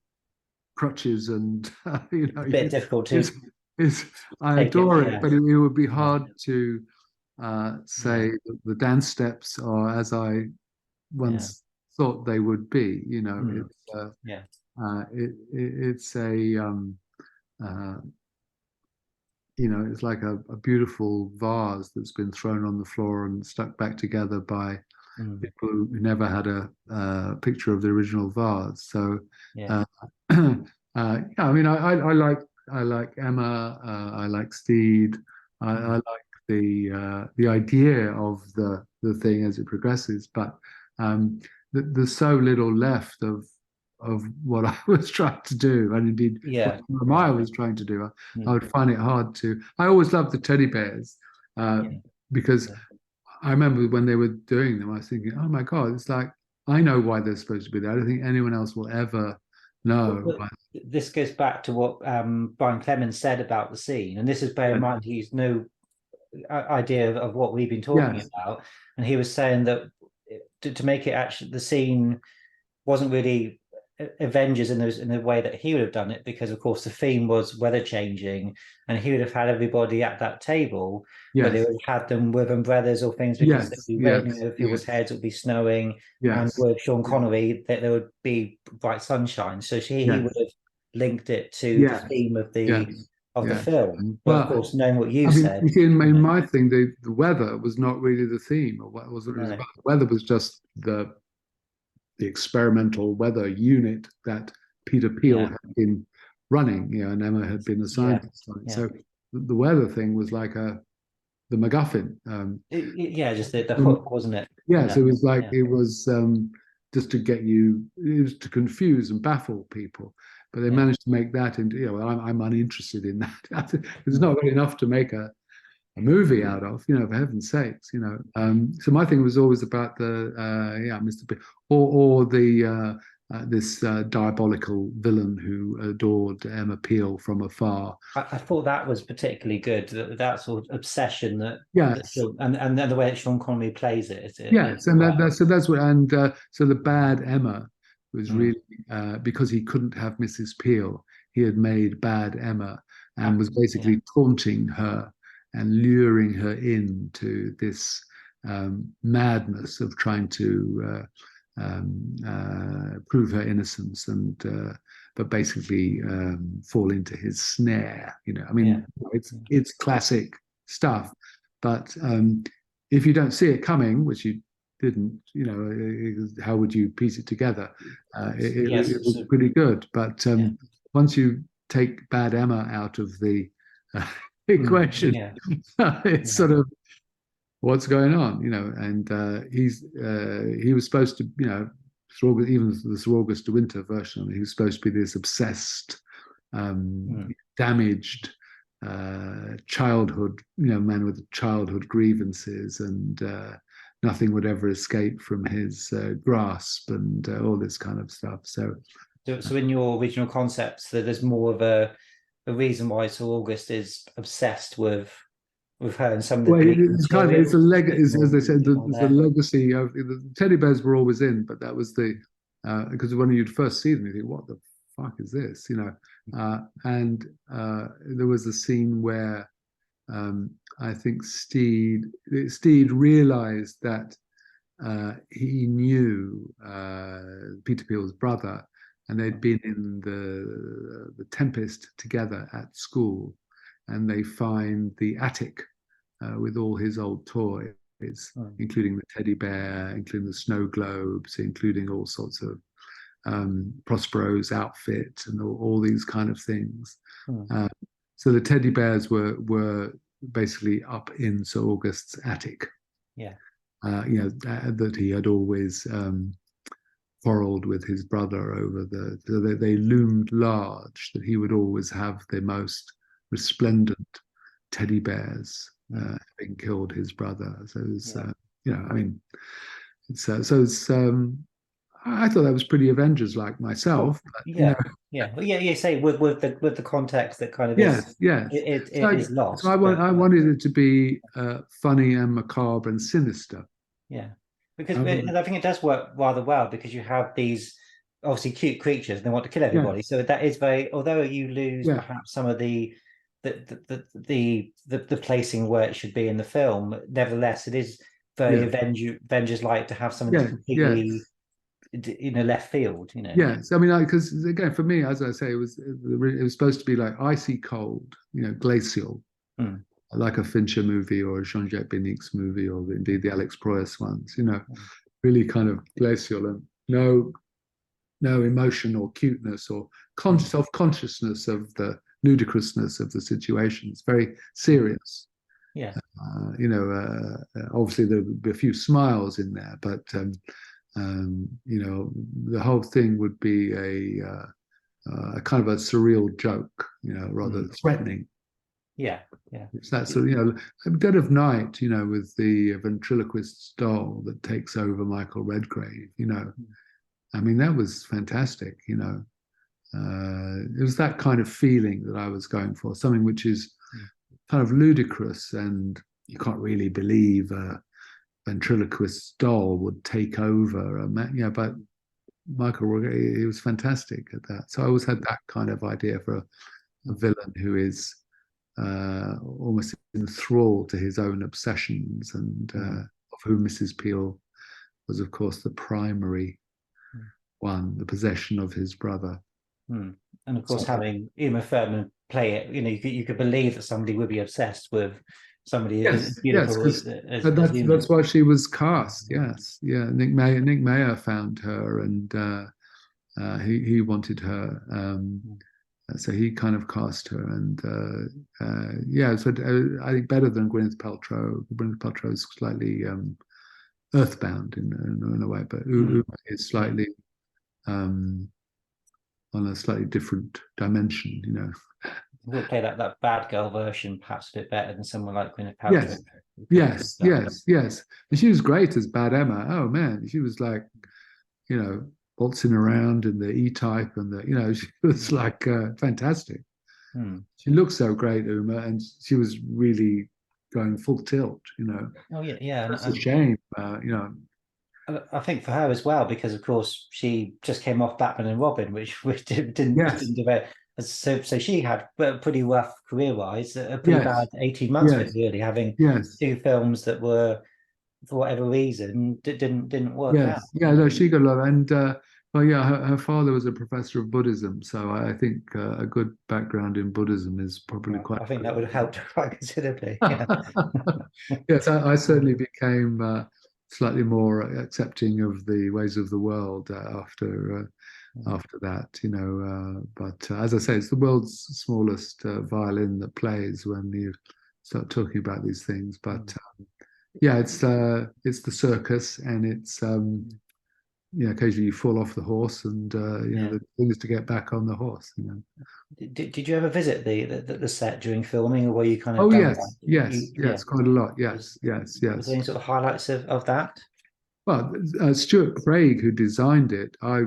crutches, and A bit difficult to it's, it's I take it. adore it, Yeah, but it would be yeah, hard to yeah, say that the dance steps are as I yeah. once thought they would be. Mm, yeah. It's a uh, it's like a beautiful vase that's been thrown on the floor and stuck back together by Mm. people who never had a picture of the original vase. So, Yeah. uh, yeah, I mean, I like Emma. I like Steed. I Mm. like the idea of the thing as it progresses, but there's so little left of what I was trying to do, and indeed what Yeah. Yeah. Maya was trying to do. I Mm. would find it hard to. I always loved the teddy bears Yeah. because Yeah. I remember when they were doing them, I was thinking, oh my God, it's like, I know why they're supposed to be there. I don't think anyone else will ever know. But this goes back to what Brian Clemens said about the scene, and this is bear in mind he's no idea of what we've been talking Yes, about, and he was saying that to make it actually the scene wasn't really Avengers in the way that he would have done it, because of course the theme was weather changing, and he would have had everybody at that table, but they yes, would have had them with umbrellas or things because it'd yes, be raining yes, over people's yes, heads, it would be snowing, and yes, with Sean Connery that there would be bright sunshine. So he would yes, have linked it to the yes, theme yes, of the yes. film. But of Well, course, knowing what I you mean, said, you see, in my thing, the weather was not really the theme, or what was it was no, about. The weather was just the experimental weather unit that Peter Peel yeah, had been running, and Emma had been a yeah, scientist on it. yeah. So the weather thing was like the MacGuffin. Yeah, just the hook, wasn't it? Yes, Yeah, it was like yeah, it was just to get you, it was to confuse and baffle people. But they yeah. managed to make that into, I'm uninterested in that. It's Mm. not really enough to make a movie out of, for heaven's sakes, So my thing was always about the, Mr. B, or the this diabolical villain who adored Emma Peel from afar. I thought that was particularly good. That sort of obsession that Yes, film, and the way that Sean Connery plays it is yes, and well. that's what, and so the bad Emma was Mm. really because he couldn't have Mrs. Peel, he had made bad Emma and Ah, was yeah, basically taunting her and luring her into this madness of trying to prove her innocence and but basically fall into his snare. I yeah, mean, it's classic stuff, but if you don't see it coming, which you didn't, how would you piece it together? yes. It was pretty good, but Yeah, once you take bad Emma out of the uh, mm, equation, yeah, it's yeah, sort of what's going on, and he was supposed to, even the Sir August de Winter version, I mean, he was supposed to be this obsessed, mm, damaged childhood, man with childhood grievances, and nothing would ever escape from his grasp and all this kind of stuff. So, so in your original concepts, there's more of a reason why Sir August is obsessed with her and some of the well, deleted it's kind of material. it's a leg, as they said, More it's the there. legacy of the teddy bears were always in, but that was the because when you'd first see them, you think, what the fuck is this, and there was a scene where I think Steed realized that he knew Peter Peel's brother, and they'd been in the Tempest together at school, and they find the attic with all his old toys, Mm, including the teddy bear, including the snow globes, including all sorts of Prospero's outfit, and all these kind of things. mm, Uh, so the teddy bears were basically up in Sir August's attic. yeah. That he had always quarreled with his brother over so they loomed large, that he would always have the most resplendent teddy bears, Mm, having killed his brother. So it's, yeah. I mean, it's. I thought that was pretty Avengers like Well, myself, but yeah, yeah, well, yeah. You say with the context that kind of is yes, yes. it is So lost, but I wanted it to be funny and macabre and sinister. yeah, because Um, I think it does work rather well because you have these obviously cute creatures and they want to kill everybody. yes, So that is very, although you lose yeah, perhaps some of the placing where it should be in the film, nevertheless, it is very yeah, Avengers like to have something that's yeah, completely yes. left field. Yes, I mean, because again, for me, as I say, it was supposed to be like icy cold, glacial, Mm. like a Fincher movie or a Jean-Jacques Benique's movie, or indeed the Alex Proyas ones, Mm. really kind of glacial and no emotion or cuteness or self-consciousness of the ludicrousness of the situation. It's very serious. Yeah. Obviously there'll be a few smiles in there, but the whole thing would be a kind of a surreal joke, rather threatening. Yeah, yeah. It's that sort of, Dead of Night, with the ventriloquist's doll that takes over Michael Redgrave, I mean, that was fantastic, It was that kind of feeling that I was going for, something which is kind of ludicrous, and you can't really believe a ventriloquist's doll would take over a man, but Michael Redgrave, he was fantastic at that. So I always had that kind of idea for a villain who is almost enthralled to his own obsessions, and of whom Mrs. Peel was, of course, the primary one, the possession of his brother. And of course, having Uma Thurman play it, you could believe that somebody would be obsessed with somebody as beautiful as that's why she was cast. Yes, yeah. Nick Mayer found her, and he wanted her. So he kind of cast her, and so I think better than Gwyneth Paltrow. Gwyneth Paltrow is slightly earthbound in a way, but Uma is slightly on a slightly different dimension, We'll play that bad girl version perhaps a bit better than someone like Gwyneth Paltrow. Yes. And she was great as Bad Emma. Oh man, she was like, waltzing around in the E-type, and she was like fantastic. She looked so great, Uma, and she was really going full tilt. Oh yeah. It's a shame, I think for her as well, because of course she just came off Batman and Robin, which didn't develop. So she had a pretty rough career-wise, a pretty bad 18 months of it, really, having two films that were, for whatever reason, didn't work out. Yeah, no, she got a lot. And her father was a professor of Buddhism, so I think a good background in Buddhism is probably quite. I think that would have helped quite considerably. Yeah. Yes, I certainly became slightly more accepting of the ways of the world after that, But as I say, it's the world's smallest violin that plays when you start talking about these things. But it's the circus, and it's occasionally you fall off the horse, and the thing is to get back on the horse. Did you ever visit the set during filming, or were you kind of? Oh yes, quite a lot. Yes. Was there any sort of highlights of that? Well, Stuart Craig, who designed it, I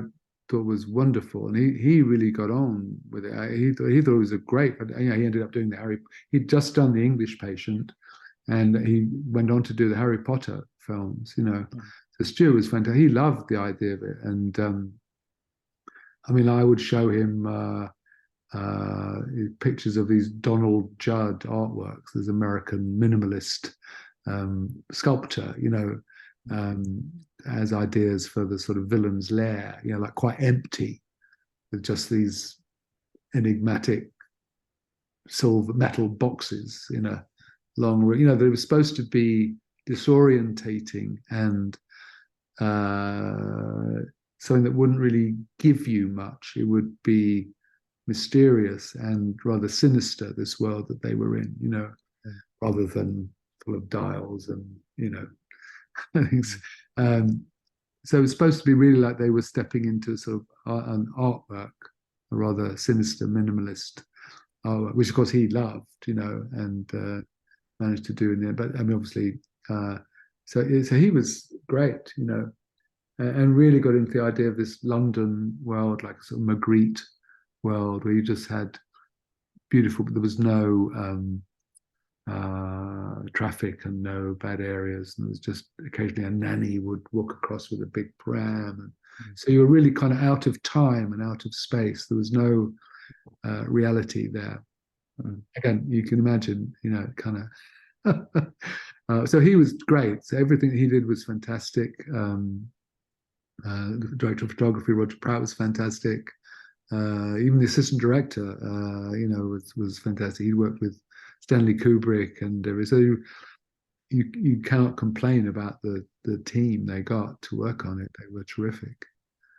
thought was wonderful, and he really got on with it. He thought it was a great. He ended up doing he'd just done The English Patient, and he went on to do the Harry Potter films. So Stuart was fantastic. He loved the idea of it, and I would show him pictures of these Donald Judd artworks, this American minimalist sculptor, as ideas for the sort of villain's lair, like quite empty, with just these enigmatic silver metal boxes in a long room. They were supposed to be disorientating and something that wouldn't really give you much. It would be mysterious and rather sinister, this world that they were in, rather than full of dials and, things. So it's supposed to be really like they were stepping into sort of an artwork, a rather sinister minimalist artwork, which of course he loved, and managed to do in the end. But obviously, so he was great, and really got into the idea of this London world, like a sort of Magritte world, where you just had beautiful, but there was no traffic and no bad areas, and there was just occasionally a nanny would walk across with a big pram, and so you were really kind of out of time and out of space. There was no reality there. Again, you can imagine, kind of. So he was great. So everything he did was fantastic. The director of photography, Roger Pratt, was fantastic. Even the assistant director, was fantastic. He worked with Stanley Kubrick, and so you cannot complain about the team they got to work on it. They were terrific.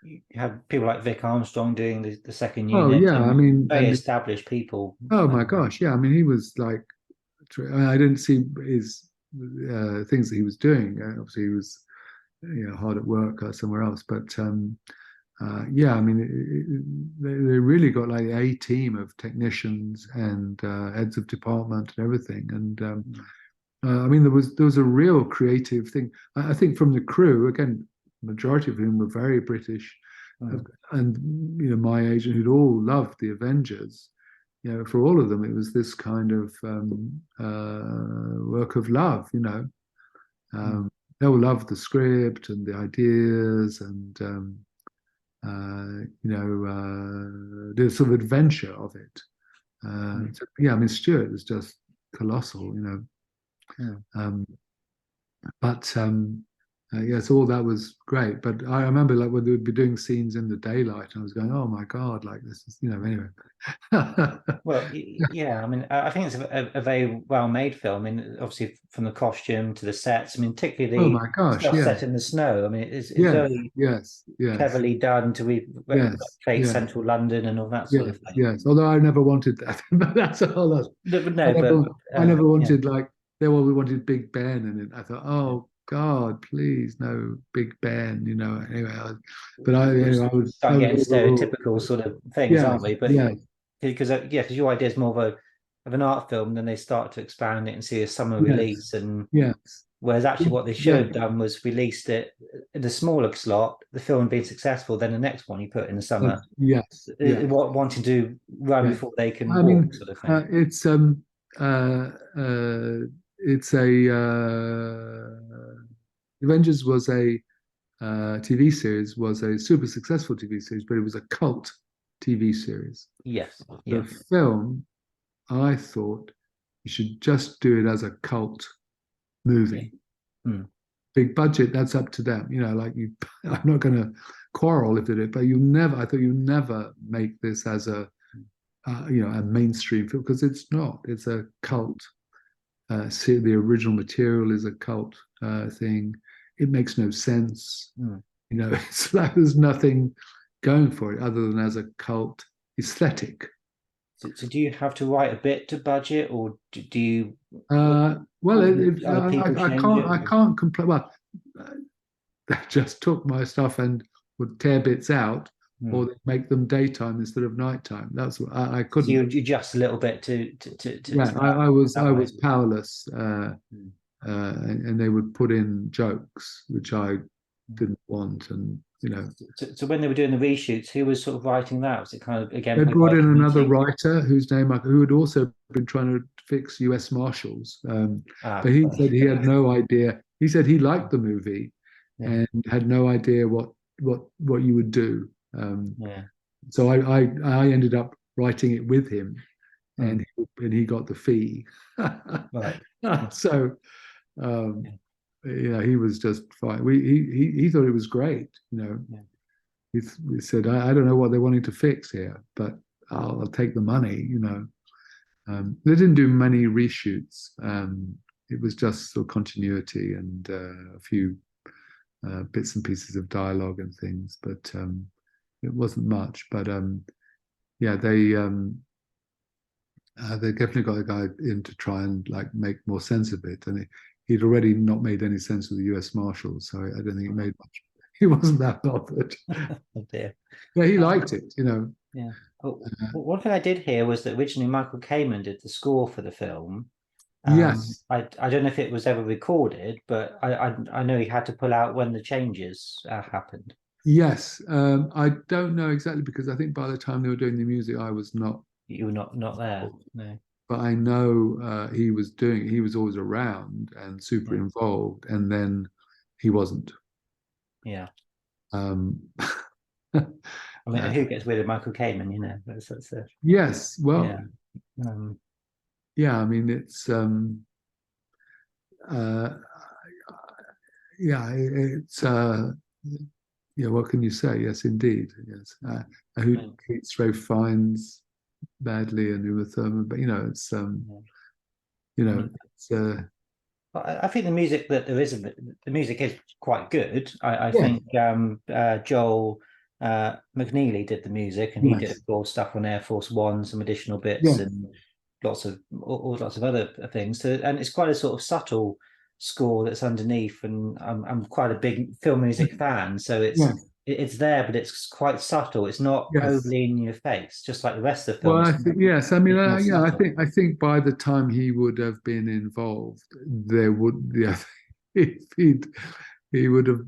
You have people like Vic Armstrong doing the second Oh unit, yeah, I and mean, very established people. oh my gosh, yeah. I mean, he was like, I didn't see his things that he was doing. Obviously, he was hard at work somewhere else, but yeah, I mean, they really got like a team of technicians and heads of department and everything. And I mean, there was a real creative thing. I think from the crew, again, majority of whom were very British, and my age, and who'd all loved the Avengers. For all of them, it was this kind of work of love. They all loved the script and the ideas, and the sort of adventure of it. So, yeah, I mean, Stuart was just colossal. But so all that was great. But I remember like when they would be doing scenes in the daylight, I was going, "Oh my God!" Like this is, anyway. Well, yeah, I mean, I think it's a very well-made film. I mean, obviously from the costume to the sets. I mean, Oh particularly my gosh! stuff Yeah. set in the snow. I mean, it's Yes. very Yes. Yes. cleverly done to Yes. replicate Yes. central London and all that sort Yes. of thing. Yes. Although I never wanted that, but that's a whole other. No, but I never yeah. wanted like we wanted Big Ben, and I thought, oh God, please no Big Ben, Anyway, anyway, I was. Start getting stereotypical sort of things, Yes. aren't we? But Yes. because your idea is more of an art film, then they start to expand it and see a summer Yes. release. And Yes. whereas actually what they should have done was released it in a smaller slot, the film being successful, then the next one you put in the summer. Yes. Yes. Wanting to run Yes. before they can I walk, mean, sort of thing. It's a Avengers was a TV series, was a super successful TV series, but it was a cult TV series. Yes. The film, I thought, you should just do it as a cult movie. Big budget, that's up to them. Like I'm not going to quarrel if they do it, but I thought you never make this as a mainstream film, because it's not. It's a cult. The original material is a cult thing. It makes no sense. It's like there's nothing going for it other than as a cult aesthetic. So do you have to write a bit to budget, or do you? Well, I can't complain. Well, they just took my stuff and would tear bits out, or they make them daytime instead of nighttime. That's what I couldn't. So you adjust a little bit to yeah, I was powerless, and they would put in jokes which I didn't want, and So when they were doing the reshoots, who was sort of writing that? Was it kind of again? They brought in another writer whose name who had also been trying to fix U.S. Marshals, but he said he had no idea. He said he liked the movie and had no idea what you would do. So I ended up writing it with him, and he got the fee. Right. So he was just fine. He thought it was great. He said, I don't know what they're wanting to fix here, but I'll take the money. They didn't do many reshoots. It was just sort of continuity and a few bits and pieces of dialogue and things, but it wasn't much. But they definitely got a guy in to try and like make more sense of it, and he'd already not made any sense with the U.S. Marshals, so I don't think it made much. He wasn't that bothered. Oh dear. Yeah, he liked it, Yeah. Well, one thing I did hear was that originally Michael Kamen did the score for the film. Yes. I don't know if it was ever recorded, but I know he had to pull out when the changes happened. Yes. I don't know exactly, because I think by the time they were doing the music, I was not. You were not there. No. But I know he was always around and super involved, and then he wasn't. Yeah. I mean, who gets rid of Michael Kamen? That's yes. Well, yeah. I mean, it's what can you say? Yes, indeed. Yes. Who Heathrow finds badly and Uma Thurman, but it's You know, Mm. it's I think the music that there is, the music is quite good. I yeah, think Joel McNeely did the music, and he did, yes, of course, stuff on Air Force One, some additional bits, yes, and lots of other things. So, and it's quite a sort of subtle score that's underneath. And I'm quite a big film music fan, so yes, it's there, but it's quite subtle. It's not yes. overly in your face, just like the rest of the film. Well, I think yes. I mean, It's more yeah. subtle. I think by the time he would have been involved, there would yeah, if he would have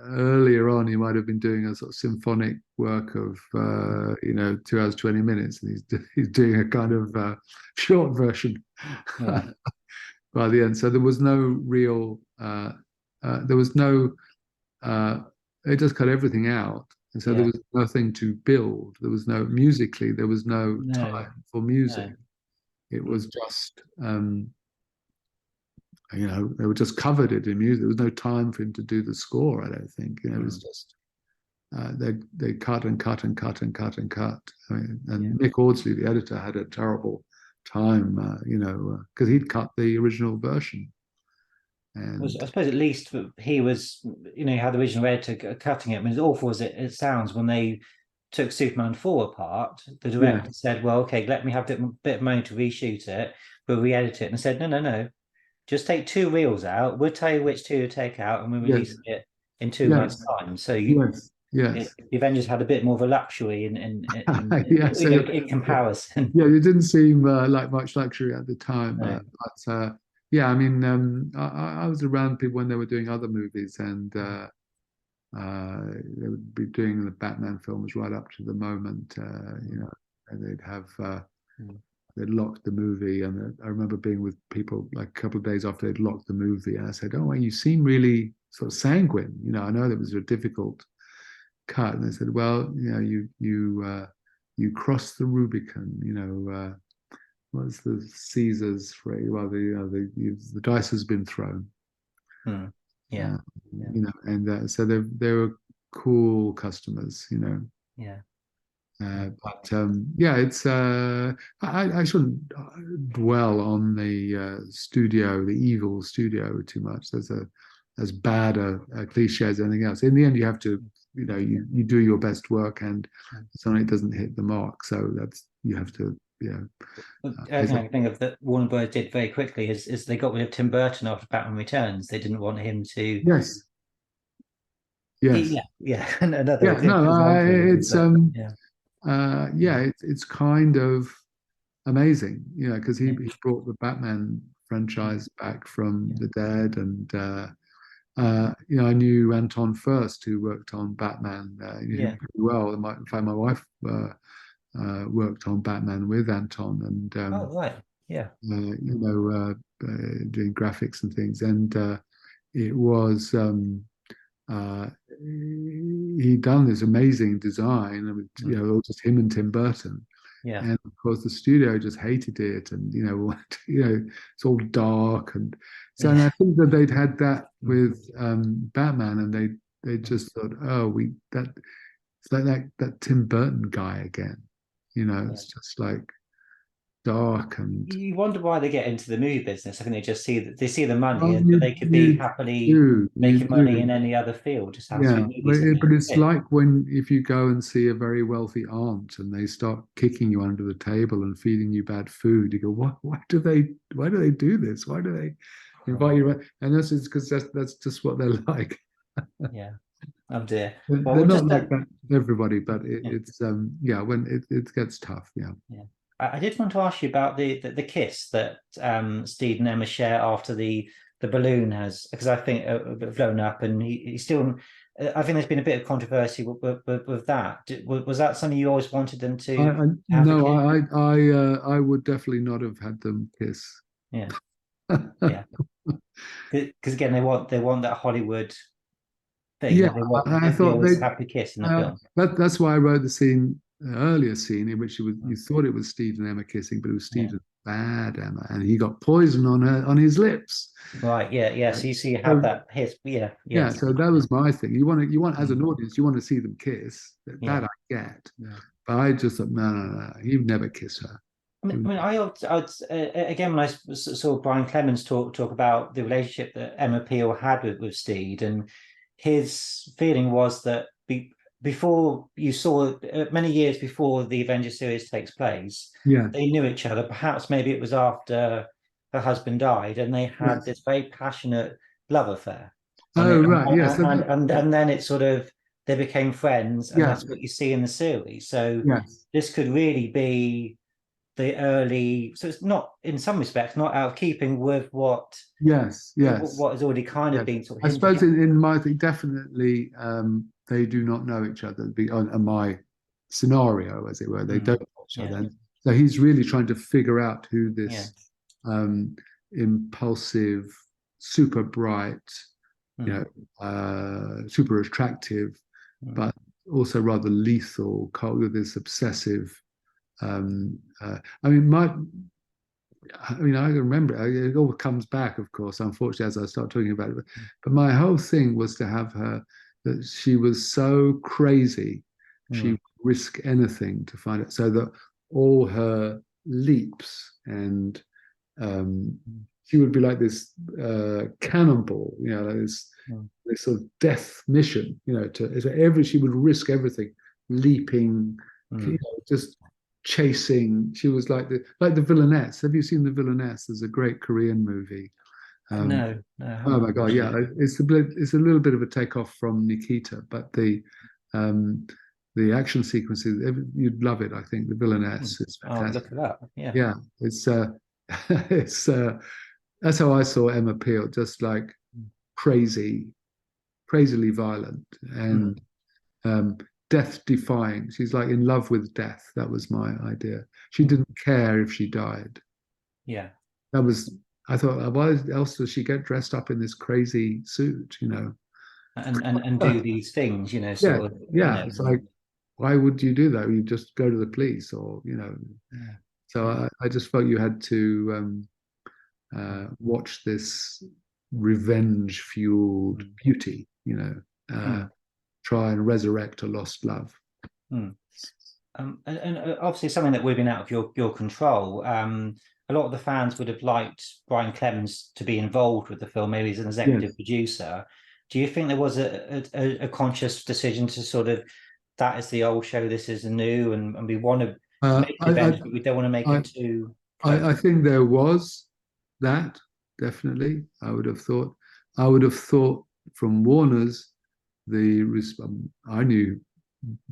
earlier on. He might have been doing a sort of symphonic work of 2 hours 20 minutes, and he's doing a kind of short version Yeah, by the end. So there was no real. There was no. They just cut everything out. And so there yeah, was nothing to build. There was no musically, there was no no, time for music. no. It Mm. was just, they were just covered it in music. There was no time for him to do the score, I don't think. It was Mm. just, they cut and cut and cut and cut and cut. I mean, Yeah. and Nick Audsley, the editor, had a terrible time, because he'd cut the original version. And I suppose at least he was, he had the original editor cutting it. I mean, as awful as it sounds, when they took Superman 4 apart, the yeah, director said, well, okay, let me have a bit of money to reshoot it, we'll re-edit it. And I said, no, no, no, just take 2 reels out. We'll tell you which 2 to take out, and we'll yes, release it in 2 months' yes, time. So yes, yes. the Avengers had a bit more of a luxury Yeah, so in comparison. yeah, it didn't seem like much luxury at the time. No. But yeah, I mean, I was around people when they were doing other movies, and they would be doing the Batman films right up to the moment, and Mm. they'd locked the movie. And I remember being with people like a couple of days after they'd locked the movie, and I said, "Oh, well, you seem really sort of sanguine. I know that was a difficult cut." And they said, "Well, you crossed the Rubicon. What's the Caesar's phrase? Well, the dice has been thrown. Mm. Yeah. Uh, Yeah. and so they were cool customers. Yeah. But yeah, it's I shouldn't dwell on the the evil studio too much. There's as bad a cliche as anything else. In the end, you have to, you do your best work, and something doesn't hit the mark. So you have to, I think of that Warner Bros. Did very quickly is they got rid of Tim Burton after Batman Returns. They didn't want him to. yes, yes, Yeah, another yeah. No, example. Really, it's but yeah, it's kind of amazing, because yeah, he brought the Batman franchise back from yeah, the dead, and I knew Anton First, who worked on Batman. Knew him yeah. pretty well. In fact, my wife worked on Batman with Anton, and Oh right, yeah, doing graphics and things, and it was. He'd done this amazing design, just him and Tim Burton, yeah, and of course the studio just hated it, and it's all dark, and so and yeah, I think that they'd had that with Batman, and they just thought, oh, it's like that Tim Burton guy again, yeah. it's just like dark and You wonder why they get into the movie business. I think they just see that they see the money, well, and they could be happily you making money in do. any other field. Just happens to Yeah, be movies that but make it's it. like when if you go and see a very wealthy aunt and they start kicking you under the table and feeding you bad food, you go, what? Why do they do this? Why do they invite you? And that's because that's just what they're like. Yeah. Oh dear. Well, They're we'll not just like that everybody, but yeah. it's yeah, when it gets tough, yeah. Yeah. I did want to ask you about the kiss that Steve and Emma share after the balloon has, because I think blown up, and he still. I think there's been a bit of controversy with that. Was that something you always wanted them to have a No, kiss? I would definitely not have had them kiss. Yeah, yeah. Because again, they want that Hollywood thing. Yeah, They want I they thought always have to kiss in the film. that's why I wrote the scene, earlier scene in which you thought it was Steve and Emma kissing, but it was Yeah. Steve and bad Emma, and he got poison on his lips. Right. Yeah. Yeah. Right. So you have So that hiss. Yeah. yeah, Yes. so that was my thing. You want as Mm. an audience, you want to see them kiss. That Yeah. I get, Yeah. but I just thought, no, no, no, you never kiss her. Again, when I saw Brian Clemens talk about the relationship that Emma Peel had with Steed, and his feeling was that before you saw many years before the Avengers series takes place, Yeah. they knew each other. Perhaps maybe it was after her husband died, and they had this very passionate love affair. Right, yes. And then it sort of they became friends, and Yeah. that's what you see in the series. So Yes. this could really be the early, so it's not, in some respects, not out of keeping with what Yes. has already kind of been sort of I hinted suppose in my thing, definitely they do not know each other. On my scenario, as it were, they don't know each other. And so he's really trying to figure out who this impulsive, super bright, super attractive, but also rather lethal, with this obsessive. I remember it all comes back, of course, unfortunately, as I start talking about it. But my whole thing was to have her, that she was so crazy, she would risk anything to find it, so that all her leaps and she would be like this cannonball, like this sort of death mission, she would risk everything, leaping, just chasing. She was like the villainess. Have you seen the villainess? There's a great Korean movie. No. Oh my god, yeah, it's a little bit of a takeoff from Nikita, but the action sequences, you'd love it. I think the villainess is fantastic. Look it up. Yeah, it's it's that's how I saw Emma Peel, just like crazily violent and death defying. She's like in love with death. That was my idea. She didn't care if she died. Yeah. That was, I thought, why else does she get dressed up in this crazy suit, And do these things, It's like, why would you do that? You just go to the police or, So I just felt you had to watch this revenge-fueled beauty, try and resurrect a lost love. And obviously something that would have been out of your control. A lot of the fans would have liked Brian Clemens to be involved with the film, maybe as an executive producer. Do you think there was a conscious decision to sort of, that is the old show, this is the new, and we want to make the event, but we don't want to make it too... I think there was that, definitely. I would have thought from Warner's, I knew,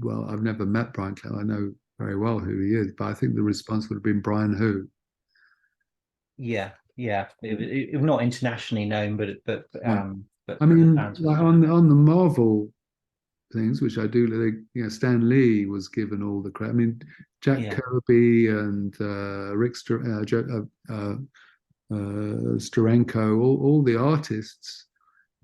well, I've never met Brian Clemens. I know very well who he is, but I think the response would have been Brian who. Yeah. It not internationally known, but I mean, like on the Marvel things, which I do, Stan Lee was given all the credit. I mean, Jack Kirby and Rick Steranko, all the artists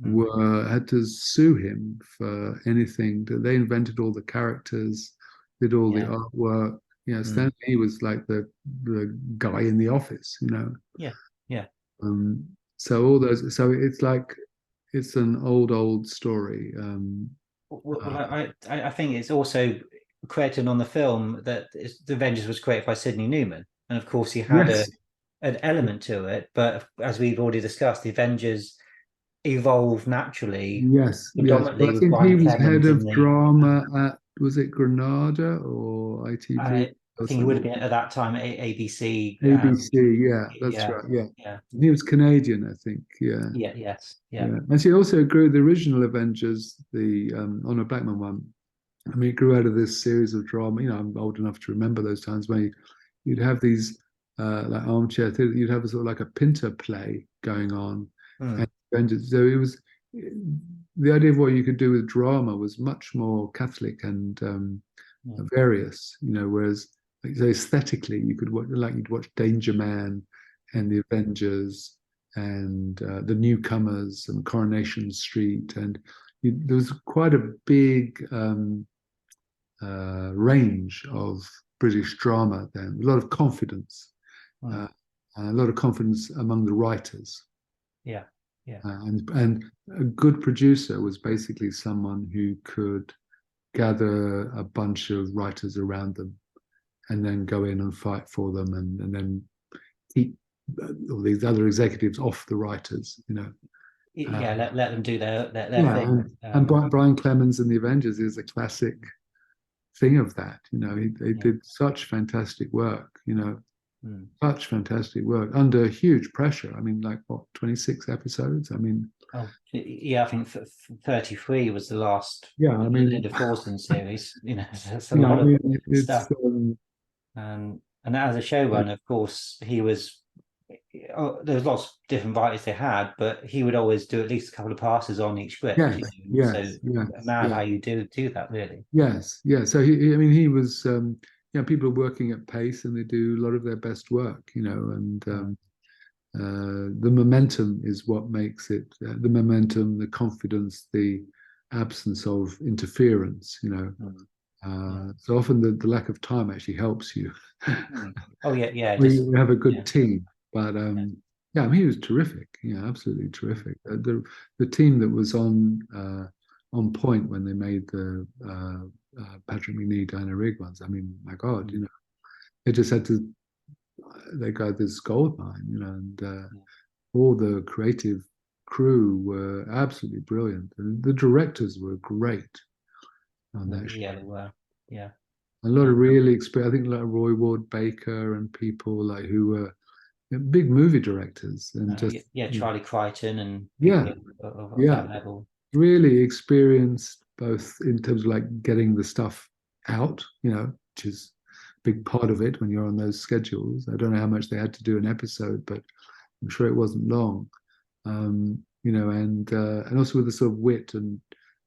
had to sue him for anything. They invented all the characters, did all the artwork. Stan Lee was like the guy in the office, So all those, so it's like it's an old story. I think it's also credited on the film that the Avengers was created by Sidney Newman, and of course he had an element to it. But as we've already discussed, the Avengers evolved naturally. Yes. I think he was head of drama at, was it Granada or ITV? I think he would have been at that time at ABC. That's right. Yeah. He was Canadian, I think. Yeah. And she also grew the original Avengers, the Honor Blackman one. I mean, it grew out of this series of drama. I'm old enough to remember those times where you'd have these like armchair theatre. You'd have a sort of like a Pinter play going on. And so it was, the idea of what you could do with drama was much more Catholic and various. Whereas, like, so aesthetically, you could watch, like you'd watch Danger Man and the Avengers and the Newcomers and Coronation Street, and there was quite a big range of British drama then. A lot of confidence, a lot of confidence among the writers. And a good producer was basically someone who could gather a bunch of writers around them and then go in and fight for them, and then keep all these other executives off the writers, Yeah, let them do their yeah, thing. and Brian Clemens in the Avengers is a classic thing of that. They did such fantastic work. Such fantastic work under huge pressure. I mean, like what, 26 episodes? I mean, yeah, I think 33 was the last. Yeah, I mean, in the Forsen series. That's a lot of stuff. And as a showrunner, of course, he was. There was lots of different writers they had, but he would always do at least a couple of passes on each script. Yes, mad how you do that, really. Yes, yeah. So I mean, he was. People are working at pace, and they do a lot of their best work. And the momentum is what makes it. The momentum, the confidence, the absence of interference. So often the lack of time actually helps you. Oh yeah. We have a good team, but I mean, he was terrific. Yeah, absolutely terrific. The team that was on point when they made the Patrick McNee, Diana Rigg ones. I mean, my God, they just had to. They got this gold mine, and all the creative crew were absolutely brilliant, and the directors were great on that show. Yeah, they were. Yeah, a lot of really experienced. I think like Roy Ward Baker and people like who were big movie directors, and Charlie Crichton and of that level. Really experienced, both in terms of like getting the stuff out, which is a big part of it when you're on those schedules. I don't know how much they had to do an episode, but I'm sure it wasn't long. And also with the sort of wit and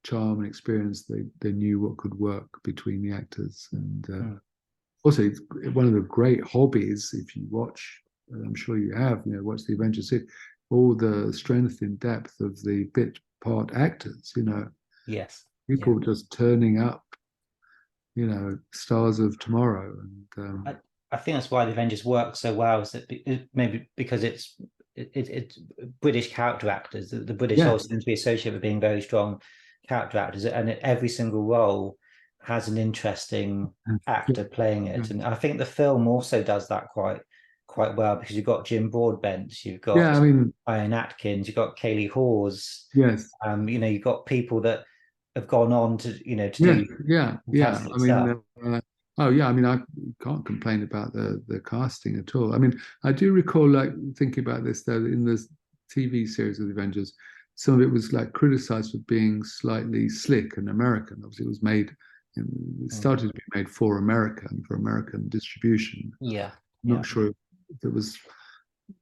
charm and experience, they knew what could work between the actors. And also, it's one of the great hobbies, if you watch, I'm sure you have, watch the Avengers, all the strength and depth of the bit part actors, Yes. People just turning up, stars of tomorrow. And I think that's why the Avengers work so well, is that maybe because it's British character actors. The British also seem to be associated with being very strong character actors, and every single role has an interesting actor playing it. And I think the film also does that quite well, because you've got Jim Broadbent, you've got Ian Atkins, you've got Kaylee Hawes. Yes. You've got people that have gone on to do fantastic stuff. I can't complain about the casting at all. I mean, I do recall like thinking about this though, in the TV series of the Avengers, some of it was like criticized for being slightly slick and American. Obviously, it started to be made for America and for American distribution. I'm not sure if it was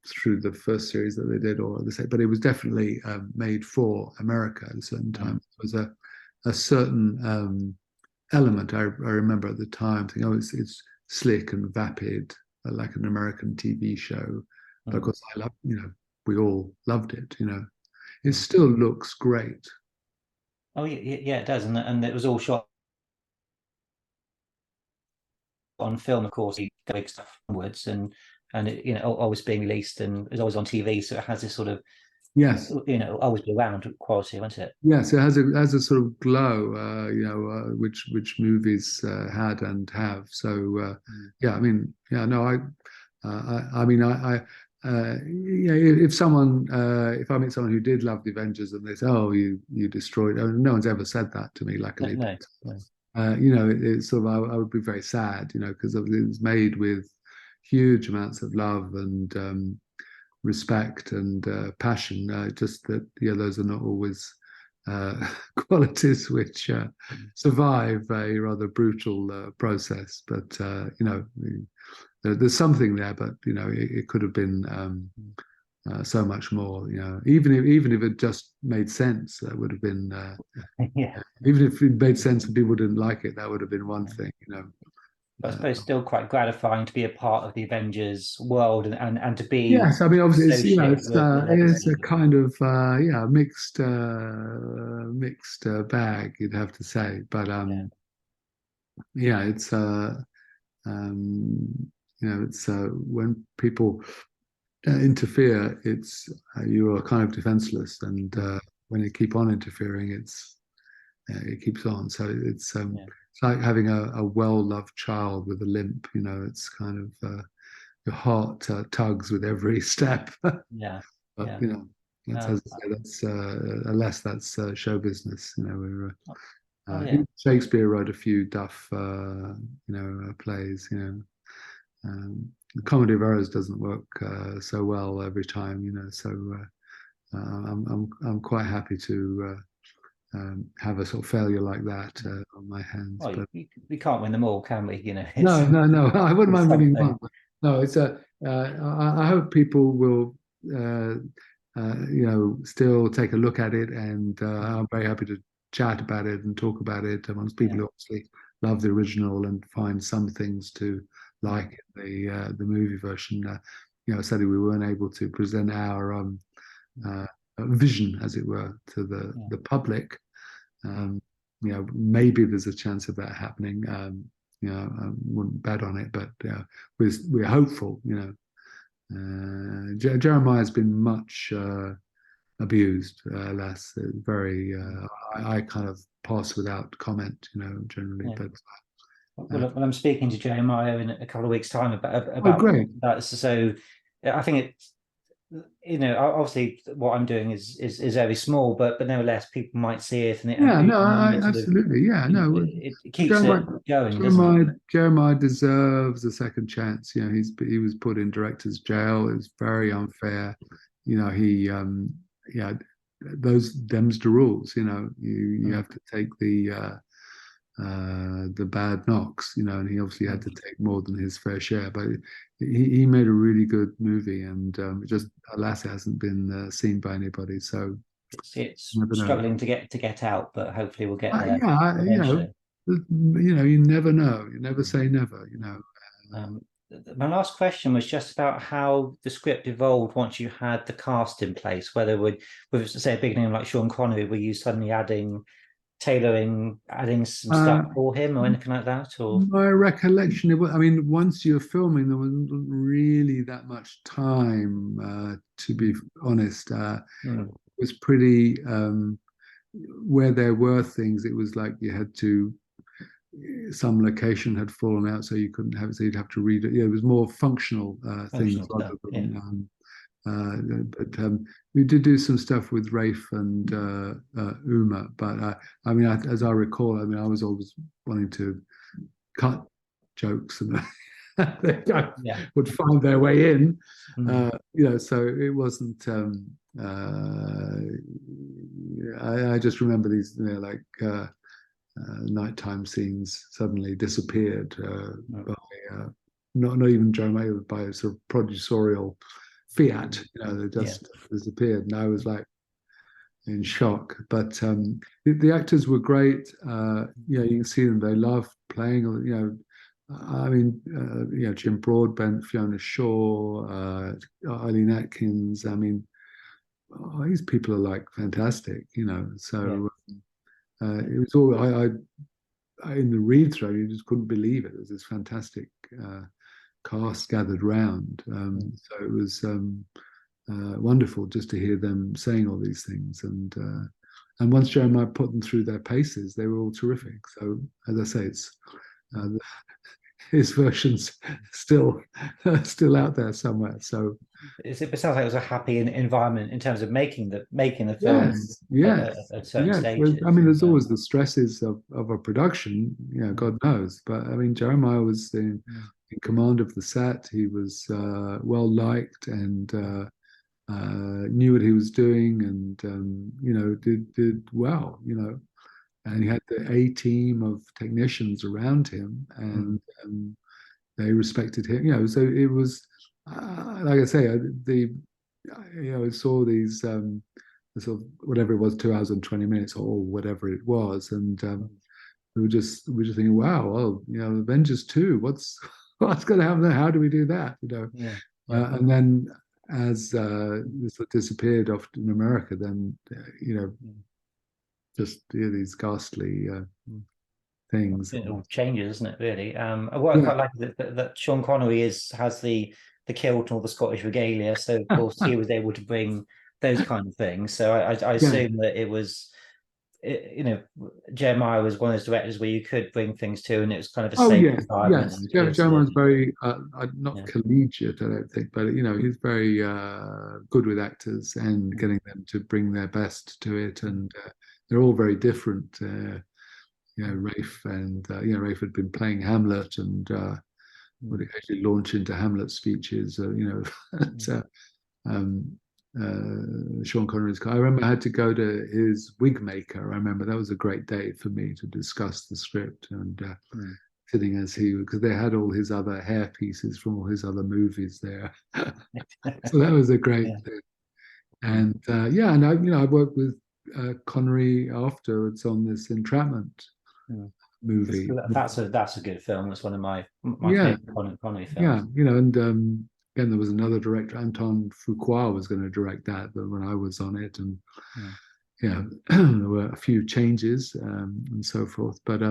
through the first series that they did or the same, but it was definitely made for America at a certain time. It was a certain element I remember at the time thinking, it's slick and vapid, like an American TV show. But of course, I love, we all loved it. It still looks great. Oh yeah, it does, and it was all shot on film, of course. Big stuff onwards, and it always being released, and it's always on TV, so it has this sort of always be around quality, won't it? Yes, it has a sort of glow, which movies had and have. So I mean, if I meet someone who did love the Avengers and they say, "Oh, you destroyed," no one's ever said that to me, luckily. No. It's sort of I would be very sad, because it was made with huge amounts of love and respect and passion. Just that, those are not always qualities which survive a rather brutal process. But there's something there, but it could have been so much more. Even if it just made sense, that would have been. Even if it made sense and people didn't like it, that would have been one thing. But I suppose still quite gratifying to be a part of the Avengers world and to be. Yes, I mean obviously it's a kind of mixed bag, you'd have to say, but it's it's when people interfere, it's you are kind of defenseless, and when they keep on interfering, it's it keeps on. So it's Yeah. it's like having a well-loved child with a limp. You know, it's kind of your heart tugs with every step. Yeah. But Yeah. you know, that's Um, as I say, that's alas, that's show business. You know, we're oh yeah. Shakespeare wrote a few Duff, plays. You know, the Comedy of Errors doesn't work so well every time. You know, so I'm quite happy to have a sort of failure like that on my hands. Well, But we can't win them all, can we? You know, no, no, no, I wouldn't it's mind winning something. one. No, it's a. I hope people will, still take a look at it, and I'm very happy to chat about it and talk about it amongst people Yeah. who obviously love the original and find some things to like in the movie version. Sadly we weren't able to present our vision, as it were, to the public. Maybe there's a chance of that happening. I wouldn't bet on it, but we're hopeful. Jeremiah's been much abused, alas. Very, I kind of pass without comment, generally. Yeah. But Well, I'm speaking to Jeremiah in a couple of weeks' time oh, great. that. So I think it's, obviously what I'm doing is very small, but nevertheless people might see it, and Yeah, no, might sort of, absolutely. Yeah, no. it keeps Jeremiah, it going, doesn't it? Jeremiah deserves a second chance. He was put in director's jail. It was very unfair. Yeah, them's the rules. You have to take the bad knocks. And he obviously had to take more than his fair share. But he made a really good movie, and just alas, it hasn't been seen by anybody. So It's never know. struggling to get out, but hopefully we'll get there Yeah, eventually. you never know. You never say never. Um, my last question was just about how the script evolved once you had the cast in place. Whether with say a big name like Sean Connery, were you suddenly adding some stuff for him or anything like that? Or My recollection, once you're filming, there wasn't really that much time. To be honest, it was pretty. Where there were things, it was like you had to. Some location had fallen out, so you couldn't have it. So you'd have to read it. Yeah, it was more functional things rather than. But we did do some stuff with Rafe and Uma. But as I recall, I was always wanting to cut jokes, and they would find their way in. So it wasn't. I just remember these, nighttime scenes suddenly disappeared by not even Jeremiah, by a sort of producerial fiat. They just disappeared, and I was like in shock. But the actors were great. You can see them; they love playing. Jim Broadbent, Fiona Shaw, Eileen Atkins. These people are like fantastic. So. It was all I in the read through. You just couldn't believe it. There was this fantastic cast gathered round. So it was wonderful just to hear them saying all these things. And once Jeremiah put them through their paces, they were all terrific. So as I say, it's his version's still out there somewhere. So it sounds like it was a happy environment in terms of making the film at certain stages. There's always the stresses of a production, God knows. But Jeremiah was in command of the set. He was well liked and knew what he was doing, and did well. And he had the A team of technicians around him, and they respected him. So it was. Like I say, I saw these sort of whatever it was, 2 hours and 20 minutes or whatever it was, and we were just thinking, wow, well, Avengers 2, what's going to happen there? How do we do that? And then as this disappeared off in America, then just these ghastly things. It all changes, isn't it? Really. I quite like that Sean Connery has the kilt and all the Scottish regalia, so of course he was able to bring those kind of things. So I assume that it was Jeremiah was one of those directors where you could bring things to, and it was kind of a Oh safe yes, environment, yes. and you could sort of, Jeremiah's very not yeah, collegiate, I don't think, but he's very good with actors and mm, getting them to bring their best to it, and they're all very different. Rafe and Rafe had been playing Hamlet and would mm, occasionally launch into Hamlet speeches. mm, At, um, Sean Connery's car. I remember I had to go to his wig maker. I remember that was a great day for me to discuss the script and mm. sitting as he, because they had all his other hair pieces from all his other movies there. So that was a great Yeah. thing. Mm. And and I worked with Connery afterwards on this Entrapment Mm. movie. That's a good film. That's one of my Yeah, favorite Connery yeah, films. and again, there was another director, Anton Fuqua, was going to direct that, but when I was on it, and Mm. there were a few changes and so forth. But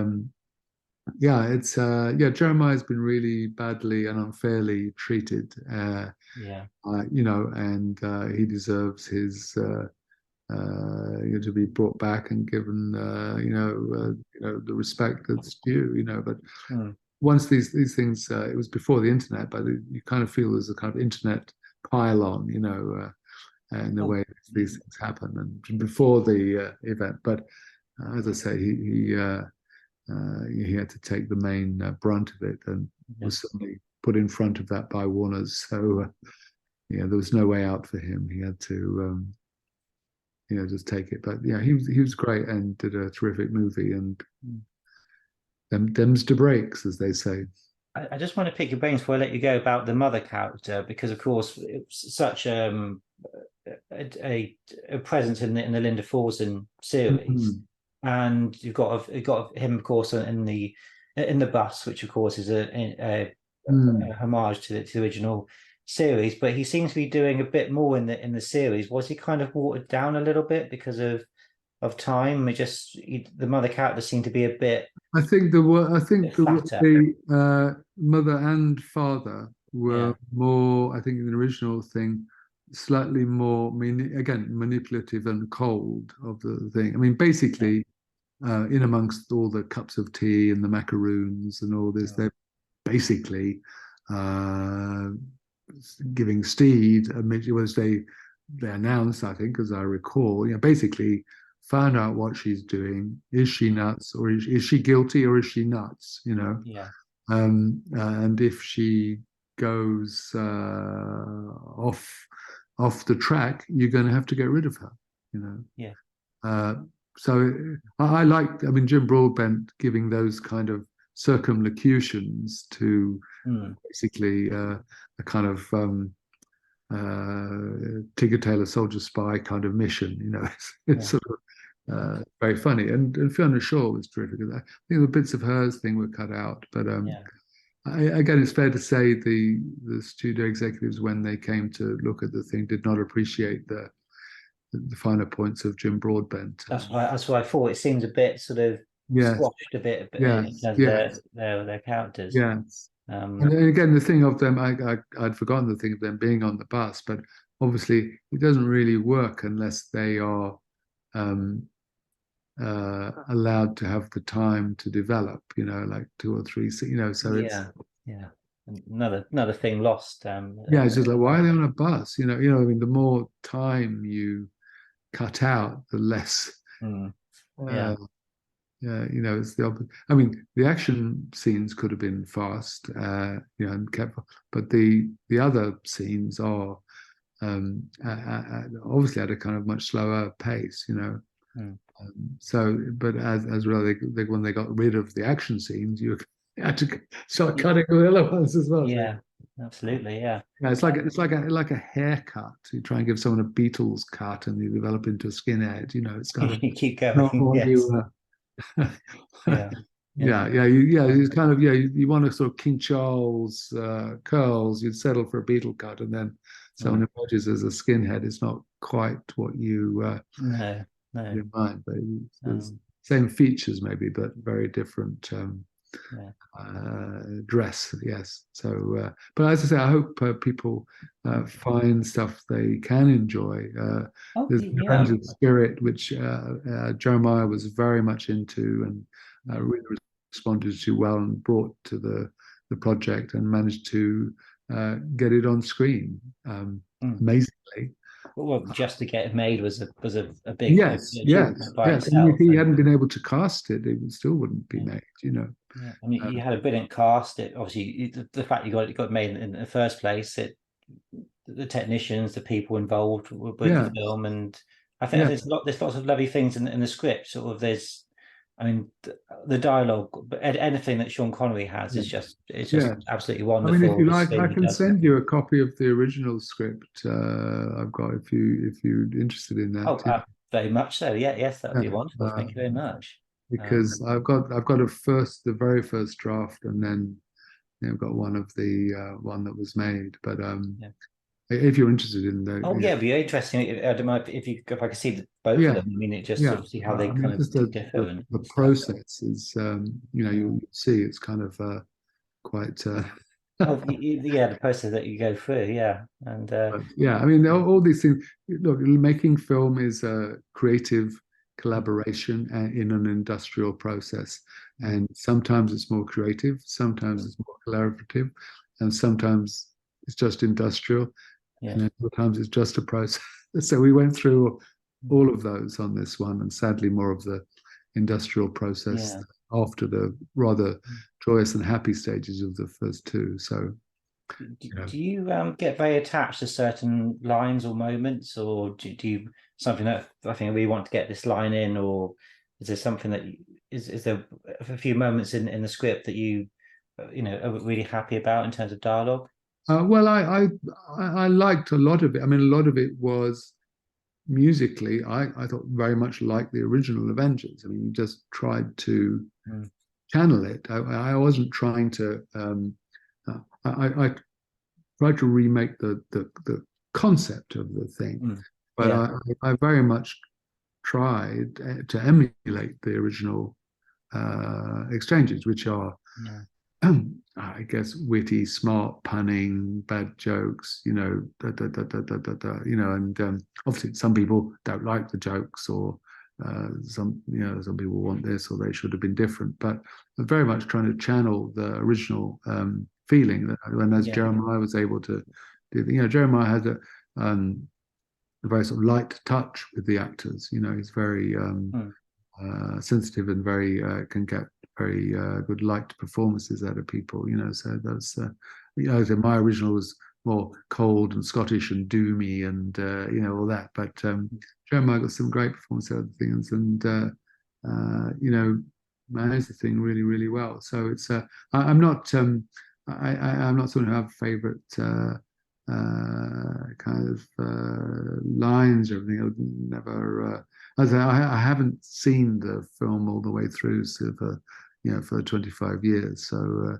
it's Jeremiah's been really badly and unfairly treated, Yeah. and he deserves his to be brought back and given the respect that's due. But Mm. once these things, it was before the internet, but you kind of feel there's a kind of internet pile-on, in the Oh, way these things happen, and before the event. But as I say, he had to take the main brunt of it, and yeah. was suddenly put in front of that by Warner's. So there was no way out for him. He had to just take it. But yeah, he was great and did a terrific movie, and them's the breaks, as they say. I just want to pick your brains before I let you go about the mother character, because of course it's such a presence in the Linda Forsen series, Mm-hmm. and you've got him, of course, in the bus, which of course is a homage to the original series. But he seems to be doing a bit more in the series. Was he kind of watered down a little bit because of time? The mother character seemed to be a bit I think flatter. the mother and father were Yeah, more. I think in the original thing, slightly more. Again, manipulative and cold of the thing. I mean, yeah, basically, in amongst all the cups of tea and the macaroons and all this, mm, they're basically uh, giving Steed a was they announced, I think, as I recall, basically found out what she's doing. Is she nuts, or is she guilty, or is she nuts? yeah, And if she goes off the track, you're going to have to get rid of her. You know. yeah, Uh, so I liked, I mean, Jim Broadbent giving those kind of circumlocutions to mm, basically a kind of Tigger Tailor Soldier Spy kind of mission. It's yeah, sort of very funny. And Fiona Shaw was terrific. I think the bits of hers thing were cut out, but yeah. again, it's fair to say the studio executives, when they came to look at the thing, did not appreciate the finer points of Jim Broadbent. That's why I thought it seems a bit sort of Yes, squashed a bit in yes, terms of their yes, their characters. yes. And Um, again, the thing of them, I'd forgotten the thing of them being on the bus, but obviously it doesn't really work unless they are um, allowed to have the time to develop, like two or three, so it's, yeah, yeah. Another thing lost. yeah, it's just like, why are they on a bus? I mean, the more time you cut out, the less, Mm, uh, yeah, yeah, it's the opposite. I mean, the action scenes could have been fast, and kept, but the other scenes are obviously at a kind of much slower pace. mm, But as well, when they got rid of the action scenes, you had to start cutting the other ones as well. So yeah, absolutely, yeah. yeah, it's like a haircut. You try and give someone a Beatles cut, and you develop into a skinhead. It's kind of You keep not going, what yes, you. yeah, yeah. Yeah. Um, It's kind of, you want a sort of King Charles curls. You'd settle for a Beatle cut, and then someone mm, emerges as a skinhead. It's not quite what you no, no. in mind, but there's Um, same features maybe, but very different. Yeah. dress. Yes. So, but as I say, I hope people find stuff they can enjoy. Oh, There's the yeah. Avengers spirit, which Jeremiah was very much into and really responded to well and brought to the project and managed to get it on screen amazingly. Well, just to get it made was a big Yes, achievement by yes. And if itself. he And hadn't been able to cast it, it still wouldn't be made, you know. yeah, I mean, you had a brilliant cast. It obviously the fact you got made in the first place. The technicians, the people involved with the film, and I think there's lots of lovely things in the script. Sort of there's, I mean, the dialogue, but anything that Sean Connery has is just absolutely wonderful. I mean, if you The like, I thing he can does. send you a copy of the original script. I've got if you're interested in that. Oh, very much so. Yeah, yes, that would be wonderful. Thank you very much. Because I've got the very first draft, and then I've got one of the one that was made. But if you're interested in the, oh yeah, it'd be interesting. I don't know if I could see both of them. I mean, it just sort of see how they kind of differ. The process is, you'll see it's kind of quite. Oh yeah, the process that you go through, yeah, and yeah, I mean, all these things. Look, making film is a creative collaboration in an industrial process, and sometimes it's more creative, sometimes it's more collaborative, and sometimes it's just industrial, and then sometimes it's just a process. So we went through all of those on this one, and sadly more of the industrial process after the rather joyous and happy stages of the first two. So do you get very attached to certain lines or moments, or do you something that I think we want to get this line in, or is there something that is there a few moments in the script that you are really happy about in terms of dialogue? Well, I liked a lot of it. I mean, a lot of it was musically. I thought very much like the original Avengers. I mean, you just tried to channel it. I wasn't trying to. I tried to remake the concept of the thing, but I very much tried to emulate the original exchanges, which are, I guess, witty, smart, punning, bad jokes, and obviously some people don't like the jokes, or some people want this, or they should have been different. But I'm very much trying to channel the original feeling that as Jeremiah was able to do. Jeremiah had a very sort of light touch with the actors. He's very sensitive and very can get very good light performances out of people. So that's so my original was more cold and Scottish and doomy and all that. But Jeremiah got some great performances out of things, and managed the thing really, really well. So it's I'm not I'm not someone who have favorite kind of lines or everything. I've never. I haven't seen the film all the way through, for 25 years. So,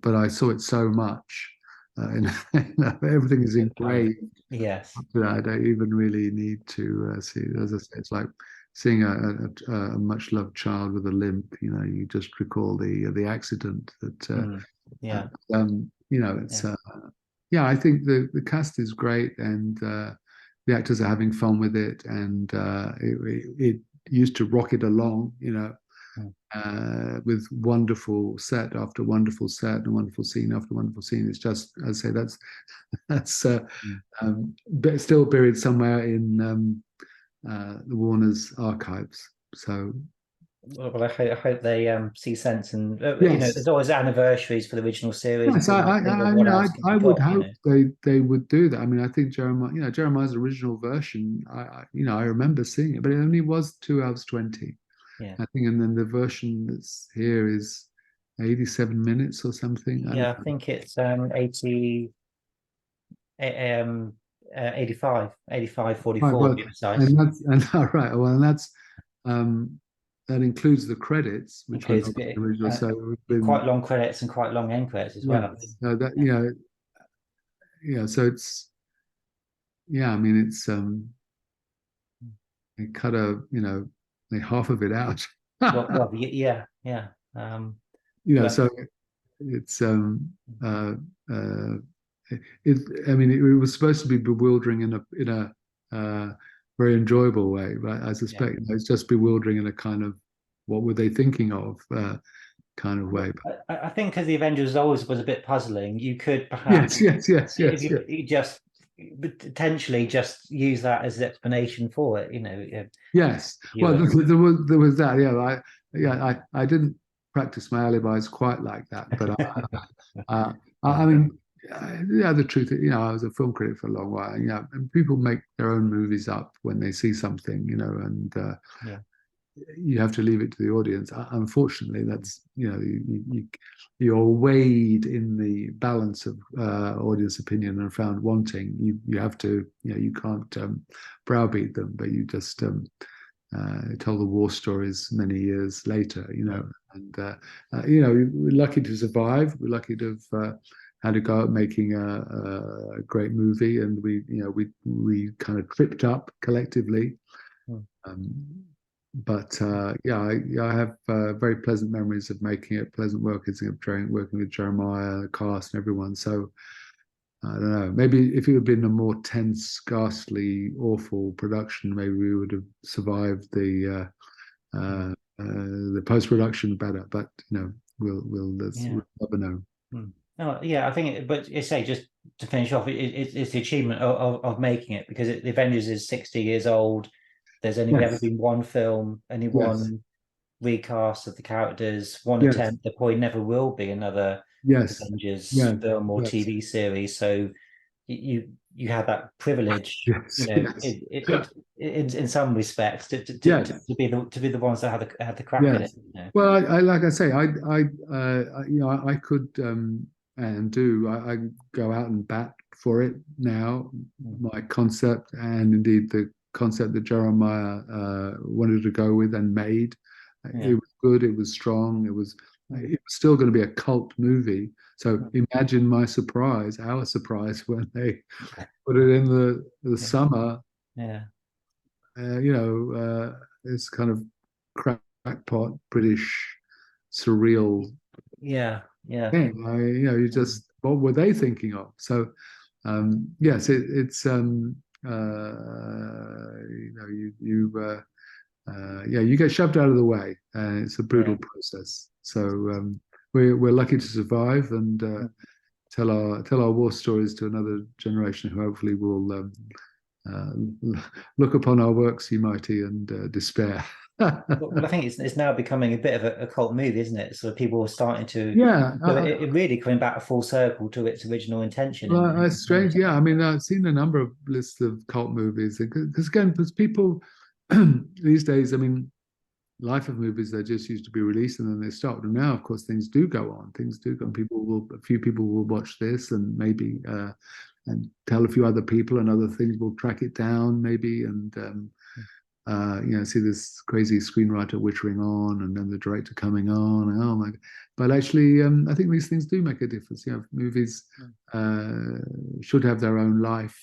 but I saw it so much. Everything is engraved. Yes. I don't even really need to see it. As I say, it's like seeing a much loved child with a limp. You just recall the accident that. It's. I think the cast is great, and the actors are having fun with it, and it used to rocket along, with wonderful set after wonderful set and wonderful scene after wonderful scene. It's just, as I say, that's still buried somewhere in the Warner's archives. So. Well, I hope they see sense, and there's always anniversaries for the original series. Yes, I would hope they would do that. I mean, I think Jeremiah's original version. I remember seeing it, but it only was 2 hours 20. Yeah, I think, and then the version that's here is 87 minutes or something. I think it's 80, 85, 44. And all right. Well, and that's that includes the credits, which were not the original. So quite long credits and quite long end credits as well. So that so it's I mean it's they cut half of it out. well, yeah. so it's uh, uh, it. I mean, it was supposed to be bewildering in a very enjoyable way, but I Yeah. suspect it's just bewildering in a kind of what were they thinking of kind of way. I think because the Avengers always was a bit puzzling, you could perhaps, if Yes. you just potentially just use that as the explanation for it, Yes. you Well, were, there was that. I didn't practice my alibis quite like that, but I yeah, mean, the truth, I was a film critic for a long while. And people make their own movies up when they see something, and yeah, you have to leave it to the audience. Unfortunately, that's you're weighed in the balance of audience opinion and found wanting. You have to, you can't browbeat them, but you just tell the war stories many years later, and we're lucky to survive. We're lucky to have had a go at making a great movie, and we kind of tripped up collectively. Um, but I have very pleasant memories of making it, pleasant working with Jeremiah, the cast, and everyone. So I don't know. Maybe if it had been a more tense, ghastly, awful production, maybe we would have survived the post production better. But we'll never know. No, yeah, I think, but you say just to finish off, it's the achievement of making it because the Avengers is 60 years old. There's only ever Yes. been one film, only Yes. one recast of the characters, one Yes. attempt. There probably never will be another Yes. Avengers Yes. film or Yes. TV series. So you have that privilege, Yes. Yes. in some respects Yes. to be the ones that had the crack at it. Yes. Well, I like I say, I could and do. I go out and bat for it now. My concept, and indeed the concept that Jeremiah wanted to go with and made. It was good. It was strong. It was still going to be a cult movie. So imagine my surprise, our surprise, when they put it in the summer. Yeah. This kind of crackpot British surreal Yeah. thing. You just what were they thinking of? So yes, it's you get shoved out of the way, and it's a brutal process. So we're lucky to survive and tell our war stories to another generation who hopefully will look upon our works, ye mighty, and despair. Well, I think it's now becoming a bit of a cult movie, isn't it? So people are starting to, Yeah, so it really coming back full circle to its original intention. it's strange. Yeah, I mean, I've seen a number of lists of cult movies because again, because people these days, I mean, life of movies, they just used to be released and then they stopped. And now, of course, things do go on. Things do go. A few people will watch this and maybe and tell a few other people, and other things will track it down maybe, and see this crazy screenwriter wittering on, and then the director coming on. And, oh my! But actually, I think these things do make a difference. Movies should have their own life,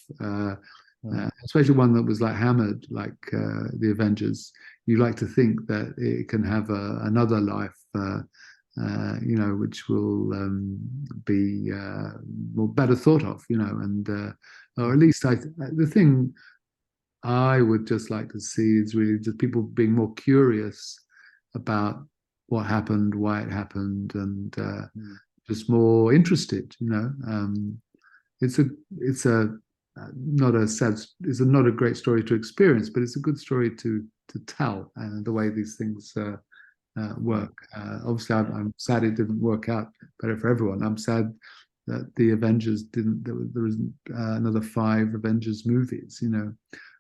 especially one that was like hammered, like the Avengers. You like to think that it can have another life, which will be better thought of, and or at least the thing I would just like to see is really just people being more curious about what happened, why it happened, and just more interested. It's not a great story to experience, but it's a good story to tell, and the way these things work. Obviously, I'm sad it didn't work out better for everyone. I'm sad that the Avengers didn't. There isn't another 5 Avengers movies.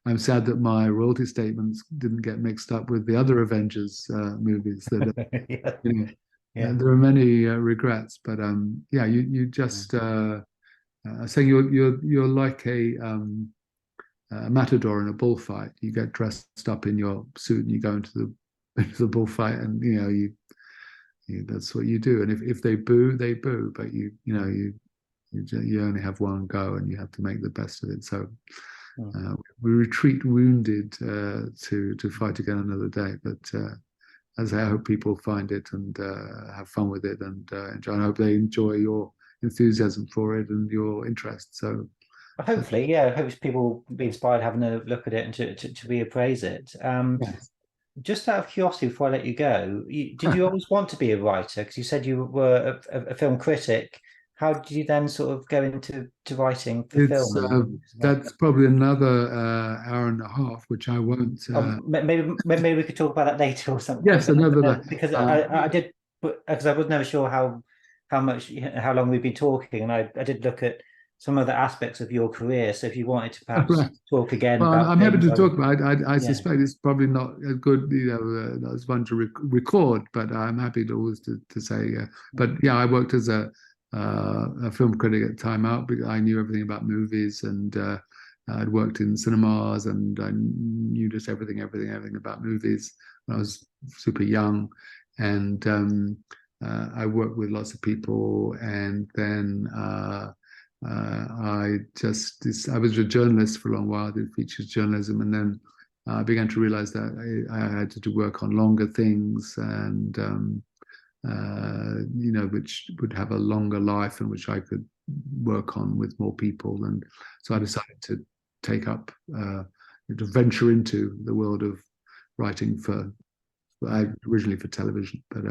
I'm sad that my royalty statements didn't get mixed up with the other Avengers movies. That there are many regrets, but you just saying you're like a matador in a bullfight. You get dressed up in your suit and you go into the bullfight, and that's what you do. And if they boo, they boo, but you only have one go, and you have to make the best of it. So we retreat wounded to fight again another day. But as I hope people find it and have fun with it and enjoy. I hope they enjoy your enthusiasm for it and your interest. So Hopefully, yeah, I hope people be inspired having a look at it and to reappraise it. yes. Just out of curiosity, before I let you go, did you always want to be a writer? Because you said you were a film critic. How did you then sort of go into writing for It's film? that's probably another hour and a half, which I won't. Maybe we could talk about that later or something. Yes, another. Because I did, because I was never sure how long we've been talking, and I did look at some other aspects of your career. So if you wanted to perhaps Right. talk again Well, about I'm happy things, to talk about it. I yeah, suspect it's probably not a good, as one to record, but I'm happy to always to say. But yeah, I worked as a film critic at Time Out because I knew everything about movies, and I'd worked in cinemas, and I knew just everything about movies when I was super young, and I worked with lots of people, and then. I was a journalist for a long while, did features journalism, and then I began to realize that I had to work on longer things and which would have a longer life and which I could work on with more people. And so I decided to take up to venture into the world of writing originally for television, but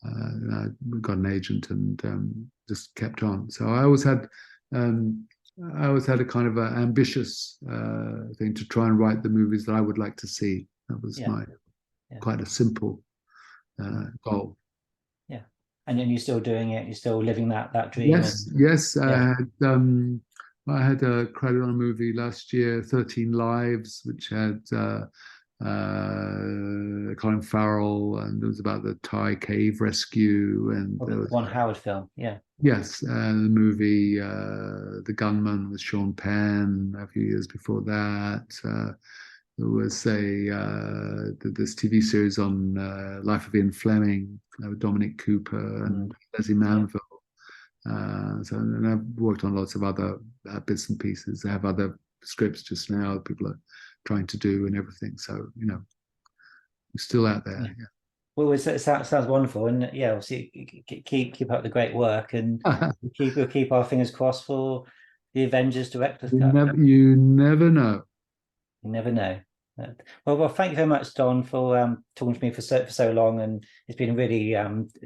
I got an agent and just kept on. So I always had a kind of an ambitious thing to try and write the movies that I would like to see. That was my quite a simple goal. Yeah, and then you're still doing it. You're still living that dream. Yes. I had a credit on a movie last year, 13 Lives, which had Colin Farrell, and it was about the Thai cave rescue, and there was one Howard film. Yeah. Yes, the movie The Gunman with Sean Penn a few years before that. There was this TV series on Life of Ian Fleming with Dominic Cooper and Leslie Manville. And I've worked on lots of other bits and pieces. I have other scripts just now that people are trying to do and everything. So, we're still out there. Yeah. Well, it sounds wonderful, and yeah, obviously keep up the great work, and we'll keep our fingers crossed for the Avengers director's cut. You never know. You never know. Well, thank you very much, Don, for talking to me for so long, and it's been a really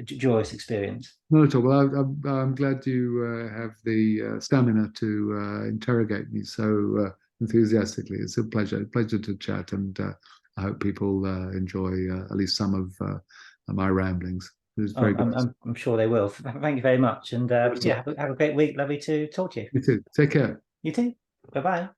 joyous experience. Not at all. Well, I'm glad you have the stamina to interrogate me so enthusiastically. It's a pleasure to chat, and I hope people enjoy at least some of my ramblings. It was very good. I'm sure they will. Thank you very much, and have a great week. Lovely to talk to you. You too. Take care. You too. Bye-bye.